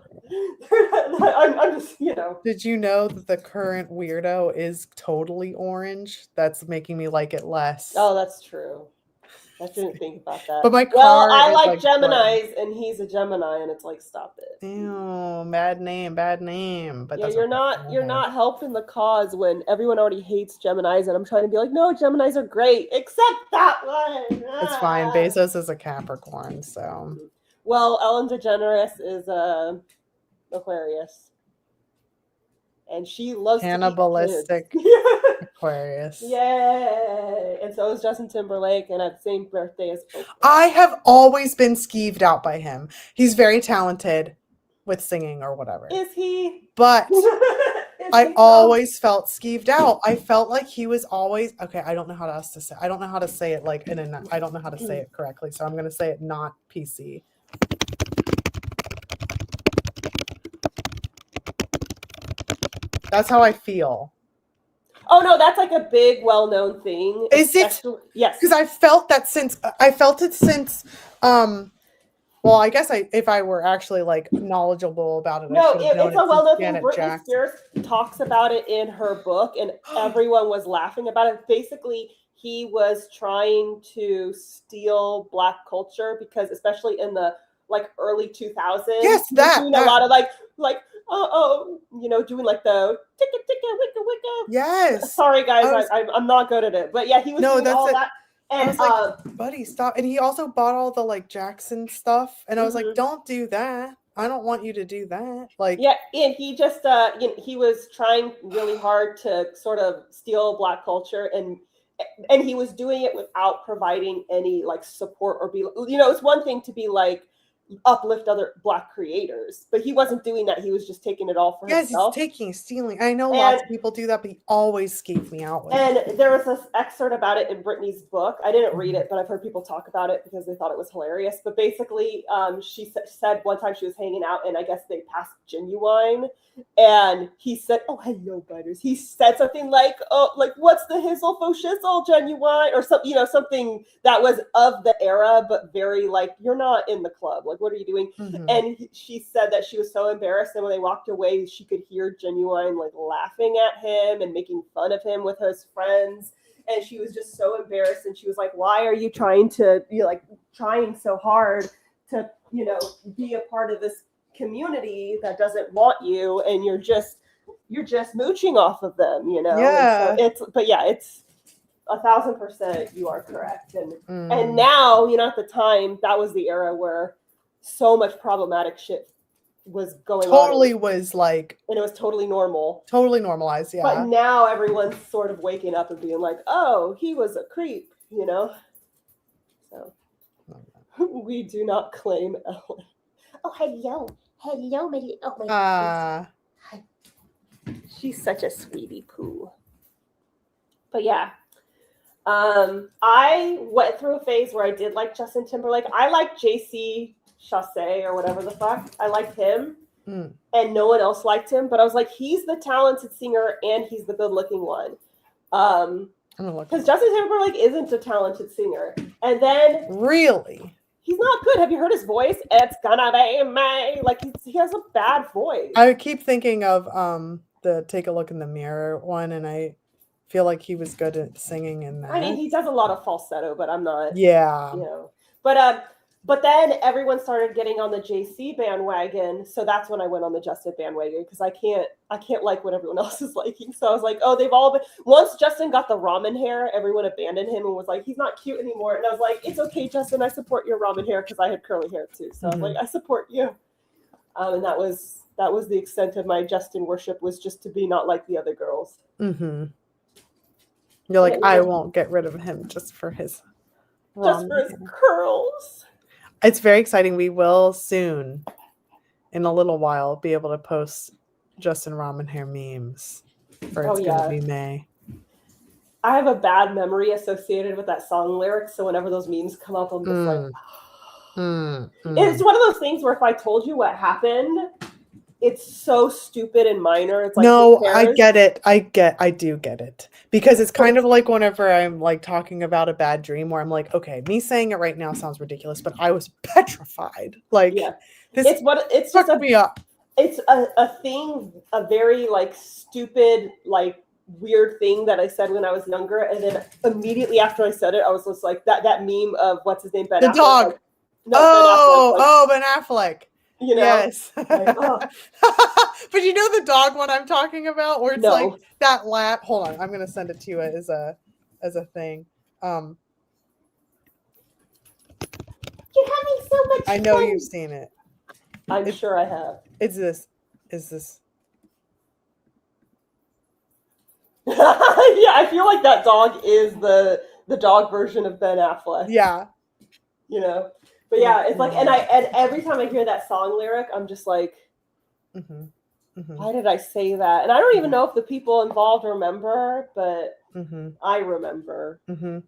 true. I'm just, you know. Did you know that the current weirdo is totally orange? That's making me like it less. Oh, that's true. I didn't think about that. But my well, car I is like like Geminis, and he's a Gemini, and it's like, stop it. Ew, bad name. But Yeah, that's you're okay. not helping the cause when everyone already hates Geminis, and I'm trying to be like, no, Geminis are great, except that one. It's fine. Bezos is a Capricorn, so. Well, Ellen DeGeneres is Aquarius. And she loves cannibalistic to eat kids. Aquarius. Yay! And so is Justin Timberlake, and at the same birthday as Oprah. I have always been skeeved out by him. He's very talented with singing or whatever. Is he? But I always felt skeeved out. I felt like he was always okay. I don't know how else to say. I don't know how to say it like I don't know how to say it correctly, so I'm gonna say it not PC. That's how I feel. Oh no, that's like a big, well-known thing. Is it? Yes. Because I felt it since. Well, I guess if I were actually like knowledgeable about it, no, it's a well-known thing. Britney Spears talks about it in her book, and everyone was laughing about it. Basically, he was trying to steal Black culture because, especially in the like early 2000s, yes, doing a lot of like doing like the ticka ticka wicka wicka. Yes. Sorry, guys, I'm not good at it, but yeah, he was doing all that. And I was like, buddy, stop. And he also bought all the like Jackson stuff. And I was like, don't do that. I don't want you to do that. Like, yeah, and he just he was trying really hard to sort of steal Black culture, and he was doing it without providing any like support or it's one thing to be like uplift other Black creators, but he wasn't doing that. He was just taking it all for himself. He's stealing. I know lots of people do that, but he always skeeved me out with it. There was this excerpt about it in Britney's book. I didn't read it, but I've heard people talk about it because they thought it was hilarious. But basically, she said one time she was hanging out, and I guess they passed Genuine, and he said, "Oh, hello, butters." He said something like, "Oh, like what's the hizzle fo shizzle, Genuine," or something, something that was of the era, but very like, you're not in the club. Like, what are you doing? And she said that she was so embarrassed, and when they walked away, she could hear Genuine like laughing at him and making fun of him with his friends. And she was just so embarrassed, and she was like, "Why are you trying so hard to, be a part of this community that doesn't want you, and you're just mooching off of them, Yeah. So it's 1,000% you are correct. And now, at the time, that was the era where so much problematic shit was going on. Totally was like, and it was totally normal. Totally normalized, yeah. But now everyone's sort of waking up and being like, oh, he was a creep, So we do not claim Ellen. Oh, hello, my God. She's such a sweetie poo. But yeah, I went through a phase where I did like Justin Timberlake. I like JC Chasez or whatever the fuck. I liked him, and no one else liked him. But I was like, he's the talented singer and he's the good-looking one. Because Justin Timberlake isn't a talented singer. And then really, he's not good. Have you heard his voice? It's gonna be me. Like he has a bad voice. I keep thinking of the Take a Look in the Mirror one, and I feel like he was good at singing in that. I mean, he does a lot of falsetto, but I'm not. Yeah. But then everyone started getting on the JC bandwagon, so that's when I went on the Justin bandwagon, because I can't like what everyone else is liking. So I was like, oh, they've all been. Once Justin got the ramen hair, everyone abandoned him and was like, he's not cute anymore. And I was like, it's okay, Justin, I support your ramen hair, because I had curly hair too. So I was like, I support you. And that was the extent of my Justin worship, was just to be not like the other girls. You're like, I won't get rid of him just for his curls. It's very exciting. We will soon in a little while be able to post Justin Ramen hair memes for Oh, It's yeah. Gonna Be May. I have a bad memory associated with that song lyrics, so whenever those memes come up, I'm just like, It's one of those things where if I told you what happened, it's so stupid and minor. It's like, no, who I cares? get it. I do get it. Because it's kind of like whenever I'm like talking about a bad dream where I'm like, okay, me saying it right now sounds ridiculous, but I was petrified. Like, Yeah. this It's just fucked me up. It's a thing, a very like stupid, like weird thing that I said when I was younger, and then immediately after I said it, I was just like that meme of what's his name, Ben The Affleck. dog. Like, no, Ben Affleck, like, Ben Affleck. you know, Yes. like, oh. But you know the dog one I'm talking about, where it's No. like that lap. Hold on, I'm gonna send it to you as a thing. You're having so much I know fun. you've seen it. I'm sure I have. Is this? Yeah, I feel like that dog is the dog version of Ben Affleck. Yeah. You know, but yeah, it's like, and every time I hear that song lyric, I'm just like, why did I say that? And I don't even know if the people involved remember, but I remember. Oh,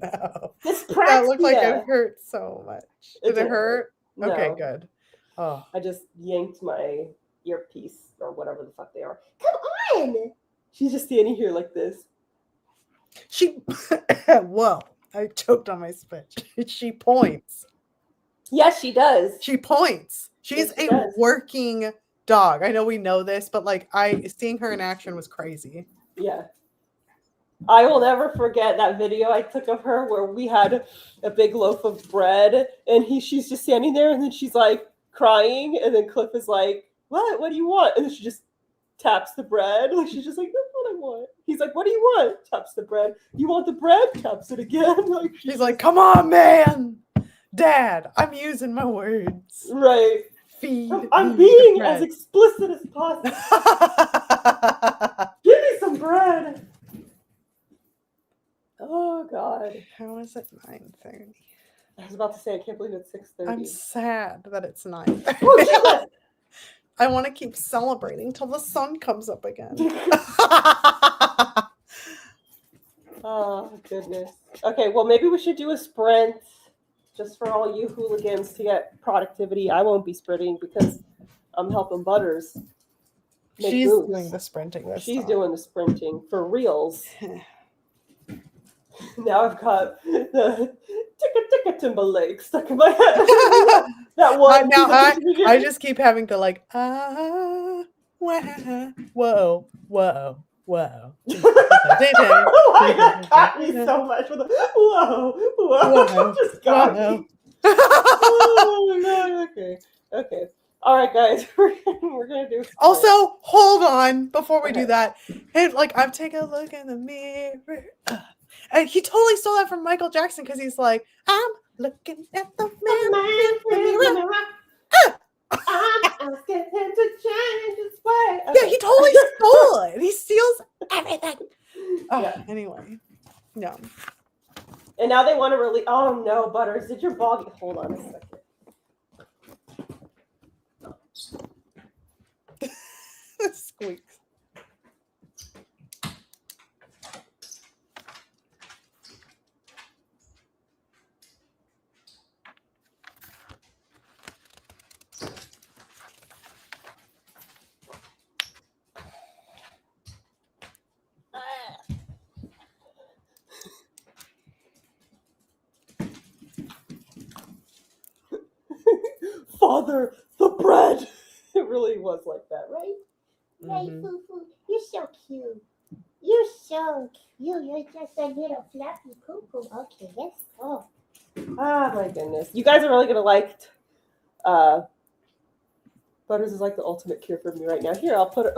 no. That looked like it hurt so much. Did it hurt? No. Okay, good. Oh, I just yanked my earpiece or whatever the fuck they are. Come on! She's just standing here like this. Whoa, I choked on my speech. She points. Yes, she does. She points. She's Yes, she a does. working dog. I know we know this, but like seeing her in action was crazy. Yeah. I will never forget that video I took of her where we had a big loaf of bread and she's just standing there and then she's like crying and then Cliff is like, what do you want? And then she just taps the bread. Like she's just like, that's what I want. He's like, what do you want? Taps the bread. You want the bread? Taps it again. Like she's like, come on, man. Dad, I'm using my words. Right. Feed. I'm being as explicit as possible. Give me some bread. Oh God. How is it 9:30? I was about to say I can't believe it's 6:30. I'm sad that it's 9:30. Oh, I want to keep celebrating till the sun comes up again. Oh goodness. Okay, well maybe we should do a sprint just for all you hooligans to get productivity. I won't be sprinting because I'm helping Butters. She's doing the sprinting. She's doing the sprinting for reals. Now I've got the ticka Timberlake stuck in my head. That one. I just keep having to like whoa. Oh my God, got me so much with the whoa. Just got me. Oh my God. Okay. All right, guys, we're gonna do. Also, hold on before we do that. Hey, like I'm taking a look in the mirror. And he totally stole that from Michael Jackson because he's like, I'm looking at the mirror. I'm asking him to change his way. Okay. Yeah, he totally stole it. He steals everything. Oh, Yeah. Anyway, no. And now they want to release. Oh no, Butters, did your ball get? Hold on a second. Squeaks. Father, the bread. It really was like that, right? Right, Foo-Foo. You're so cute. You're so cute. You're just a little fluffy poo-poo. Okay, let's go. Ah, my goodness. You guys are really going to like Butters is like the ultimate cure for me right now. Here, I'll put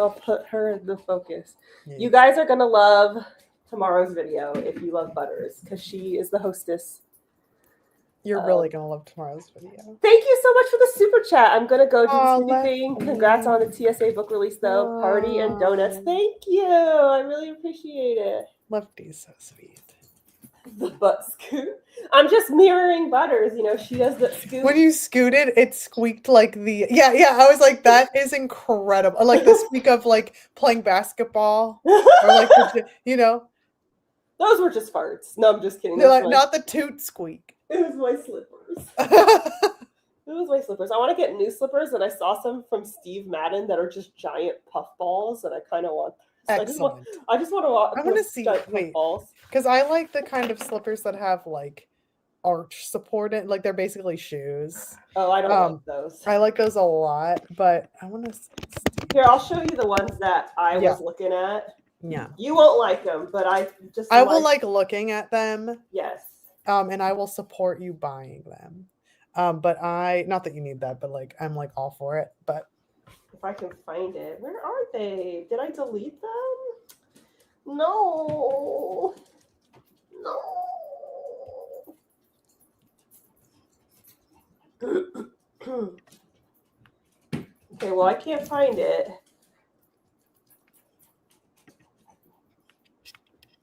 her in the focus. Yeah. You guys are going to love tomorrow's video if you love Butters because she is the hostess. You're really going to love tomorrow's video. Thank you so much for the super chat. I'm going to go do the sweetie thing. Congrats on the TSA book release, though. Party and donuts. Thank you. I really appreciate it. Lefty's so sweet. The butt scoot. I'm just mirroring Butters. You know, she does the scoot. When you scooted, it squeaked like the yeah. I was like, that is incredible. Like the squeak of like playing basketball or like you know, Those were just farts. No, I'm just kidding. they're Those like were not the toot squeak. It was my slippers. It was my slippers. I want to get new slippers, and I saw some from Steve Madden that are just giant puffballs, and I kind of want. Excellent. I just want to walk. I want to see. Giant Wait, puffballs. because I like the kind of slippers that have like arch support in, like they're basically shoes. Oh, I don't like those. I like those a lot, but I want to. Here, I'll show you the ones that I was looking at. Yeah. You won't like them, but I will like looking at them. Yes. And I will support you buying them. But not that you need that, but like I'm like all for it. But if I can find it, where are they? Did I delete them? No. Okay, well, I can't find it.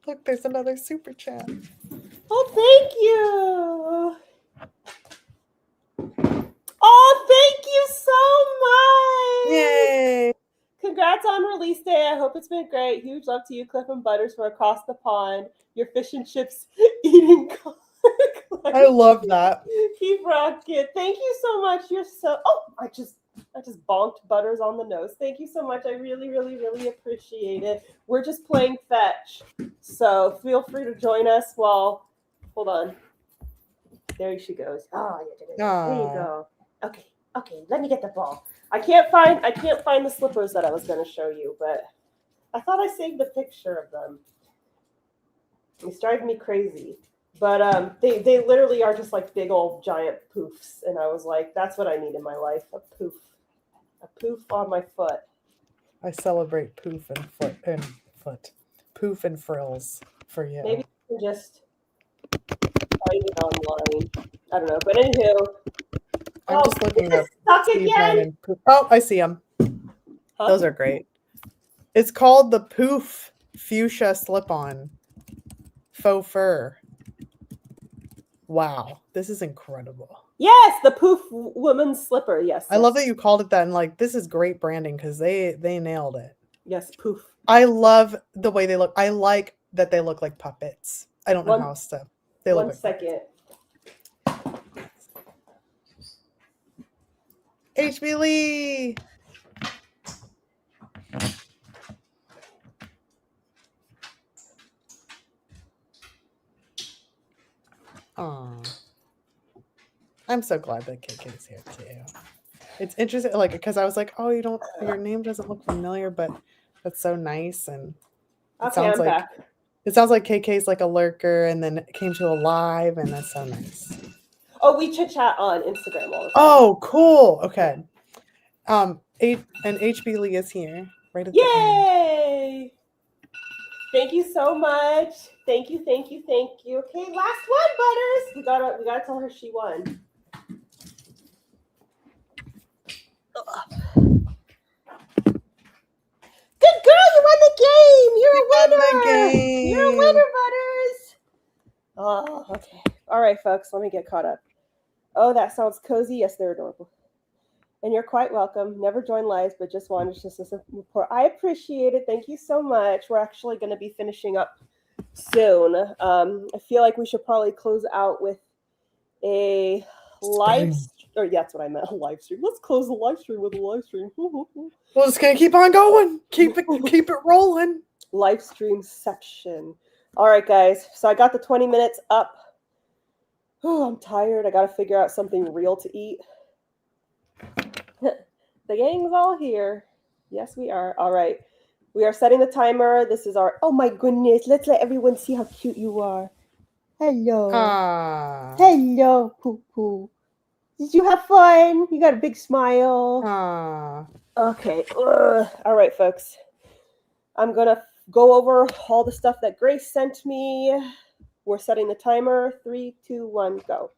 Look, there's another super chat. Oh, thank you. Oh, thank you so much. Yay. Congrats on release day. I hope it's been great. Huge love to you, Cliff and Butters, for across the pond. Your fish and chips eating. I love that. Keep rocking. Thank you so much. You're so. Oh, I just bonked Butters on the nose. Thank you so much. I really, really, really appreciate it. We're just playing fetch, so feel free to join us. Hold on. There she goes. Oh, yeah, there you go. Okay. Let me get the ball. I can't find the slippers that I was going to show you, but I thought I saved a picture of them. It's driving me crazy. But they literally are just like big old giant poofs. And I was like, that's what I need in my life, a poof. A poof on my foot. I celebrate poof and foot. Poof and frills for you. Maybe you can just find it online. I don't know. But anywho. I'm just looking up. Stuck again? Oh, I see them. Huh? Those are great. It's called the Poof Fuchsia Slip-On Faux Fur. Wow, this is incredible. Yes, the Poof woman's slipper. Yes. I love that you called it that. And like, this is great branding because they nailed it. Yes, Poof. I love the way they look. I like that they look like puppets. I don't know how else to. They look like second. HB Lee. Aw. I'm so glad that KK's here too. It's interesting, like, because I was like, oh, your name doesn't look familiar, but that's so nice. And it sounds like KK's like a lurker and then it came to a live, and that's so nice. Oh, we chit chat on Instagram all the time. Oh, cool. Okay. And HB Lee is here. Right at the end. Yay! Thank you so much. Thank you. Okay, last one, Butters. We gotta tell her she won. Good girl, you won the game. You're a winner. You're a winner, Butters. Oh, okay. All right, folks, let me get caught up. Oh, that sounds cozy. Yes, they're adorable. And you're quite welcome. Never joined lives, but just wanted to support. I appreciate it. Thank you so much. We're actually going to be finishing up soon. I feel like we should probably close out with a live stream. That's what I meant, a live stream. Let's close the live stream with a live stream. We're just going to keep on going. Keep it rolling. Live stream section. All right, guys. So I got the 20 minutes up. Oh, I'm tired. I got to figure out something real to eat. The gang's all here. Yes, we are. All right. We are setting the timer. This is our... Oh, my goodness. Let's let everyone see how cute you are. Hello. Hello, Poo-Poo. Did you have fun? You got a big smile. Okay. All right, folks. I'm going to go over all the stuff that Grace sent me. We're setting the timer. 3, 2, 1, go.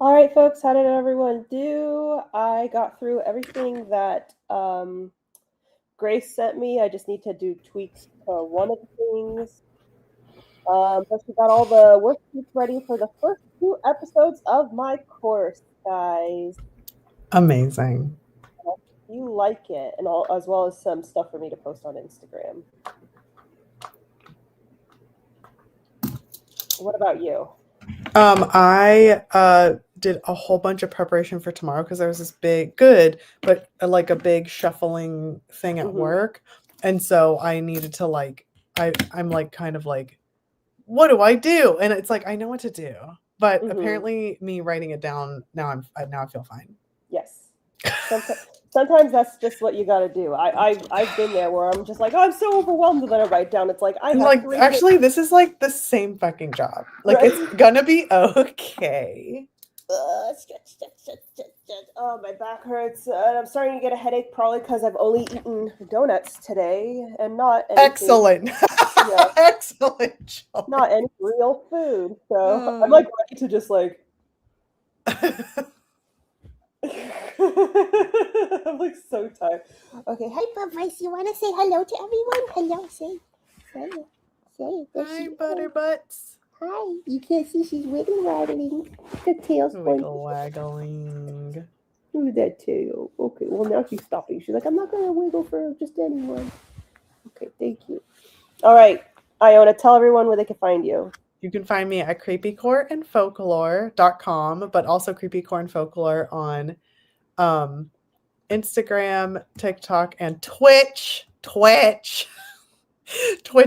All right, folks, how did everyone do? I got through everything that Grace sent me. I just need to do tweaks to one of the things. But we got all the worksheets ready for the first 2 episodes of my course, guys. Amazing. You like it, and all, as well as some stuff for me to post on Instagram. What about you? I did a whole bunch of preparation for tomorrow because there was this but like a big shuffling thing at work, and so I needed to I'm like kind of like, what do I do? And it's like I know what to do, but apparently me writing it down now I feel fine. Yes. Sometimes that's just what you got to do. I've been there where I'm just like, oh, I'm so overwhelmed, and then I write down. It's like actually this is like the same fucking job. Like right? It's gonna be okay. Oh, my back hurts. I'm starting to get a headache, probably because I've only eaten donuts today and not anything. Excellent. Yeah. Excellent job. Not any real food. So I'm like ready to just like. I'm like so tired. Okay, hey, Bubbles, you want to say hello to everyone? Hello, say it. Hi, Butterbutts. Hi. You can't see she's wiggle-waggling. The tail's wiggle-waggling. Look at that tail. Okay, well now she's stopping. She's like, I'm not gonna wiggle for just anyone. Okay, thank you. All right, Iona, tell everyone where they can find you. You can find me at creepycoreandfolklore.com, but also Creepycore and Folklore on Instagram, TikTok, and Twitch. Twitch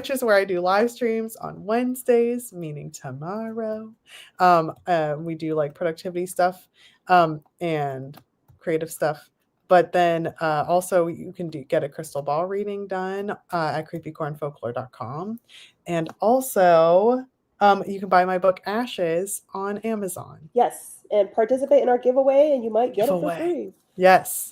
is where I do live streams on Wednesdays, meaning tomorrow. We do like productivity stuff and creative stuff. But then also you can get a crystal ball reading done at creepycoreandfolklore.com. And also you can buy my book Ashes on Amazon. Yes, and participate in our giveaway, and you might get it for free. Yes.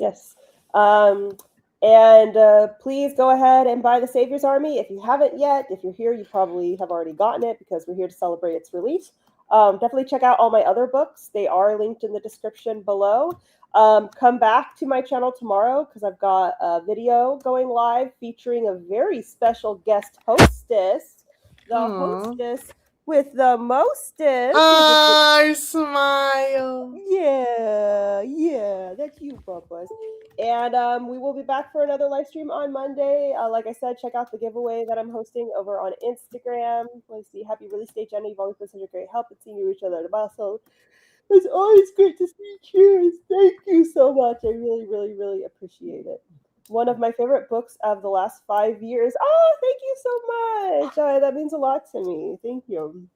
And please go ahead and buy The Savior's Army if you haven't yet. If you're here, you probably have already gotten it because we're here to celebrate its release. Definitely check out all my other books. They are linked in the description below. Come back to my channel tomorrow because I've got a video going live featuring a very special guest hostess. The hostess with the mostest. I smile. Yeah, that's you, Bubba's. And we will be back for another live stream on Monday. Like I said, check out the giveaway that I'm hosting over on Instagram. Let's see. Happy release day, Jenna. You've always been such a great help in seeing you reach other so it's always great to see you. Thank you so much. I really, really, really appreciate it. One of my favorite books of the last 5 years. Oh, thank you so much. That means a lot to me. Thank you.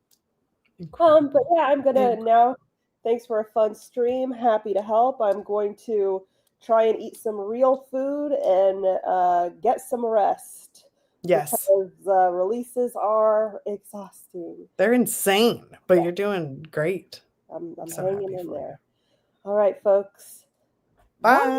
But yeah, I'm gonna now. Thanks for a fun stream. Happy to help. I'm going to try and eat some real food and get some rest. Yes. Because releases are exhausting. They're insane, but you're doing great. I'm so hanging in there. All right, folks. Bye.